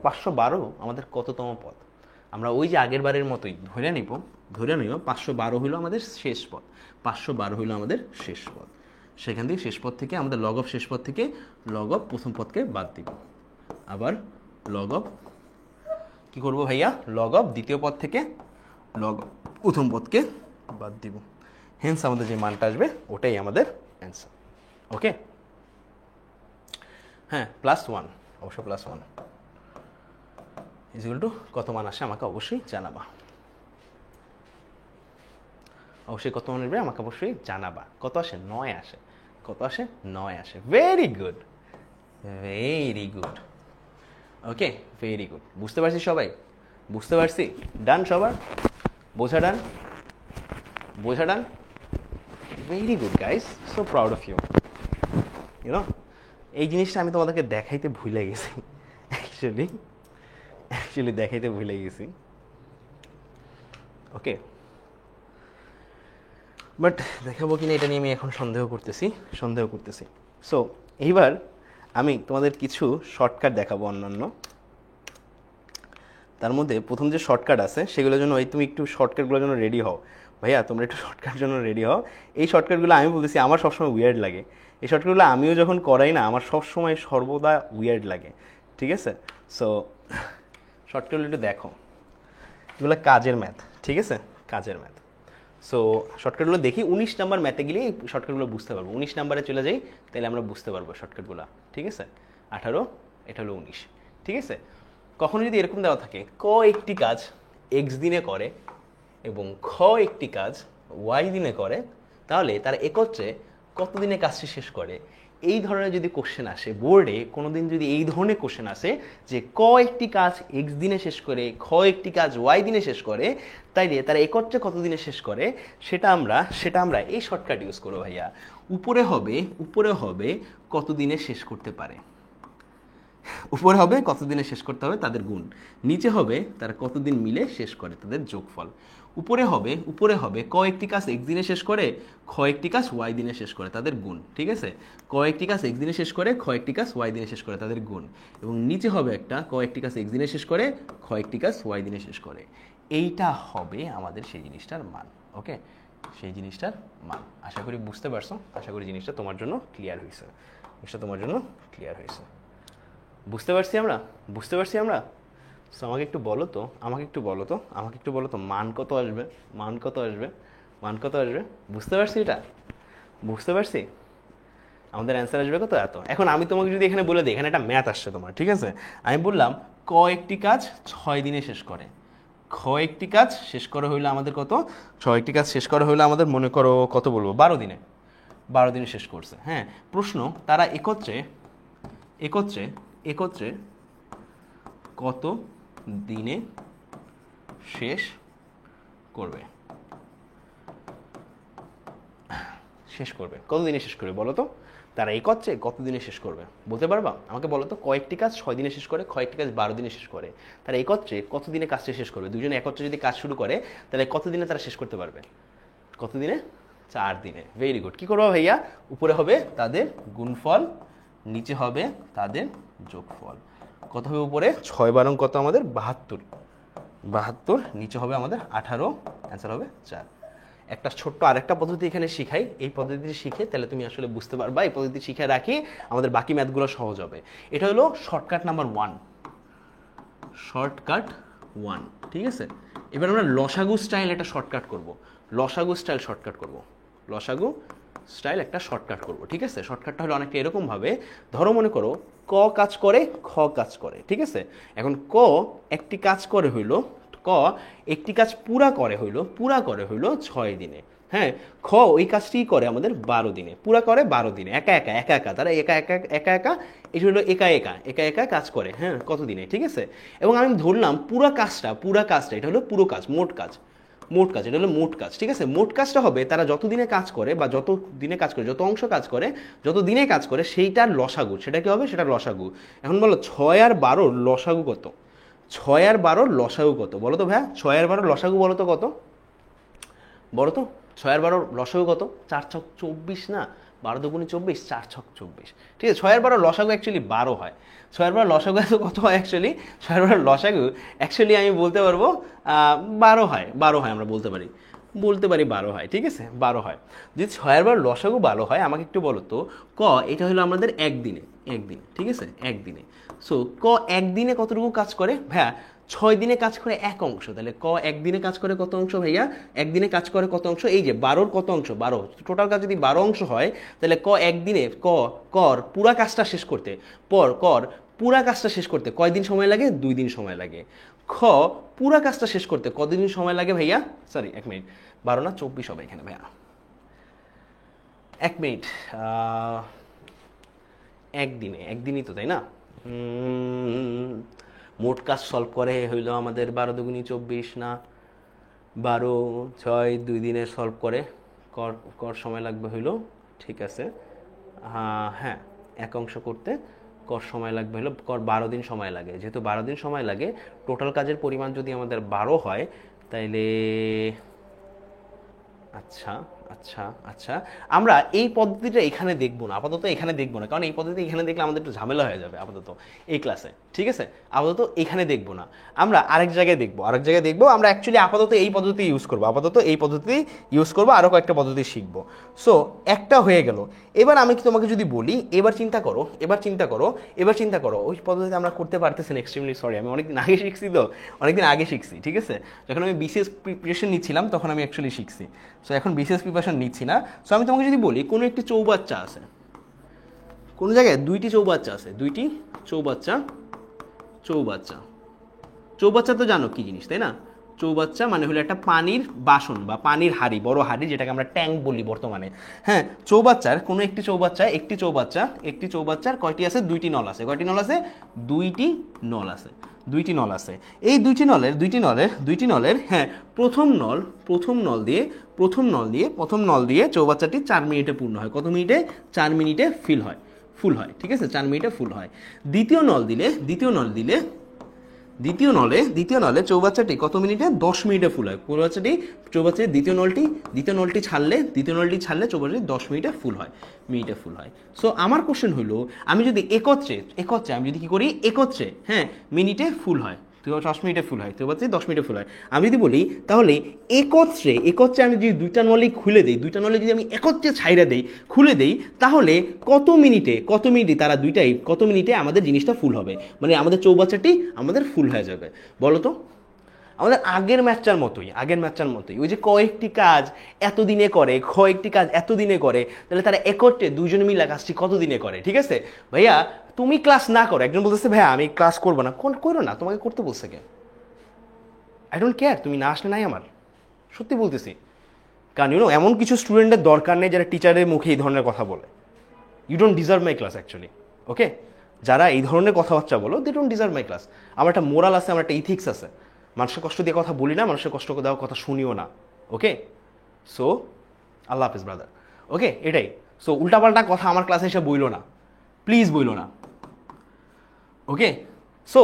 512 আমাদের কততম পদ? আমরা ওই যে আগের বারের মতোই ধরে নিব 512 হইলো আমাদের শেষ পদ, সেখান থেকে শেষ পদ থেকে আমাদের লগ অফ শেষ পদ থেকে লগ অফ প্রথম পদকে বাদ দিব। আবার লগ অফ কি করবো ভাইয়া, লগ অফ দ্বিতীয় পদ থেকে লগ প্রথম পদকে বাদ দিব, হেন্স আমাদের যে মানটা আসবে ওটাই আমাদের অ্যান্সার। ওকে, হ্যাঁ +1, অবশ্য +1 ইজ ইকুয়াল টু কত মান আসে আমাকে অবশ্যই জানাবা, অবশ্যই কত মান আসবে আমাকে অবশ্যই জানাবা। কত আসে? 9 আসে। কত আসে? 9 আসে। Very good, very good. Okay, very good. বুঝতে পারছি সবাই? বুঝতে পারছি? ডান সবার? বোঝা ডান? বোঝা done? Very good guys, so proud of you. You know, এই জিনিসটা আমি তোমাদেরকে দেখাইতে ভুলে গেছি, অ্যাকচুয়ালি দেখাইতে ভুলে গেছি। ওকে, বাট দেখাবো কিনা এটা নিয়ে আমি এখন সন্দেহ করতেছি। সো এইবার আমি তোমাদের কিছু শর্টকাট দেখাবো অন্যান্য। তার মধ্যে প্রথম যে শর্টকাট আছে সেগুলোর জন্য তুমি একটু শর্টকাটগুলোর জন্য রেডি হও ভাইয়া, তোমরা একটু শর্টকাটের জন্য রেডি হও। এই শর্টকাটগুলো আমি বলতেছি আমার সবসময় উইয়ার্ড লাগে, এই শর্টকাটগুলো আমিও যখন করাই না আমার সবসময় সর্বদা উইয়ার্ড লাগে, ঠিক আছে? সো শর্টকাটগুলো একটু দেখো, এগুলো কাজের ম্যাথ, ঠিক আছে? কাজের ম্যাথ। সো শর্টকাটগুলো দেখি, 19 নাম্বার ম্যাথে গেলেই শর্টকাটগুলো বুঝতে পারবো। 19 নাম্বারে চলে যাই, তাহলে আমরা বুঝতে পারবো শর্টকাটগুলো, ঠিক আছে? 18, এটা হলো 19, ঠিক আছে? কখনো যদি এরকম দেওয়া থাকে ক একটি কাজ এক্স দিনে করে এবং খ একটি কাজ ওয়াই দিনে করে, তাহলে তার একত্রে কত দিনে কাজটি শেষ করে, এই ধরনের যদি কোশ্চেন আসে বোর্ডে, কোনোদিন যদি এই ধরনের কোশ্চেন আসে যে ক একটি কাজ এক্স দিনে শেষ করে, খ একটি কাজ ওয়াই দিনে শেষ করে, তাইলে তারা একত্রে কত দিনে শেষ করে, সেটা আমরা এই শর্টকাট ইউজ করবো ভাইয়া। উপরে হবে কত দিনে শেষ করতে পারে, উপরে হবে কতদিনে শেষ করতে হবে তাদের গুণ, নিচে হবে তারা কতদিন মিলে শেষ করে তাদের যোগফল। উপরে হবে ক একটি কাজ এক্স দিনে শেষ করে, খ একটি কাজ ওয়াই দিনে শেষ করে তাদের গুণ, ঠিক আছে? ক একটি কাজ এক্স দিনে শেষ করে, খ একটি কাজ ওয়াই দিনে শেষ করে তাদের গুণ, এবং নিচে হবে একটা ক একটি কাজ এক্স দিনে শেষ করে, খ একটি কাজ ওয়াই দিনে শেষ করে। এইটা হবে আমাদের সেই জিনিসটার মান। ওকে, সেই জিনিসটার মান। আশা করি বুঝতে পারছো, আশা করি জিনিসটা তোমার জন্য ক্লিয়ার হয়েছে, বুঝতে পারছি আমরা। সো আমাকে একটু বলো তো মান কত আসবে? বুঝতে পারছি আমাদের অ্যান্সার আসবে কত? এত। এখন আমি তোমাকে যদি এখানে বলে দিই, এখানে একটা ম্যাথ আসছে তোমার, ঠিক আছে? আমি বললাম ক একটি কাজ 6 দিনে শেষ করে, খ একটি কাজ শেষ করা হইলো আমাদের কত, 6 একটি কাজ শেষ করা হইলো আমাদের, মনে করো কত বলবো, 12 দিনে শেষ করছে। হ্যাঁ, প্রশ্ন তারা একত্রে কত দিনে শেষ করবে, কত দিনে শেষ করবে বলো তো? তারা একত্রে কত দিনে শেষ করবে বলতে পারবা? আমাকে বলো তো, কয়েকটি কাজ 6 দিনে শেষ করে, কয়েকটি কাজ 12 দিনে শেষ করে, তারা একত্রে কত দিনে কাজটা শেষ করবে? দুজনে একত্রে যদি কাজ শুরু করে তাহলে কত দিনে তারা শেষ করতে পারবে? কত দিনে? 4 দিনে। Very good. কি করবো ভাইয়া? উপরে হবে তাদের গুণফল, নিচে হবে তাদের যোগফল। কত হবে উপরে? 6 বারং কত আমাদের? 72, নিচে হবে আমাদের 18, অ্যান্সার হবে 4। একটা ছোট্ট আরেকটা পদ্ধতি এখানে শিখাই, এই পদ্ধতিটি শিখে তাহলে তুমি আসলে বুঝতে পারবা, এই পদ্ধতি শিখে রাখি আমাদের বাকি ম্যাথগুলো সহজ হবে। এটা হলো শর্টকাট নাম্বার 1, ঠিক আছে? এবার আমরা লসাগু স্টাইল একটা শর্টকাট করব, লসাগু স্টাইল একটা শর্টকাট করব, ঠিক আছে? শর্টকাটটা হলো অনেকটা এরকম ভাবে, ধরো মনে করো ক কাজ করে, খ কাজ করে, ঠিক আছে? এখন ক একটি কাজ করে হইলো, একটি কাজ পুরা করে হইলো 6 দিনে। হ্যাঁ, খ ওই কাজটিই করে আমাদের 12 দিনে, পুরা করে 12 দিনে, একা একা তারা একা এটা হলো একা কাজ করে। হ্যাঁ, কত দিনে, ঠিক আছে? এবং আমি ধরলাম পুরা কাজটা এটা হলো পুরো কাজ, মোট কাজ, এটা হলো মোট কাজ, ঠিক আছে? মোট কাজটা হবে তারা যত দিনে কাজ করে, বা যত দিনে কাজ করে, যত অংশ কাজ করে, যত দিনে কাজ করে, সেইটার লসাগু, সেটা কি হবে? সেটার লসাগু। এখন বলো 6 আর 12 লসাগু কত? 6 আর 12 লসাগু কত বলো তো ভাইয়া? 6 আর 12 লসাগু বলো তো কত? 6 আর 12 লসাগু কত? 4 ছক 24 না? 12 দুগুণে 24, 4 ছক 24, ঠিক আছে? 6 আর 12 লসাগু অ্যাকচুয়ালি 12 হয়। 6 আর 12 লসাগু কত হয় অ্যাকচুয়ালি? 6 আর 12 লসাগু অ্যাকচুয়ালি আমি বলতে পারবো 12 হয়, আমরা বলতে পারি 12 হয়, ঠিক আছে? 12 হয়। যদি 6 আর 12 লসাগু 12 হয়, আমাকে একটু বলো তো, ক এটা হলো আমাদের 1 দিনে, একদিন, ঠিক আছে, একদিনে। সো ক একদিনে কতটুকু কাজ করে ভাইয়া? 6 দিনে কাজ করে 1 অংশ। তাহলে ক একদিনে কাজ করে কত অংশ ভাইয়া? একদিনে কাজ করে কত অংশ? এই যে 12-র কত অংশ? 12। টোটাল কাজ যদি 12 অংশ হয় তাহলে ক একদিনে কর পুরা কাজটা শেষ করতে, কর পুরা কাজটা শেষ করতে কয়দিন সময় লাগে? 2 দিন সময় লাগে। খ পুরা কাজটা শেষ করতে কতদিন সময় লাগে ভাইয়া? সরি 1 মিনিট, 12 না 24 হবে এখানে ভাইয়া, 1 মিনিট। একদিনই তো, তাই না? মোট কাজ সলভ করে হইল আমাদের 12 দুগুণী 24 না, 12 6 2 দিনে সলভ করে কর সময় লাগবে হইল, ঠিক আছে, হ্যাঁ 1 অংশ করতে কর সময় লাগবে হলো, কর 12 দিন সময় লাগে। যেহেতু 12 দিন সময় লাগে, টোটাল কাজের পরিমাণ যদি আমাদের 12 হয় তাইলে আচ্ছা আচ্ছা আচ্ছা, আমরা এই পদ্ধতিটা এখানে দেখবো না আপাতত, এখানে দেখবো না, কারণ এই পদ্ধতি এখানে দেখলে আমাদের একটু ঝামেলা হয়ে যাবে আপাতত এই ক্লাসে, ঠিক আছে? আপাতত এখানে দেখবো না, আমরা আরেক জায়গায় দেখবো। আমরা অ্যাকচুয়ালি আপাতত এই পদ্ধতি ইউজ করবো, আরও কয়েকটা পদ্ধতি শিখবো। সো একটা হয়ে গেল। এবার আমি কি তোমাকে যদি বলি, এবার চিন্তা করো ওই পদ্ধতিতে আমরা করতে পারতেছি না, এক্সট্রিমলি সরি, আমি অনেকদিন আগে শিখছি, ঠিক আছে? যখন আমি বিসিএস প্রিপারেশন নিচ্ছিলাম তখন আমি অ্যাকচুয়ালি শিখছি। সো এখন বিসিএস প্রিপারেশন নিচ্ছি না। সো আমি তোমাকে যদি বলি কোনো একটি চৌবাচ্চা আছে, কোনো জায়গায় 2টি চৌবাচ্চা আছে, 2টি চৌবাচ্চা তো জানো কি জিনিস, তাই না? চৌবাচ্চা মানে হলো একটা পানির বাসন বা পানির হাঁড়ি, বড় হাঁড়ি, যেটাকে আমরা ট্যাঙ্ক বলি বর্তমানে। হ্যাঁ, চৌবাচ্চার কোনো একটি চৌবাচ্চার কয়টি আছে? 2টি নল আছে। কয়টি নল আছে? 2টি নল আছে। এই দুইটি নলের হ্যাঁ প্রথম নল দিয়ে চৌবাচ্চাটি 4 মিনিটে পূর্ণ হয়। কত মিনিটে? 4 মিনিটে ফুল হয়, ঠিক আছে, 4 মিনিটে ফুল হয়। দ্বিতীয় নলে চৌবাচ্চাটি কত মিনিটে? 10 মিনিটে ফুল হয়। চৌবাচ্চাটি দ্বিতীয় নলটি ছাড়লে চৌবাচ্চাটি 10 মিনিটে ফুল হয়। সো আমার কোশ্চেন হলো, আমি যদি একত্রে আমি যদি কি করি, একত্রে হ্যাঁ মিনিটে ফুল হয়, 10 মিনিটে ফুল হয়, 10 মিনিটে ফুল হয়। আমি যদি বলি তাহলে একত্রে আমি যদি 2টা নলই খুলে দেই, 2টা নলে যদি আমি একত্রে ছাইরা দেই, খুলে দেই, তাহলে কত মিনিটে তারা দুইটাই কত মিনিটে আমাদের জিনিসটা ফুল হবে, মানে আমাদের চৌবাচ্চাটি আমাদের ফুল হয়ে যাবে? বলো তো। আমাদের আগের ম্যাচটার মতোই ওই যে কয়েকটি কাজ এতদিনে করে, তাহলে তারা একত্রে দুজনে মিলে কাজটি কত দিনে করে, ঠিক আছে? ভাইয়া তুমি ক্লাস না করো, একজন বলতেছে ভাইয়া আমি ক্লাস করবো না, করো না, তোমাকে করতে বলছে কে? আই ডোন্ট কেয়ার, তুমি না আসলে নাই আমার, সত্যি বলতেছি। কারণ এমন কিছু স্টুডেন্টের দরকার নেই যারা টিচারের মুখে এই ধরনের কথা বলে। You don't deserve my class actually, okay? যারা এই ধরনের কথাবার্তা বলো, they don't deserve my class. আমার একটা মোরাল আছে, আমার একটা ইথিক্স আছে, মানুষের কষ্ট দিয়ে কথা বলি না, মানুষের কষ্ট দেওয়ার কথা শুনিও না, ওকে? সো আল্লাহ হাফিজ ব্রাদার, ওকে? এটাই। সো উল্টাপাল্টা কথা আমার ক্লাসে এসে বইলো না, প্লিজ বইলো না, ওকে? সো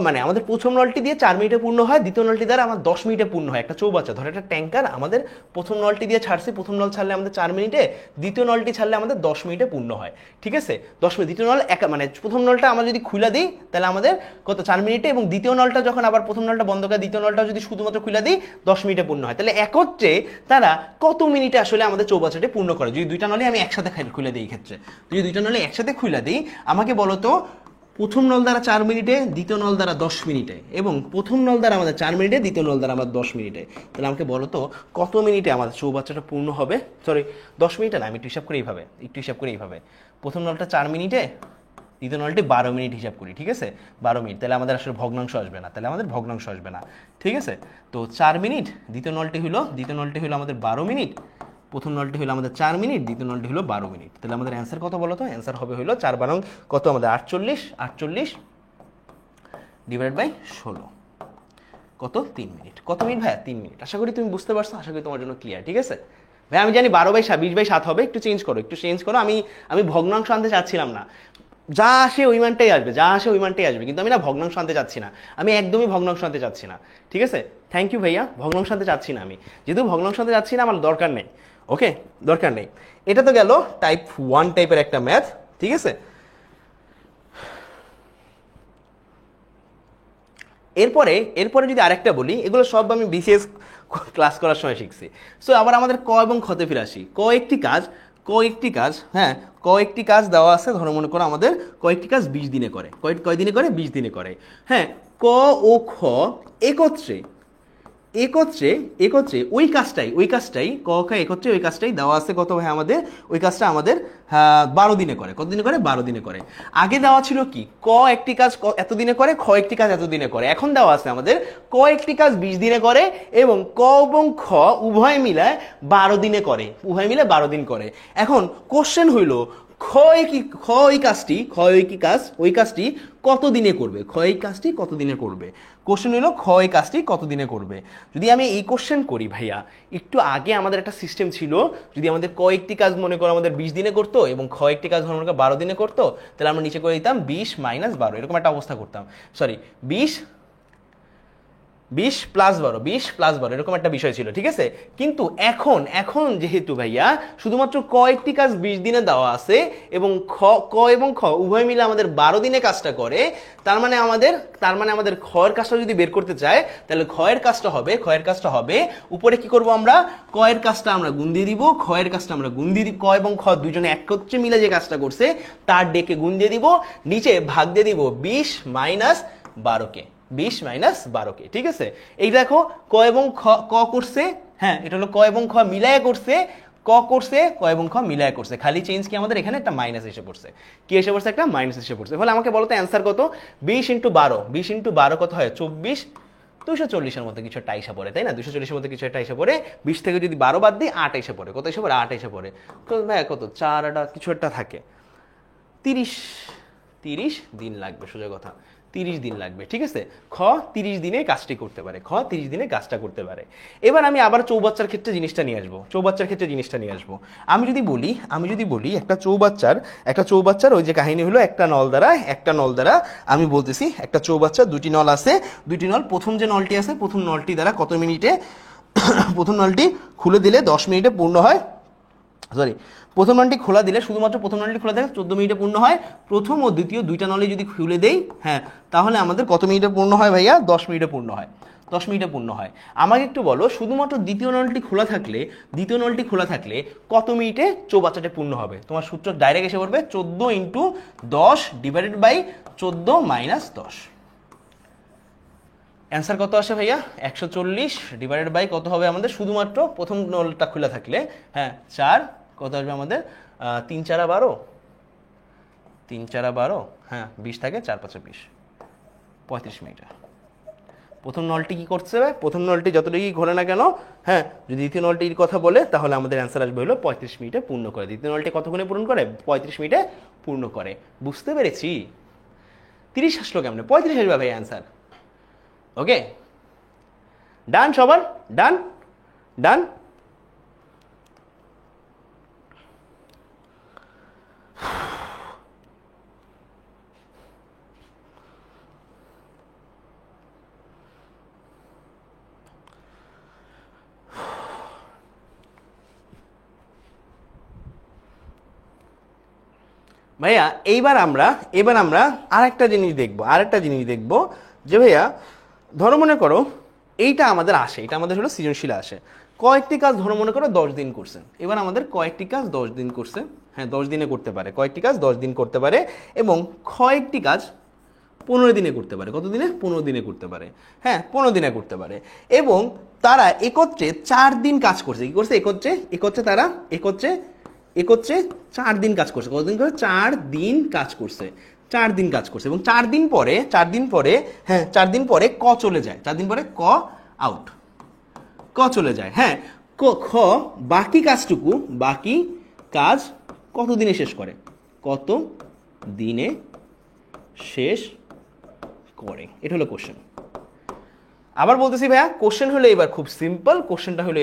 মানে আমাদের প্রথম নলটি দিয়ে 4 মিনিটে পূর্ণ হয়, দ্বিতীয় নলটি দ্বারা আমার 10 মিনিটে পূর্ণ হয়। একটা চৌবাচ্চা ধরে একটা ট্যাঙ্কার, আমাদের প্রথম নলটি দিয়ে ছাড়ছি, প্রথম নল ছাড়লে আমাদের 4 মিনিটে, দ্বিতীয় নলটি ছাড়লে আমাদের 10 মিনিটে পূর্ণ হয়, ঠিক আছে? 10 মিনিট, দ্বিতীয় নল মানে প্রথম নলটা আমরা যদি খুলে দিই তাহলে আমাদের কত? 4 মিনিটে, এবং দ্বিতীয় নলটা যখন আবার প্রথম নলটা বন্ধ করে দ্বিতীয় নলটা যদি শুধুমাত্র খুলে দিই 10 মিনিটে পূর্ণ হয়। তাহলে একত্রে তারা কত মিনিটে আসলে আমাদের চৌবাচ্চাটি পূর্ণ করে? যদি 2টা নলে আমি একসাথে খুলে দিই, এই ক্ষেত্রে যদি 2টা নলে একসাথে খুলে দিই, আমাকে বলো তো, প্রথম নল দ্বারা 4 মিনিটে, দ্বিতীয় নল দ্বারা 10 মিনিটে, এবং প্রথম নল দ্বারা আমাদের 4 মিনিটে, দ্বিতীয় নল দ্বারা আমাদের 10 মিনিটে, তাহলে আমাকে বলো তো কত মিনিটে আমাদের চৌবাচ্চাটা পূর্ণ হবে? সরি 10 মিনিটে না, আমি একটু হিসাব করি এইভাবে, প্রথম নলটা 4 মিনিটে, দ্বিতীয় নলটি 12 মিনিট হিসাব করি, ঠিক আছে? 12 মিনিট, তাহলে আমাদের আসলে ভগ্নাংশ আসবে না, ঠিক আছে? তো 4 মিনিট, দ্বিতীয় নলটি হলো আমাদের 12 মিনিট, প্রথম নলটি হলো আমাদের 4 মিনিট, দ্বিতীয় নলটি হলো 12 মিনিট। তাহলে আমাদের অ্যান্সার কত বলো তো? অ্যান্সার হবে হলো 4 কত আমাদের 48 ডিভাইড বাই 16 কত? 3 মিনিট। কত মিনিট ভাইয়া? 3 মিনিট। আশা করি তুমি বুঝতে পারছো, আশা করি তোমার জন্য ক্লিয়ার, ঠিক আছে? ভাই আমি জানি 20/7 হবে, একটু চেঞ্জ করো। আমি ভগ্নাংশ আনতে চাচ্ছিলাম না, যা আসে ওই মানটাই আসবে, কিন্তু আমি না ভগ্নাংশ আনতে চাচ্ছি না, আমি একদমই ভগ্নাংশ আনতে চাচ্ছি না, ঠিক আছে? থ্যাংক ইউ ভাইয়া, ভগ্নাংশ আনতে চাচ্ছি না আমি, যেহেতু ভগ্নাংশ আনতে চাচ্ছি না, আমার দরকার নেই, ওকে? দরকার নেই। এটা তো গেল টাইপ 1 টাইপের একটা ম্যাথ, ঠিক আছে? এরপরে যদি আরেকটা বলি, এগুলো সব আমি বিসিএস ক্লাস করার সময় শিখছি। সো আবার আমাদের ক এবং খতে ফিরে আসি। ক একটি কাজ কয়েকটি কাজ, হ্যাঁ কয়েকটি কাজ দেওয়া আছে, ধরো মনে করো আমাদের কয়েকটি কাজ 20 দিনে করে, কয় দিনে করে, 20 দিনে করে। হ্যাঁ, ক ও খ একত্রে একত্রে একত্রে ওই কাজটাই ক খ একত্রে ওই কাজটাই দেওয়া আছে কত ভাই আমাদের, ওই কাজটা আমাদের 12 দিনে করে। কত দিনে করে? 12 দিনে করে। আগে দেওয়া ছিল কি, ক একটি কাজ এত দিনে করে, খ একটি কাজ এত দিনে করে। এখন দেওয়া আছে আমাদের ক একটি কাজ 20 দিনে করে এবং ক এবং খ উভয় মিলায় 12 দিনে করে, উভয় মিলে 12 দিন করে। এখন কোশ্চেন হইল ওই কাজটি কত দিনে করবে, খ এই কাজটি কত দিনে করবে। কোশ্চেন হলো খ এই কাজটি কত দিনে করবে। যদি আমি এই কোশ্চেন করি ভাইয়া, একটু আগে আমাদের একটা সিস্টেম ছিল, যদি আমাদের ক একটি কাজ মনে করো আমাদের 20 দিনে করতো এবং খ একটি কাজ মনে করো 12 দিনে করতো, তাহলে আমরা নিচে করে দিতাম 20 - 12, এরকম একটা অবস্থা করতাম। সরি, 20 + 12 এরকম একটা বিষয় ছিল, ঠিক আছে। কিন্তু এখন যেহেতু ভাইয়া শুধুমাত্র ক একটি কাজ 20 দিনে দেওয়া আছে এবং ক এবং খ উভয় মিলে আমাদের 12 দিনে কাজটা করে, তার মানে আমাদের খ এর কাজটা যদি বের করতে চায়, তাহলে খ এর কাজটা হবে উপরে কি করব আমরা, ক এর কাজটা আমরা গুণ দিয়ে দিব, খ এর কাজটা আমরা গুণ দিয়ে দিব, ক এবং খ দুইজনে একত্রে মিলে যে কাজটা করছে তার ডেকে গুণ দিয়ে দিব, নিচে ভাগ দিয়ে দিব 20 - 12কে, 20 - 12কে, ঠিক আছে। এই দেখো ক এবং ক করছে, হ্যাঁ এটা হলো ক এবং খ মিলায় করছে, ক এবং খ মিলায় করছে, খালি চেঞ্জ কি আমাদের এখানে একটা মাইনাস এসে পড়ছে, কি এসে পড়ছে, একটা মাইনাস এসে পড়ছে। ফলে আমাকে বলো তো অ্যান্সার কত, 20 × 12 কত হয়, 24, 240-এর মধ্যে কিছু একটা আইসা পড়ে, তাই না, 240-এর মধ্যে কিছু একটা আইসা পড়ে। 20 থেকে যদি 12 বাদ দিই 8 এসে পড়ে, কত এসে পড়ে, 8 এসে পড়ে। তো ভাই কত 4 কিছু একটা থাকে, 30 দিন লাগবে, সোজা কথা 30 দিন লাগবে, ঠিক আছে। খ 30 দিনে কাজটি করতে পারে, খ 30 দিনে কাজটা করতে পারে। এবার আমি আবার চৌবাচ্চার ক্ষেত্রে জিনিসটা নিয়ে আসবো। আমি যদি বলি একটা চৌবাচ্চার ওই যে কাহিনী হলো একটা নল দ্বারা আমি বলতেছি একটা চৌবাচ্চার দুটি নল আছে, দুটি নল, প্রথম যে নলটি আছে প্রথম নলটি দ্বারা কত মিনিটে প্রথম নলটি খুলে দিলে 10 মিনিটে পূর্ণ হয়, সরি প্রথম নলটি খোলা দিলে, শুধুমাত্র প্রথম নলটি খোলা দিলে 14 মিনিটে পূর্ণ হয়। প্রথম ও দ্বিতীয় দুইটা নলে যদি খুলে দেই, হ্যাঁ তাহলে আমাদের কত মিনিটে পূর্ণ হয় ভাইয়া, 10 মিনিটে পূর্ণ হয়, 10 মিনিটে পূর্ণ হয়। আমাকে একটু বলো শুধুমাত্র দ্বিতীয় নলটি খোলা থাকলে কত মিনিটে চৌবাচ্চাটা পূর্ণ হবে। তোমার সূত্র ডাইরেক্ট এসে পড়বে 14 × 10 / 14 - 10। অ্যান্সার কত আসে ভাইয়া, 140 / কত হবে আমাদের, শুধুমাত্র প্রথম নলটা খোলা থাকলে, হ্যাঁ 4, কত আসবে আমাদের, 3 × 4 = 12, 3 × 4 = 12, হ্যাঁ 20 থাকে 4 × 5 = 20, 35 মিনিটে। প্রথম নলটি কি করছে, প্রথম নলটি যতটুকুই ঘোরে না কেন, হ্যাঁ যদি দ্বিতীয় নলটির কথা বলে তাহলে আমাদের অ্যান্সার আসবে হলো 35 মিনিটে পূর্ণ করে। দ্বিতীয় নলটি কতক্ষণে পূর্ণ করে, 35 মিনিটে পূর্ণ করে। বুঝতে পেরেছি, 30 আসলো কেমনে, 35 আসবে ভাই অ্যান্সার। ওকে, ডান সবার, ডান। ভাইয়া এবার আমরা আরেকটা জিনিস দেখবো যে ভাইয়া ধরো মনে করো এইটা আমাদের হলো সৃজনশীল আসে, কয়েকটি কাজ ধরো মনে করো 10 দিন করছেন। এবার আমাদের কয়েকটি কাজ 10 দিন করছে, হ্যাঁ 10 দিনে করতে পারে, কয়েকটি কাজ 10 দিন করতে পারে এবং কয়েকটি কাজ 15 দিনে করতে পারে। কত দিনে, 15 দিনে করতে পারে, হ্যাঁ 15 দিনে করতে পারে। এবং তারা একত্রে 4 দিন কাজ করছে, কি করছে, একত্রে তারা একত্রে 4 দিন কাজ করছে। কতদিন করে, 4 দিন কাজ করছে, 4 দিন কাজ করছে। এবং 4 দিন পরে ক চলে যায়, 4 দিন পরে ক আউট, ক চলে যায়, হ্যাঁ খ বাকি কাজ কত দিনে শেষ করে, কত দিনে শেষ করে, এটা হলো কোশ্চেন। আবার বলতেছি ভাইয়া কোশ্চেন হলো এবার খুব সিম্পল, কোশ্চেনটা হলো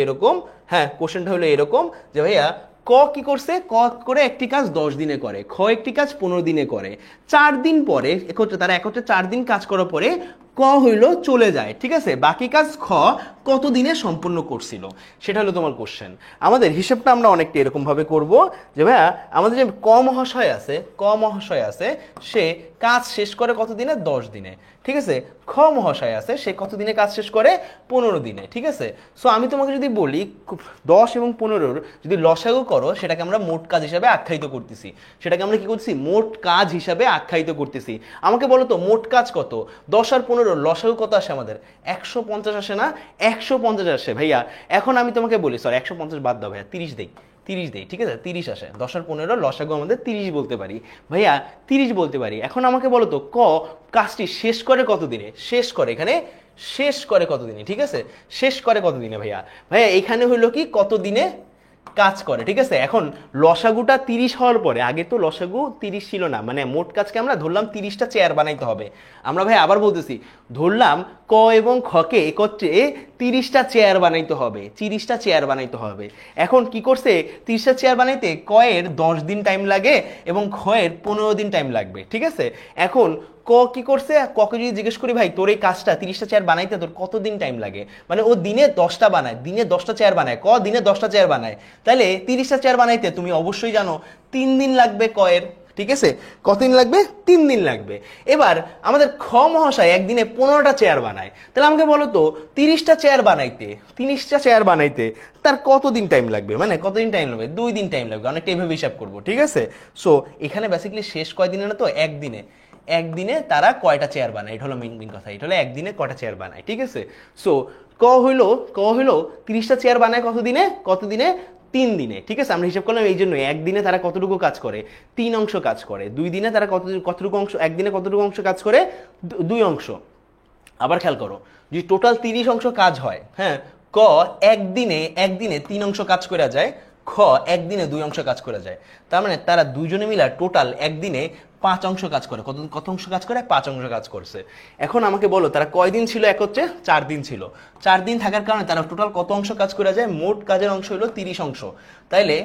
এরকম যে ভাইয়া ক কি করছে, ক করে একটি কাজ 10 দিনে করে, খ একটি কাজ 15 দিনে করে। 4 দিন পরে তারা একত্রে 4 দিন কাজ করার পরে ক হইল চলে যায়, ঠিক আছে, বাকি কাজ খ কত দিনে সম্পূর্ণ করছিল, সেটা হলো তোমার কোশ্চেন। আমাদের হিসেবটা আমরা অনেকটা এরকম ভাবে করব যে ভাইয়া আমাদের যে ক মহাশয় আছে সে কাজ শেষ করে কত দিনে, 10 দিনে, ঠিক আছে। খ মহাশয় আছে সে কত দিনে কাজ শেষ করে, 15 দিনে, ঠিক আছে। সো আমি তোমাকে যদি বলি 10 এবং 15 যদি লসাগু করো, সেটাকে আমরা মোট কাজ হিসাবে আখ্যায়িত করতেছি, সেটাকে আমরা কি করতেছি, মোট কাজ হিসাবে আখ্যায়িত করতেছি। আমাকে বলো তো মোট কাজ কত, 10 আর 15 লসাগু কত আসে আমাদের, 150 আসে না, 150 আসে ভাইয়া। এখন আমি তোমাকে বলি, সরি 150 বাদ দাও ভাইয়া, 30 দেই, 30 দেই, ঠিক আছে, 30 আসে, 10 আর 15 লসাগু আমাদের 30 বলতে পারি ভাইয়া, 30 বলতে পারি। এখন আমাকে বলো তো ক কাজটি শেষ করে কত দিনে, শেষ করে এখানে শেষ করে কত দিনে, ঠিক আছে, শেষ করে কত দিনে ভাইয়া, ভাইয়া এখানে হইলো কি কত দিনে কাজ করে, ঠিক আছে। এখন লসাগুটা 30 হওয়ার পরে, আগে তো লসাগু 30 ছিল না, মানে মোট কাজকে আমরা ধরলাম 30টা চেয়ার বানাইতে হবে। আমরা ভাই আবার বলতেছি, ধরলাম ক এবং খকে একত্রে 30টা চেয়ার বানাইতে হবে, 30টা চেয়ার বানাইতে হবে। এখন কি করছে, 30টা চেয়ার বানাইতে ক এর 10 দিন টাইম লাগে এবং খ এর 15 দিন টাইম লাগবে, ঠিক আছে। এখন ক কি করছে, ককে যদি জিজ্ঞেস করি ভাই তোর এই কাজটা 30টা চেয়ার বানাইতে তোর কতদিন টাইম লাগে, মানে ও দিনে 10টা বানায়, দিনে 10টা চেয়ার বানায়, ক দিনে 10টা চেয়ার বানায়, তাহলে 30টা চেয়ার বানাইতে তুমি অবশ্যই জানো 3 দিন লাগবে ক এর, ঠিক আছে। কতদিন লাগবে, 3 দিন লাগবে। এবার আমাদের খ মহাশয় একদিনে 15টা চেয়ার বানায়, তাহলে আমাকে বলো তো 30টা চেয়ার বানাইতে তার কতদিন টাইম লাগবে, মানে কতদিন টাইম লাগবে, 2 দিন টাইম লাগবে, অনেকটা এইভাবে হিসাব করবো, ঠিক আছে। সো এখানে বেসিক্যালি শেষ কয়দিনে না, তো একদিনে তারা কয়টা চেয়ার বানায়, এটা হলো মেইন কথা, এটা হলো একদিনে কয়টা চেয়ার বানায়, ঠিক আছে। সো ক হইলো 30টা চেয়ার বানায় কত দিনে 3 দিনে, ঠিক আছে। আমরা হিসাব করলাম এই জন্য একদিনে তারা কতটুকু কাজ করে, 3 অংশ কাজ করে, 2 দিনে তারা কতটুকু অংশ, একদিনে কতটুকু অংশ কাজ করে, 2 অংশ। আবার খেয়াল করো, যদি টোটাল 30 অংশ কাজ হয়, হ্যাঁ, ক একদিনে 3 অংশ কাজ করে যায়, খ একদিনে 2 অংশ কাজ করে যায়, তার মানে তারা দুইজনে মিলে টোটাল একদিনে 5 অংশ কাজ করে, কত অংশ কাজ করে, 5 অংশ কাজ করছে। এখন আমাকে বলো তারা কয়দিন ছিল একত্রে, 4 দিন ছিল, 4 দিন থাকার কারণে তারা টোটাল কত অংশ কাজ করে যায়, মোট কাজের অংশ হলো 30 অংশ, তাইলে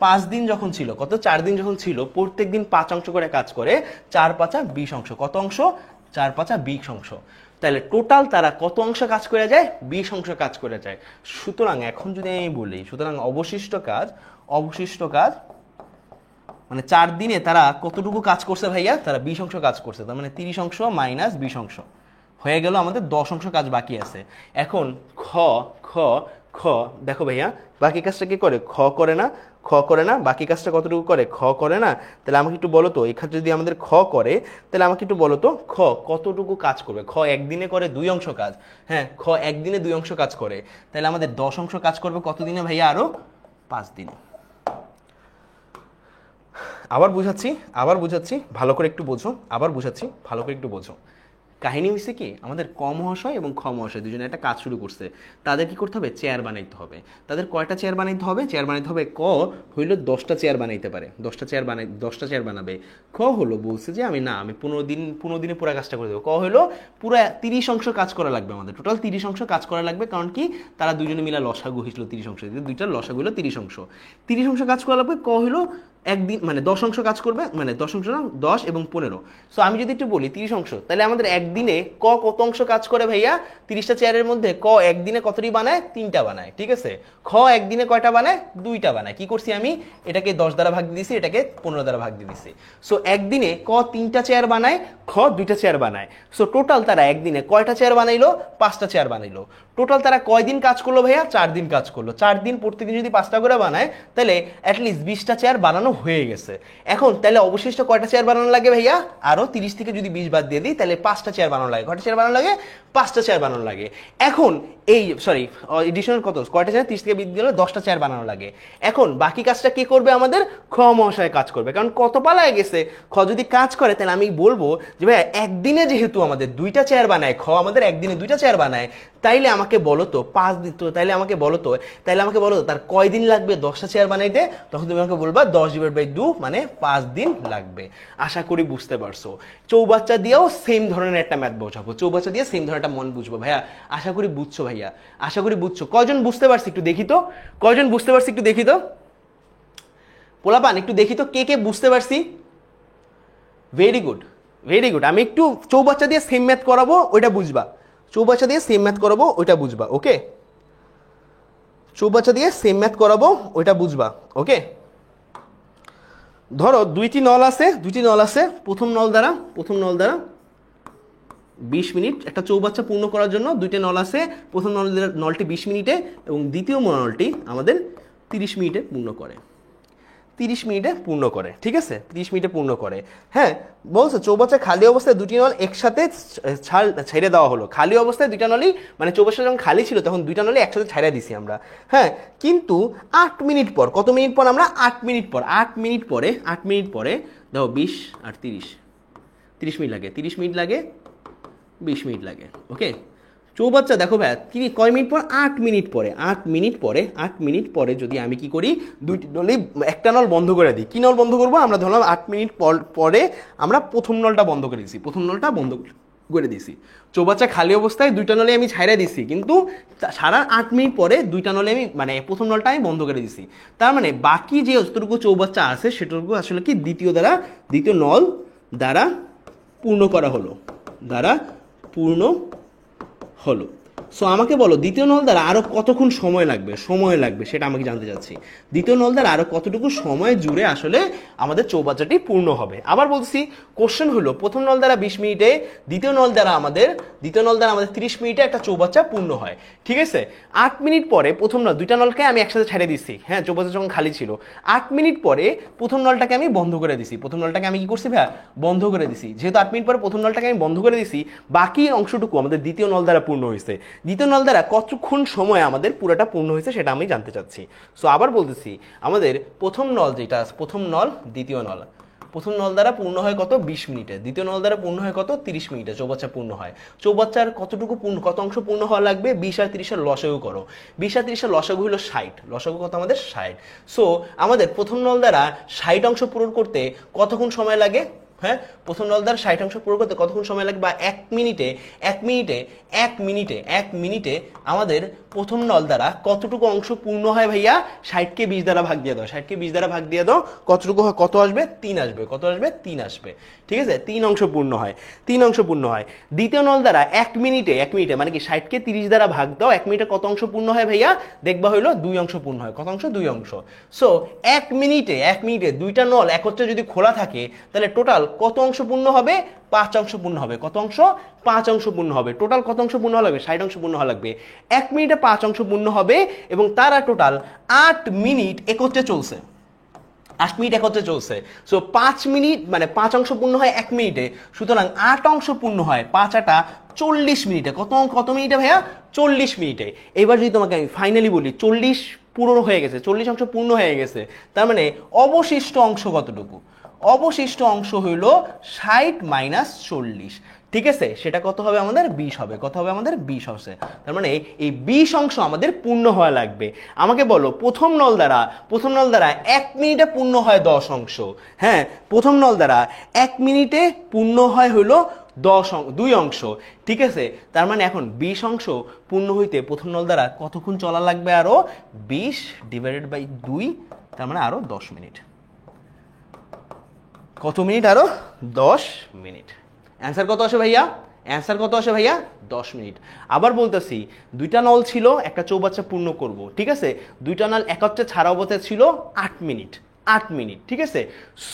5 দিন যখন ছিল, 4 দিন যখন ছিল, প্রত্যেক দিন 5 অংশ করে কাজ করে, 4 5 20 অংশ, কত অংশ, 4 5 20 অংশ, তাহলে টোটাল তারা কত অংশ কাজ করে যায়, 20 অংশ কাজ করে যায়। সুতরাং এখন যদি আমি বলি, সুতরাং অবশিষ্ট কাজ মানে 4 দিনে তারা কতটুকু কাজ করছে ভাইয়া, তারা 20 অংশ কাজ করছে, তার মানে 30 অংশ মাইনাস 20 অংশ হয়ে গেল, আমাদের 10 অংশ কাজ বাকি আছে। এখন খ দেখো ভাইয়া বাকি কাজটা কি করে, খ করে না, বাকি কাজটা কতটুকু করে, খ করে না, তাহলে আমাকে একটু বলো তো, এখানে যদি আমাদের খ করে, তাহলে আমাকে একটু বলো তো খ কতটুকু কাজ করবে, খ একদিনে করে 2 অংশ কাজ, হ্যাঁ, খ একদিনে 2 অংশ কাজ করে, তাহলে আমাদের 10 অংশ কাজ করবে কতদিনে ভাইয়া, আরো 5 দিনে। আবার বুঝাচ্ছি ভালো করে একটু বোঝো, কাহিনী হয়েছে কি, আমাদের ক মহাশয় এবং খ মহাশয় দুজনে একটা কাজ শুরু করছে, তাদের কি করতে হবে, চেয়ার বানাইতে হবে। তাদের কয়টা চেয়ার বানাইতে হবে, ক হইলো 10টা চেয়ার বানাইতে পারে, 10টা চেয়ার বানাবে। খ হলো বলছে যে আমি 15 দিনে পুরো কাজটা করে দেবো। ক হলো পুরো 30 অংশ কাজ করা লাগবে, আমাদের টোটাল 30 অংশ কাজ করা লাগবে, কারণ কি তারা দুজনে মিলে লসাগু হয়েছিল 30 অংশ, দুইটার লসাগু হলো 30 অংশ কাজ করা লাগবে। ক হলো একদিন মানে 10 অংশ কাজ করবে, মানে 10 অংশ না, 10 এবং 15। সো আমি যদি একটু বলি 30 অংশ, তাহলে আমাদের একদিনে ক কত অংশ কাজ করে ভাইয়া, 30টা চেয়ারের মধ্যে ক একদিনে কতটি বানায়, 3টা বানায়, ঠিক আছে। খ একদিনে কয়টা বানায়, 2টা বানায়। কি করছি আমি, এটাকে 10 দ্বারা ভাগ দিয়ে দিছি, এটাকে 15 দ্বারা ভাগ দিয়ে দিছি। সো একদিনে ক 3টা চেয়ার বানায়, খ 2টা চেয়ার বানায়। সো টোটাল তারা একদিনে কয়টা চেয়ার বানাইলো, 5টা চেয়ার বানাইলো। টোটাল তারা কয়দিন কাজ করলো ভাইয়া, 4 দিন কাজ করলো। 4 দিন প্রত্যেকদিন যদি 5টা করে বানায়, তাহলে অ্যাটলিস্ট 20টা চেয়ার বানানো হয়ে গেছে। এখন তাহলে অবশিষ্ট কয়টা চেয়ার বানানো লাগে ভাইয়া, আরো 30 থেকে যদি 20 বাদ দিয়ে দিই, তাহলে 5টা চেয়ার বানানো লাগে। কয়টা চেয়ার বানানো লাগে, 5টা চেয়ার বানানো লাগে। এখন এই এডিশনাল কয়টা চেয়ার, 30 থেকে 20 দিলে 10টা চেয়ার বানানো লাগে। এখন বাকি কাজটা কে করবে, আমাদের খ মহাশয় কাজ করবে, কারণ কত পালায় গেছে। খ যদি কাজ করে, তাহলে আমি বলবো যে ভাইয়া একদিনে যেহেতু আমাদের 2টা চেয়ার বানায়, খ আমাদের একদিনে 2টা চেয়ার বানায়, তাইলে আমাকে বলো তো 5 দিন, তো তাইলে আমাকে বলো তো তার কয়দিন লাগবে 10টা চেয়ার বানাইতে। তখন তুমি আমাকে বলবা 10/2 মানে 5 দিন লাগবে। আশা করি বুঝতে পারছো। চৌবাচ্চা দিয়েও সেম ধরনের একটা ম্যাথ বোঝাবো, চৌবাচ্চা দিয়ে সেম ধরনের একটা মন বুঝবো ভাইয়া। আশা করি বুঝছো ভাইয়া, আশা করি বুঝছো। কয়জন বুঝতে পারছি একটু দেখি তো, পোলাপান একটু দেখি তো কে কে বুঝতে পারছি। Very good, very good. আমি একটু চৌবাচ্চা দিয়ে সেম ম্যাথ করাবো, ওইটা বুঝবা। চৌবাচ্চা দিয়ে সেম ম্যাথ করাবো, ওইটা বুঝবা। ওকে, চৌবাচ্চা দিয়ে সেম ম্যাথ করাবো, ওইটা বুঝবা। ওকে, ধরো দুইটি নল আছে। প্রথম নল দ্বারা 20 মিনিট, একটা চৌবাচ্চা পূর্ণ করার জন্য দুইটা নল আছে। প্রথম নলটি 20 মিনিটে এবং দ্বিতীয় নলটি আমাদের 30 মিনিটে পূর্ণ করে। 30 মিনিটে পূর্ণ করে, ঠিক আছে, 30 মিনিটে পূর্ণ করে। হ্যাঁ, বলছো চৌবাচ্চা খালি অবস্থায় দুটি নল একসাথে ছেড়ে দেওয়া হলো। খালি অবস্থায় দুইটা নলই, মানে চৌবাচ্চা যখন খালি ছিল তখন দুইটা নলই একসাথে ছেড়ে দিছি আমরা। হ্যাঁ, কিন্তু 8 মিনিট পর, কত মিনিট পর আমরা 8 মিনিট পর, 8 মিনিট পরে দেখো 20 আর 30, 30 মিনিট লাগে, 30 মিনিট লাগে, 20 মিনিট লাগে। ওকে, চৌবাচ্চা দেখো ভাই কয় মিনিট পর, 8 মিনিট পরে, 8 মিনিট পরে যদি আমি কি করি, দুইটি নলই, একটা নল বন্ধ করে দিই। কি নল বন্ধ করবো আমরা, ধরলাম 8 মিনিট পরে আমরা প্রথম নলটা বন্ধ করে দিছি, করে দিছি। চৌবাচ্চা খালি অবস্থায় দুইটা নলে আমি ছাইড়া দিছি, কিন্তু সারা 8 মিনিট পরে দুইটা নলে আমি, মানে প্রথম নলটা আমি বন্ধ করে দিছি। তার মানে বাকি যে যতটুকু চৌবাচ্চা আছে সেটুকু আসলে কি দ্বিতীয় নল দ্বারা পূর্ণ করা হলো। সো আমাকে বলো দ্বিতীয় নল দ্বারা আরো কতক্ষণ সময় লাগবে সেটা আমাকে জানতে চাচ্ছি। দ্বিতীয় নল দ্বারা আরো কতটুকু সময় জুড়ে আসলে আমাদের চৌবাচ্চাটি পূর্ণ হবে। আবার বলছি, কোশ্চেন হলো প্রথম নল দ্বারা 20 মিনিটে, দ্বিতীয় নল দ্বারা আমাদের 30 মিনিটে একটা চৌবাচ্চা পূর্ণ হয়। ঠিক আছে, 8 মিনিট পরে প্রথম নল, দুইটা নলকে আমি একসাথে ছেড়ে দিচ্ছি। হ্যাঁ, চৌবাচ্চা যখন খালি ছিল, 8 মিনিট পরে প্রথম নলটাকে আমি বন্ধ করে দিছি। প্রথম নলটাকে আমি কি করছি ভাইয়া, বন্ধ করে দিছি। যেহেতু 8 মিনিট পরে প্রথম নলটাকে আমি বন্ধ করে দিছি, বাকি অংশটুকু আমাদের দ্বিতীয় নল দ্বারা পূর্ণ হয়েছে। দ্বিতীয় নল দ্বারা কতক্ষণ সময় আমাদের পুরোটা পূর্ণ হয়েছে সেটা আমি জানতে চাচ্ছি। সো আবার বলতেছি, আমাদের প্রথম নল যেটা, প্রথম নল দ্বিতীয় নল, প্রথম নল দ্বারা পূর্ণ হয় কত, 20 মিনিটে। দ্বিতীয় নল দ্বারা পূর্ণ হয় কত, 30 মিনিটে চৌবাচ্চা পূর্ণ হয়। চৌবাচ্চার কত অংশ পূর্ণ হওয়া লাগবে, 20 আর 30 এর লসাগু করো। 20 আর 30 এর লসাগু হলো 60, লসাগু কত আমাদের 60। সো আমাদের প্রথম নল দ্বারা 60 অংশ পূরণ করতে কতক্ষণ সময় লাগে। হ্যাঁ, প্রথম নল দ্বারা 60 অংশ পূরণ করতে কতক্ষণ সময় লাগবে, বা 1 মিনিটে আমাদের প্রথম নল দ্বারা কতটুকু অংশ পূর্ণ হয় ভাইয়া, 60কে 20 দ্বারা ভাগ দিয়ে দাও, 60কে 20 দ্বারা ভাগ দিয়ে দাও, কতটুকু হয়, কত আসবে, 3 আসবে। কত আসবে, 3 আসবে। ঠিক আছে, 3 অংশ পূর্ণ হয়, 3 অংশ পূর্ণ হয়। দ্বিতীয় নল দ্বারা 1 মিনিটে মানে কি 60কে 30 দ্বারা ভাগ দাও, 1 মিনিটে কত অংশ পূর্ণ হয় ভাইয়া, দেখবা হইলো 2 অংশ পূর্ণ হয়। কত অংশ, 2 অংশ। সো 1 মিনিটে দুইটা নল একত্রে যদি খোলা থাকে, তাহলে টোটাল কত অংশ পূর্ণ হবে, 5 অংশ পূর্ণ হবে। কত অংশ, 5 অংশ পূর্ণ হবে। টোটাল কত অংশ পূর্ণ লাগবে, 60 অংশ পূর্ণ হওয়া লাগবে। 1 মিনিটে 5 অংশ পূর্ণ হবে এবং তারা টোটাল 8 মিনিট একত্রে চলছে। 8 মিনিট একত্রে চলছে। সো 5 মিনিট মানে 5 অংশ পূর্ণ হয় 1 মিনিটে, সুতরাং 8 অংশ পূর্ণ হয় 5 8 40 মিনিটে। কত মিনিটে ভাইয়া, 40 মিনিটে। এবার যদি তোমাকে আমি ফাইনালি বলি 40 পূর্ণ হয়ে গেছে, 40 অংশ পূর্ণ হয়ে গেছে, তার মানে অবশিষ্ট অংশ কতটুকু, অবশিষ্ট অংশ হইল 60 মাইনাস 40। ঠিক আছে, সেটা কত হবে আমাদের, 20 হবে। কত হবে আমাদের, 20 হবে। তার মানে এই 20 অংশ আমাদের পূর্ণ হওয়া লাগবে। আমাকে বলো প্রথম নল দ্বারা 1 মিনিটে পূর্ণ হয় 10 অংশ। হ্যাঁ, প্রথম নল দ্বারা 1 মিনিটে পূর্ণ হয় হলো 2 অংশ। ঠিক আছে, তার মানে এখন 20 অংশ পূর্ণ হইতে প্রথম নল দ্বারা কতক্ষণ চলা লাগবে, আরো 20 ডিভাইডেড বাই 2, তার মানে আরো 10 মিনিট। কত মিনিট, আরো 10 মিনিট। অ্যান্সার কত আসে ভাইয়া, 10 মিনিট। আবার বলতেছি, দুইটা নল ছিল, একটা চৌবাচ্চা পূর্ণ করব। ঠিক আছে, দুইটা নল একত্রে ছাড়া অবস্থায় ছিল 8 মিনিট। ঠিক আছে।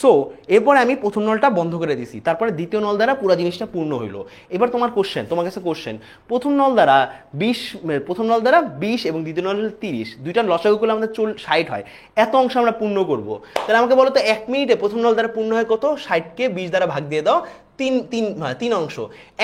সো এরপরে আমি প্রথম নলটা বন্ধ করে দিছি, তারপরে দ্বিতীয় নল দ্বারা পুরো জিনিসটা পূর্ণ হইলো। এবার তোমার কাছে কোশ্চেন, প্রথম নল দ্বারা 20 এবং দ্বিতীয় নল 30, দুইটা লসাগু করলে আমাদের 60 হয়। এত অংশ আমরা পূর্ণ করব। তাহলে আমাকে বলো তো 1 মিনিটে প্রথম নল দ্বারা পূর্ণ হয় কত, 60কে 20 দ্বারা ভাগ দিয়ে দাও, 3 অংশ।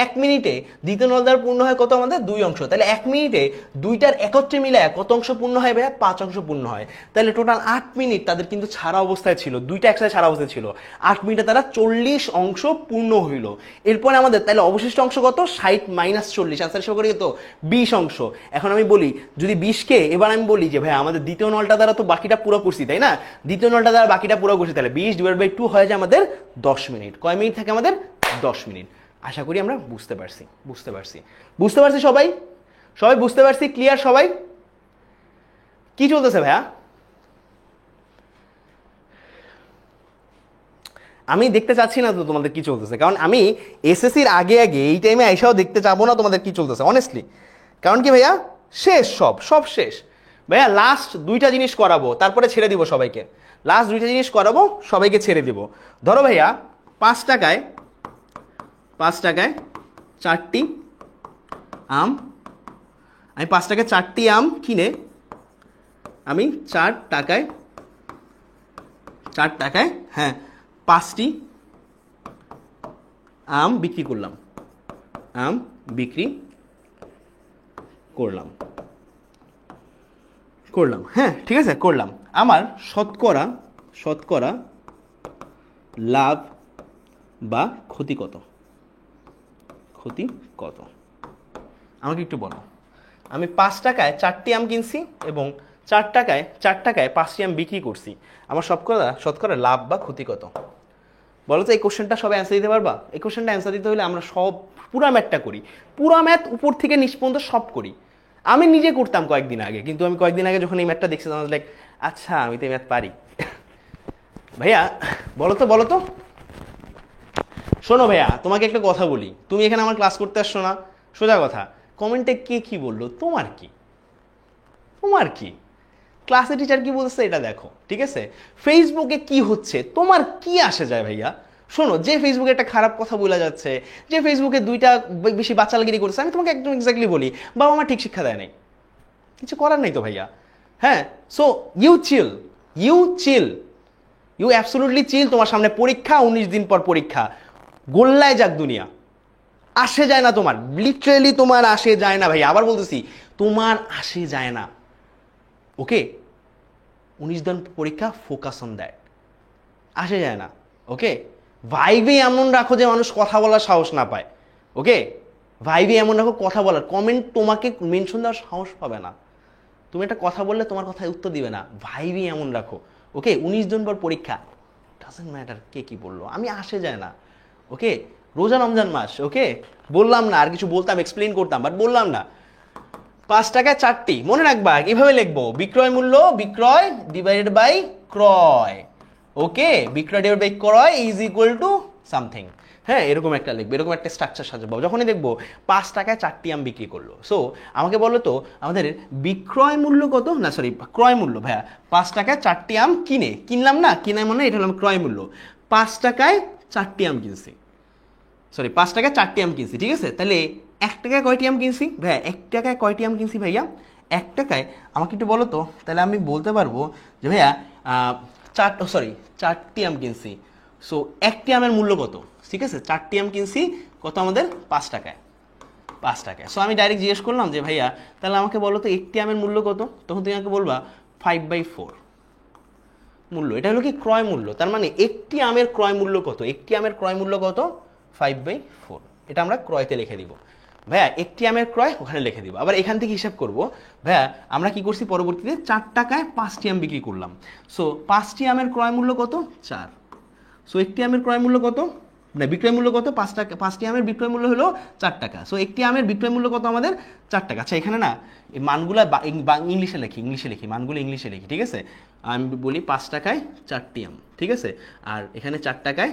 1 মিনিটে দ্বিতীয় নল দ্বারা পূর্ণ হয় কত আমাদের, 2 অংশ। তাহলে 1 মিনিটে দুইটার একত্রে মিলায় কত অংশ পূর্ণ হয় ভাইয়া, 5 অংশ পূর্ণ হয়। তাহলে টোটাল 8 মিনিট তাদের কিন্তু ছাড়া অবস্থায় ছিল, দুইটা একসাথে ছাড়া অবস্থায় ছিল। 8 মিনিটে তারা 40 অংশ পূর্ণ হইল। এরপরে আমাদের তাহলে অবশিষ্ট অংশ কত, 60 মাইনাস 40, আনসার হিসেবে করে তো 20 অংশ। এখন আমি বলি যদি 20কে, এবার আমি বলি যে ভাই আমাদের দ্বিতীয় নলটা দ্বারা তো বাকিটা পুরো করছি, তাই না, দ্বিতীয় নলটা দ্বারা বাকিটা পুরো করছি, তাহলে 20 ডিভাইড বাই 2 হয়ে যায় আমাদের 10 মিনিট। কয় মিনিট থাকে আমাদের, 10 মিনিট। আশা করি আমরা বুঝতে পারছি সবাই বুঝতে পারছি, ক্লিয়ার সবাই। কি চলতেছে ভাইয়া, আমি দেখতে চাচ্ছি না তো তোমাদের কি চলতেছে, কারণ আমি এসএসসির আগে আগে এই টাইমে আইসাও দেখতে চাবো না তোমাদের কি চলতেছে অনেস্টলি। কারণ কি ভাইয়া, শেষ, সব শেষ ভাইয়া। লাস্ট দুইটা জিনিস করাবো, তারপরে ছেড়ে দিব সবাইকে। লাস্ট দুইটা জিনিস করাবো, সবাইকে ছেড়ে দিব। ধরো ভাইয়া 5 টাকায় 4টি আম, আমি 5 টাকায় 4টি আম কিনে আমি 4 টাকায় হ্যাঁ 5টি আম বিক্রি করলাম, করলাম হ্যাঁ ঠিক আছে, করলাম। আমার শতকরা লাভ বা ক্ষতি কত? আমাকে একটু বলো। আমি 5 টাকায় 4টি আম কিনছি এবং 4 টাকায় 5টি আম বিক্রি করছি, আমার শতকরা লাভ বা ক্ষতি কত? বলো তো এই কোশ্চেনটা সবাই অ্যান্সার দিতে পারবা? এই কোশ্চেনটা অ্যান্সার দিতে হলে আমরা সব পুরা ম্যাথটা করি, পুরা ম্যাথ উপর থেকে নিচ পর্যন্ত সব করি। আমি নিজে করতাম কয়েকদিন আগে, কিন্তু আমি কয়েকদিন আগে যখন এই ম্যাথটা দেখছি তখন লাইক আচ্ছা আমি তো এই ম্যাথ পারি। ভাইয়া বলো তো শোনো ভাইয়া, তোমাকে একটা কথা বলি, তুমি এখানে আমার ক্লাস করতে আসছো না, সোজা কথা, কমেন্টে কে কি বললো তোমার কি ক্লাসে টিচার কি বলছে এটা দেখো, ঠিক আছে? ফেসবুকে কি হচ্ছে তোমার কি আসে যায় ভাইয়া? শোনো, যে ফেসবুকে একটা খারাপ কথা বলা যাচ্ছে, যে ফেসবুকে দুইটা বেশি বাচালগিরি করছে, আমি তোমাকে একদম এক্স্যাক্টলি বলি, বাবা মা ঠিক শিক্ষা দেয় নাই, কিছু করার নাই তো ভাইয়া। হ্যাঁ, সো ইউ অ্যাবসোলুটলি চিল। তোমার সামনে পরীক্ষা, 19 দিন পর পরীক্ষা, গোল্লায় যাক দুনিয়া, আসে যায় না তোমার, লিটারেলি তোমার আসে যায় না ভাইয়া, আবার বলতেছি তোমার আসে যায় না। ওকে, 19 দিন পরীক্ষা, ফোকাস অন দ্যাট, আসে যায় না। ওকে, ভাইবে এমন রাখো যে মানুষ কথা বলার সাহস না পায়। ওকে, ভাইবে এমন রাখো কথা বলার, কমেন্ট তোমাকে মেনশন দেওয়ার সাহস পাবে না, তুমি একটা কথা বললে তোমার কথায় উত্তর দিবে না, ভাইবে এমন রাখো। ওকে, 19 দিন পর পরীক্ষা, ডাজন্ট ম্যাটার কে কি বললো, আমি আসে যায় না। ওকে, রোজা রমজান মাস, ওকে বললাম না, আর কিছু বলতাম, এক্সপ্লেন করতাম, বাট বললাম না। 5 টাকায় 4টি, মনে রাখবা কিভাবে লিখবো, বিক্রয় ডিভাইডেড বাই ক্রয়। ওকে, বিক্রয় ডিভাইড বাই ক্রয় ইজ ইকুয়াল টু সামথিং। হ্যাঁ, এরকম একটা লিখবো, এরকম একটা স্ট্রাকচার সাজাবো যখনই দেখবো 5 টাকায় 4টি আম বিক্রি করলো। সো আমাকে বলো তো আমাদের বিক্রয় মূল্য কত, না সরি ক্রয় মূল্য ভাইয়া। 5 টাকায় 4টি আম কিনলাম না, কিনার মানে এটা হলো ক্রয় মূল্য। 5 টাকায় 4টি আম কিনছি, 5 টাকায় 4টি আম কিনছি, ঠিক আছে? তাহলে 1 টাকায় কয়টি আম কিনছি ভাইয়া? 1 টাকায় কয়টি আম কিনছি ভাইয়া? 1 টাকায় আমাকে একটু বলো তো, তাহলে আমি বলতে পারবো যে ভাইয়া 4টি আম কিনছি। সো 1টি আমের মূল্য কত? ঠিক আছে, 4টি আম কিনছি কত আমাদের? 5 টাকায়। সো আমি ডাইরেক্ট জিজ্ঞেস করলাম যে ভাইয়া তাহলে আমাকে বলো তো 1টি আমের মূল্য কত? তখন তুমি আমাকে বলবা 5/4 মূল্য। এটা হলো কি ক্রয় মূল্য, তার মানে 1টি আমের ক্রয় মূল্য কত? 1টি আমের ক্রয় মূল্য কত? 5/4। এটা আমরা ক্রয়তে লিখে দিব ভাইয়া, 1টি আমের ক্রয় ওখানে লিখে দিব। আবার এখান থেকে হিসাব করব ভাইয়া, আমরা কি করছি পরবর্তীতে 4 টাকায় 5টি আম বিক্রি করলাম। সো 5টি আমের ক্রয় মূল্য কত? 4। সো 1টি আমের ক্রয় মূল্য কত, না বিক্রয় মূল্য কত? 5 টাকা। 5টি আমের বিক্রয় মূল্য হলো 4 টাকা। সো 1টি আমের বিক্রয় মূল্য কত আমাদের? 4 টাকা। আচ্ছা, এখানে না এই মানগুলো ইংলিশে লিখি, মানগুলো ইংলিশে লিখি, ঠিক আছে? আমি বলি 5 টাকায় 4টি আম, ঠিক আছে? আর এখানে 4 টাকায়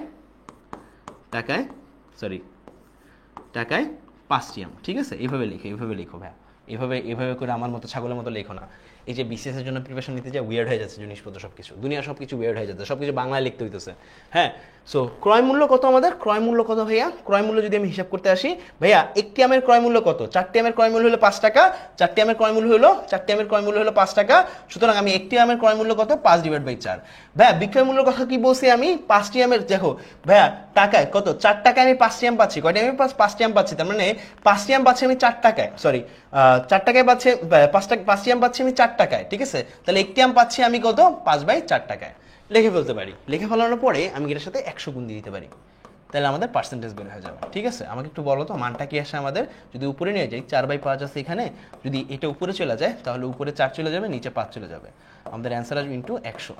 5টি আম, ঠিক আছে? এইভাবে লিখো ভাইয়া, এভাবে করে আমার মতো ছাগলের মতো লেখো না। এই যে বিসিএস এর জন্য প্রিপারেশন নিতে যায় উইয়ার্ড হয়ে যাচ্ছে জিনিসপত্র, সবকিছু দুনিয়া সবকিছু উইয়ার্ড হয়ে যাচ্ছে, সবকিছু বাংলায় লিখতে হইতেছে। হ্যাঁ, সো ক্রয় মূল্য কত আমাদের? ক্রয় মূল্য কত ভাইয়া? ক্রয় মূল্য যদি আমি হিসাব করতে আসি ভাইয়া, 1টি আমের ক্রয় মূল্য কত? 4টি আমের ক্রয় মূল্য হলো 5 টাকা। 4টি আমের ক্রয় মূল্য হলো 5 টাকা। সুতরাং আমি 1টি আমের ক্রয় মূল্য কত? 5/4। ভাইয়া বিক্রয় মূল্য কথা কি বলছি আমি? 5টি আমের, দেখো ভাইয়া টাকায় কত? 4 টাকায় আমি 5টি আম পাচ্ছি। কয়টা আমি 5টি আম পাচ্ছি, তার মানে 5টি আম পাচ্ছি আমি 4 টাকায়, 4 টাকায় পাচ্ছে 5টি আম পাচ্ছি আমি 4 টাকায়, ঠিক আছে? তাহলে 1টি আম পাচ্ছি আমি কত? 5/4 টাকায়। লিখে ফেলতে পারি, লিখে ফেলানোর পরে আমি এটার সাথে 100 গুণ দিয়ে দিতে পারি, তাহলে আমাদের পার্সেন্টেজ বের হয়ে যাবে, ঠিক আছে? আমাকে একটু বলো তো মানটা কি আসে আমাদের? যদি উপরে নিয়ে যাই 4/5 আছে এখানে, যদি এটা উপরে চলে যায় তাহলে উপরে 4 চলে যাবে, নিচে 5 চলে যাবে, আমাদের অ্যান্সার আসবে ইন্টু 100,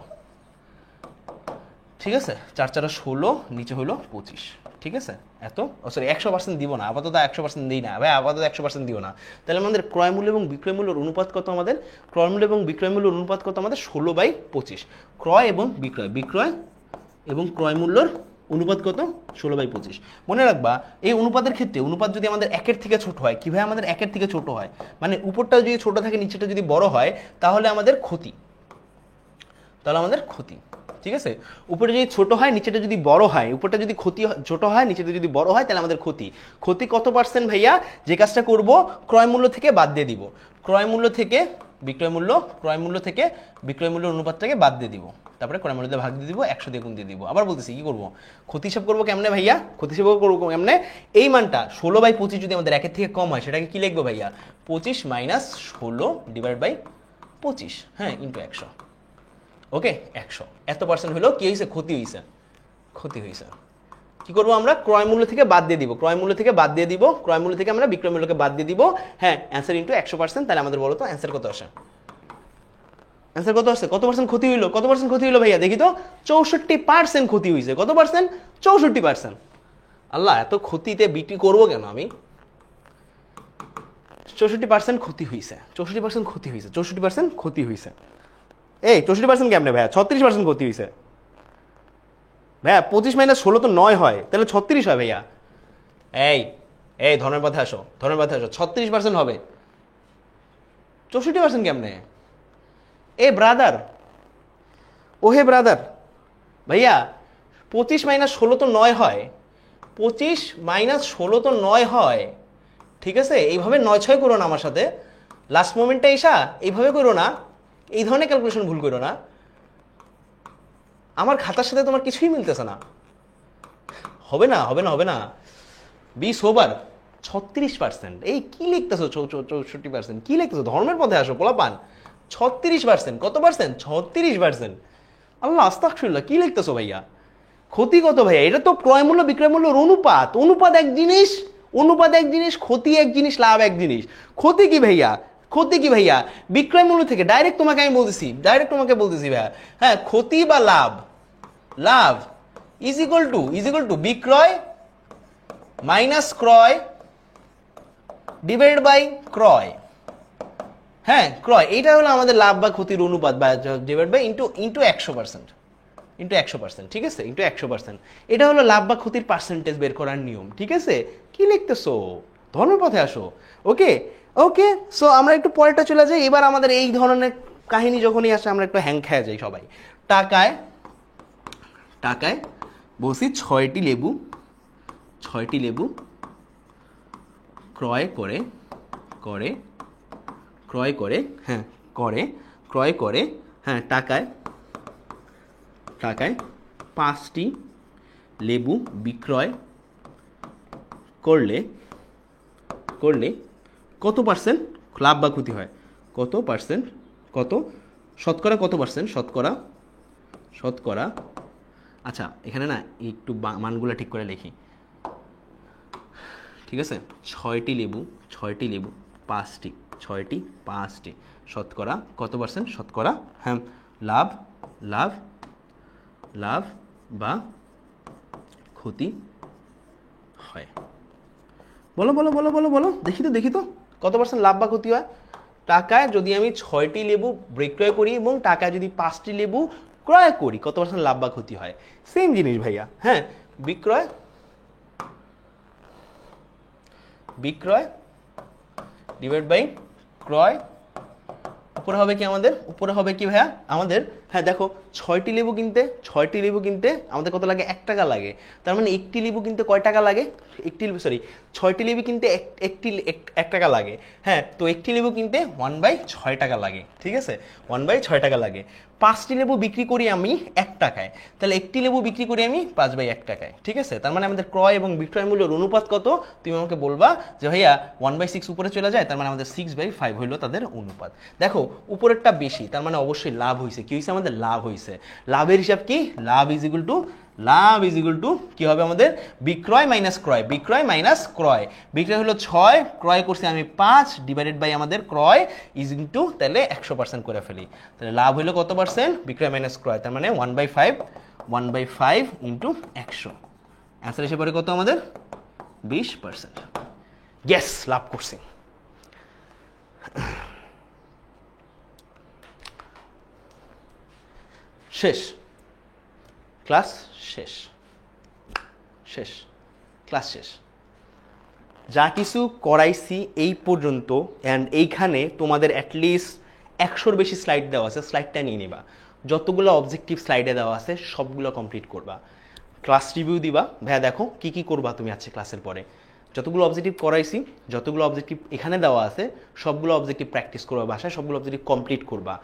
ঠিক আছে? 4 4 16, নিচে হলো 25, ঠিক আছে? 100% দিব না আপাতত, 100% দিই না ভাই, আপাতত 100% দিও না। তাহলে আমাদের ক্রয় মূল্য এবং বিক্রয় মূল্যের অনুপাত কত আমাদের? ক্রয় মূল্য এবং বিক্রয় মূল্যের অনুপাত কত আমাদের? 16/25। ক্রয় এবং বিক্রয় এবং ক্রয় মূল্যর অনুপাত কত 16/25। মনে রাখবা এই অনুপাতের ক্ষেত্রে অনুপাত যদি আমাদের 1-এর থেকে ছোট হয়, কিভাবে আমাদের 1-এর থেকে ছোট হয়, মানে উপরটা যদি ছোট থাকে নিচেটা যদি বড় হয় তাহলে আমাদের ক্ষতি, ঠিক আছে। উপরে যদি ছোট হয় নিচেটা যদি বড় হয়, উপরটা যদি ছোট হয় নিচেটা যদি বড় হয় তাহলে আমাদের ক্ষতি কত পার্সেন্ট ভাইয়া? যে কাজটা করব ক্রয় মূল্য থেকে বাদ দিয়ে দিব, ক্রয় মূল্য থেকে বিক্রয় মূল্য অনুপাতটাকে বাদ দিয়ে দিব, তারপরে ক্রয় মূল্য দিয়ে ভাগ দিয়ে দিব, 100 দিয়ে গুণ দিয়ে দিব। আবার বলতেছি কি করব, ক্ষতি হিসাব করবো কেমনে ভাইয়া? ক্ষতি হিসাব করবো কেমনে? এই মানটা 16/25 যদি আমাদের 1-এর থেকে কম হয় সেটাকে কি লিখবো ভাইয়া? 25 - 16/25, হ্যাঁ, ইন্টু 100। ওকে, 100 এত পার্সেন্ট হলো কি হয়েছে? ক্ষতি হয়েছে। কি করবো আমরা? ক্রয় মূল্য থেকে বাদ দিয়ে দিব, ক্রয় মূল্য থেকে আমরা বিক্রয় মূল্যকে বাদ দিয়ে দিব, হ্যাঁ, অ্যান্সার ইন্টু 100%। তাহলে আমাদের বলো তো অ্যান্সার কত আসে? কত পার্সেন্ট ক্ষতি হইলো ভাইয়া? দেখি তো, 64% ক্ষতি হয়েছে। কত পার্সেন্ট? 64%। আল্লাহ, এত ক্ষতিতে বিক্রি করবো কেন আমি? 64% ক্ষতি হয়েছে। এই 64% কেমনে ভাইয়া? 36% ক্ষতি হয়েছে ভাইয়া। 25 - 16 তো 9 হয়, তাহলে 36 হয় ভাইয়া। এই ধর্মের পথে আসো, 36% হবে। 64% কেমনে? ব্রাদার, ভাইয়া 25 - 16 তো 9 হয়, 25 - 16 তো 9 হয়, ঠিক আছে। এইভাবে 9-6 করো না আমার সাথে, লাস্ট মোমেন্টটা এসা এইভাবে করো না, এই ধরনের ক্যালকুলেশন ভুল করো না। আমার খাতার সাথে তোমার কিছুই মিলতেছে না, হবে না। বি সোবার। 36%। এই কি লিখতেছো? 64%? কি লিখতেছো? ধর্মের পথে আসো পোলাপান। 36%। কত পার্সেন্ট? 36%। আল্লাহ, আস্তাগফিরুল্লাহ, কি লিখতেছো ভাইয়া? ক্ষতি কত ভাইয়া? এটা তো ক্রয় মূল্য বিক্রয় মূল্যের অনুপাত এক জিনিস, ক্ষতি এক জিনিস, লাভ এক জিনিস। ক্ষতি কি ভাইয়া? বিক্রয় মূল্য থেকে ডাইরেক্ট তোমাকে বলতেছি ভাইয়া, হ্যাঁ, ক্ষতি বা লাভ ইজ ইকুয়াল টু বিক্রয় মাইনাস ক্রয় ডিভাইডেড বাই ক্রয়। হ্যাঁ, ক্রয়, এইটা হলো আমাদের লাভ বা ক্ষতির অনুপাত, বা ডিভাইড বাই ইন্টু 100%, ঠিক আছে, ইন্টু 100%। এটা হলো লাভ বা ক্ষতির পার্সেন্টেজ বের করার নিয়ম, ঠিক আছে। কি লিখতেছো? ধর্মের পথে আসো। ওকে, সো আমরা একটু পরেরটা চলে যাই। এবার আমাদের এই ধরনের কাহিনী যখনই আসে আমরা একটু হ্যাং খেয়ে যাই সবাই। টাকায় বলছি 6টি লেবু ক্রয় করে, হ্যাঁ, টাকায় 5টি লেবু বিক্রয় করলে কত পার্সেন্ট লাভ বা ক্ষতি হয়? শতকরা কত পার্সেন্ট? শতকরা। আচ্ছা, এখানে না একটু মানগুলো ঠিক করে লিখি, ঠিক আছে। 6টি লেবু 5টি শতকরা কত পার্সেন্ট? শতকরা, হ্যাঁ, লাভ বা ক্ষতি হয়। বলো, দেখি তো কত পার্সেন্ট লাভ বা ক্ষতি হয়? টাকায় যদি আমি 6টি লেবু বিক্রয় করি এবং টাকায় যদি 5টি লেবু ক্রয় করি, কত পার্সেন্ট লাভ বা ক্ষতি হয়? সেম জিনিস ভাইয়া, হ্যাঁ, বিক্রয় ডিভাইড বাই ক্রয়। উপরে হবে কি ভাইয়া আমাদের? হ্যাঁ, দেখো, 6টি লেবু কিনতে আমাদের কত লাগে? 1 টাকা লাগে। তার মানে একটি লেবু কিনতে কয় টাকা লাগে? 6টি লেবু কিনতে 1 টাকা লাগে। হ্যাঁ, তো একটি লেবু কিনতে 1/6 টাকা লাগে, ঠিক আছে, 1/6 টাকা লাগে। 5টি লেবু বিক্রি করি আমি 1 টাকায়, তাহলে একটি লেবু বিক্রি করি আমি 5/1 টাকায়, ঠিক আছে। তার মানে আমাদের ক্রয় এবং বিক্রয় মূল্যের অনুপাত কত? তুমি আমাকে বলবা যে ভাইয়া 1/6 উপরে চলে যায়, তার মানে আমাদের 6/5 হইলো তাদের অনুপাত। দেখো, উপরেরটা বেশি, তার মানে অবশ্যই লাভ হয়েছে। কি হয়েছে? আমাদের লাভ হয়েছে। লাভের হিসাব কি? লাভ ইজ ইকুয়াল টু কি হবে আমাদের? বিক্রয় মাইনাস ক্রয়। বিক্রয় হলো 6, ক্রয় করছি আমি 5, ডিভাইডেড বাই আমাদের ক্রয় ইজ ইনটু, তাহলে 100% করে ফেলি। তাহলে লাভ হলো কত পার্সেন্ট? বিক্রয় মাইনাস ক্রয়, তার মানে 1/5 ইন্টু 100। অ্যান্সার এসে পড়ে কত আমাদের? 20%। গ্যাস লাভ করছি। শেষ, ক্লাস শেষ। শেষ, ক্লাস শেষ। যা কিছু করাইছি এই পর্যন্ত, অ্যান্ড এইখানে তোমাদের অ্যাটলিস্ট 100-র বেশি স্লাইড দেওয়া আছে, স্লাইডটা নিয়ে নিবা। যতগুলো অবজেক্টিভ স্লাইডে দেওয়া আছে সবগুলো কমপ্লিট করবা। ক্লাস রিভিউ দিবা, ভাইয়া দেখো কি কি করবা তুমি আজকে ক্লাসের পরে। যতগুলো অবজেক্টিভ করাইছি, যতগুলো অবজেক্টিভ এখানে দেওয়া আছে সবগুলো অবজেক্টিভ প্র্যাকটিস করবা বাসায়, সবগুলো অবজেক্টিভ কমপ্লিট করবা।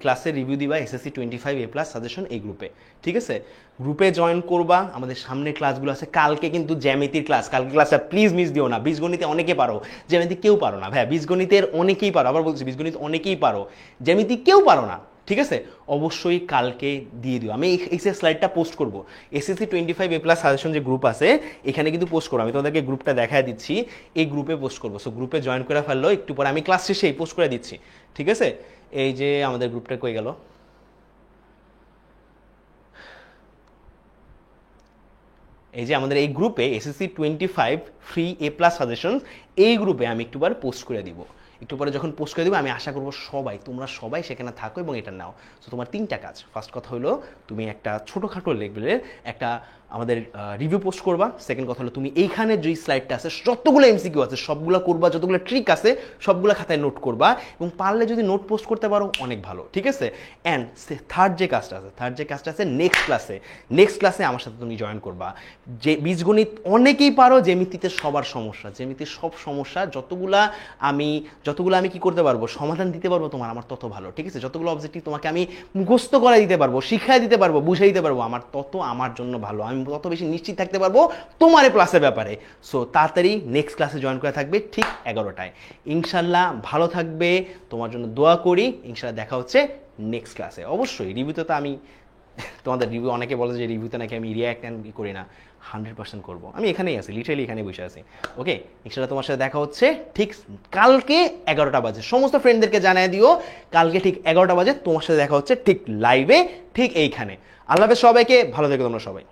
ক্লাসের রিভিউ দিবা SSC 25A+ সাজেশন এই গ্রুপে, ঠিক আছে? গ্রুপে জয়েন করবা। আমাদের সামনে ক্লাসগুলো আছে, কালকে কিন্তু জ্যামিতির ক্লাস, কালকে ক্লাসটা প্লিজ মিস দিও না। বীজগণিতে অনেকে পারো, জ্যামিতি কেউ পারো না ভাইয়া। বীজগণিতের অনেকেই পারো, আবার বলছি বীজগণিত অনেকেই পারো, জ্যামিতি কেউ পারো না, ঠিক আছে? অবশ্যই কালকে দিয়ে দিও। আমি এই স্লাইডটা পোস্ট করব, SSC 25A+ সাজেশন যে গ্রুপ আছে এখানে কিন্তু পোস্ট করবো। আমি তোমাদেরকে গ্রুপটা দেখায় দিচ্ছি, এই গ্রুপে পোস্ট করবো। সো গ্রুপে জয়েন করে ফেললো, একটু পরে আমি ক্লাস শেষেই পোস্ট করে দিচ্ছি, ঠিক আছে? এই যে আমাদের গ্রুপটা কই গেল, এই যে আমাদের এই গ্রুপে SSC 25 ফ্রি A+ সাজেশন, এই গ্রুপে আমি একটু পরে পোস্ট করে দিব। একটু পরে যখন পোস্ট করে দিব আমি আশা করবো তোমরা সবাই সেখানে থাকো এবং এটা নাও। তো তোমার 3টা কাজ। ফার্স্ট কথা হলো তুমি একটা ছোটোখাটো লেভেলের একটা আমাদের রিভিউ পোস্ট করবা। সেকেন্ড কথা হলো তুমি এইখানে যে স্লাইডটা আছে, যতগুলো MCQ আছে সবগুলো করবা, যতগুলো ট্রিক আছে সবগুলো খাতায় নোট করবা, এবং পারলে যদি নোট পোস্ট করতে পারো অনেক ভালো, ঠিক আছে? অ্যান্ড থার্ড যে কাজটা আছে নেক্সট ক্লাসে আমার সাথে তুমি জয়েন করবা। যে বীজগণিত অনেকেই পারো, জ্যামিতিতে সবার সমস্যা, জ্যামিতির সব সমস্যা যতগুলো আমি কি করতে পারবো, সমাধান দিতে পারবো তোমার, আমার তত ভালো, ঠিক আছে? যতগুলো অবজেক্টিভ তোমাকে আমি মুখস্থ করাই দিতে পারবো, শিখাই দিতে পারবো, বুঝাই দিতে পারবো, আমার জন্য ভালো। আমি তত বেশি নিশ্চিত থাকতে পারবো তোমার এই ক্লাসের ব্যাপারে। সো তাড়াতাড়ি নেক্সট ক্লাসে জয়েন করে থাকবে ঠিক 11টায়। ইনশাল্লাহ ভালো থাকবে, তোমার জন্য দোয়া করি। ইনশাল্লাহ দেখা হচ্ছে নেক্সট ক্লাসে। অবশ্যই রিভিউতে তো আমি তোমাদের রিভিউ, অনেকে বলে যে রিভিউতে নাকি আমি রিঅ্যাক্ট করি না, 100% করবো। আমি এখানেই আছি, লিটারালি এখানে বসে আছি। ওকে, ইনশাল্লাহ তোমার সাথে দেখা হচ্ছে ঠিক কালকে 11টা বাজে। সমস্ত ফ্রেন্ডদেরকে জানিয়ে দিও কালকে ঠিক 11টা বাজে তোমার সাথে দেখা হচ্ছে ঠিক লাইভে, ঠিক এইখানে। আল্লাহ হাফেজ সবাইকে, ভালো থেকো তোমরা সবাই।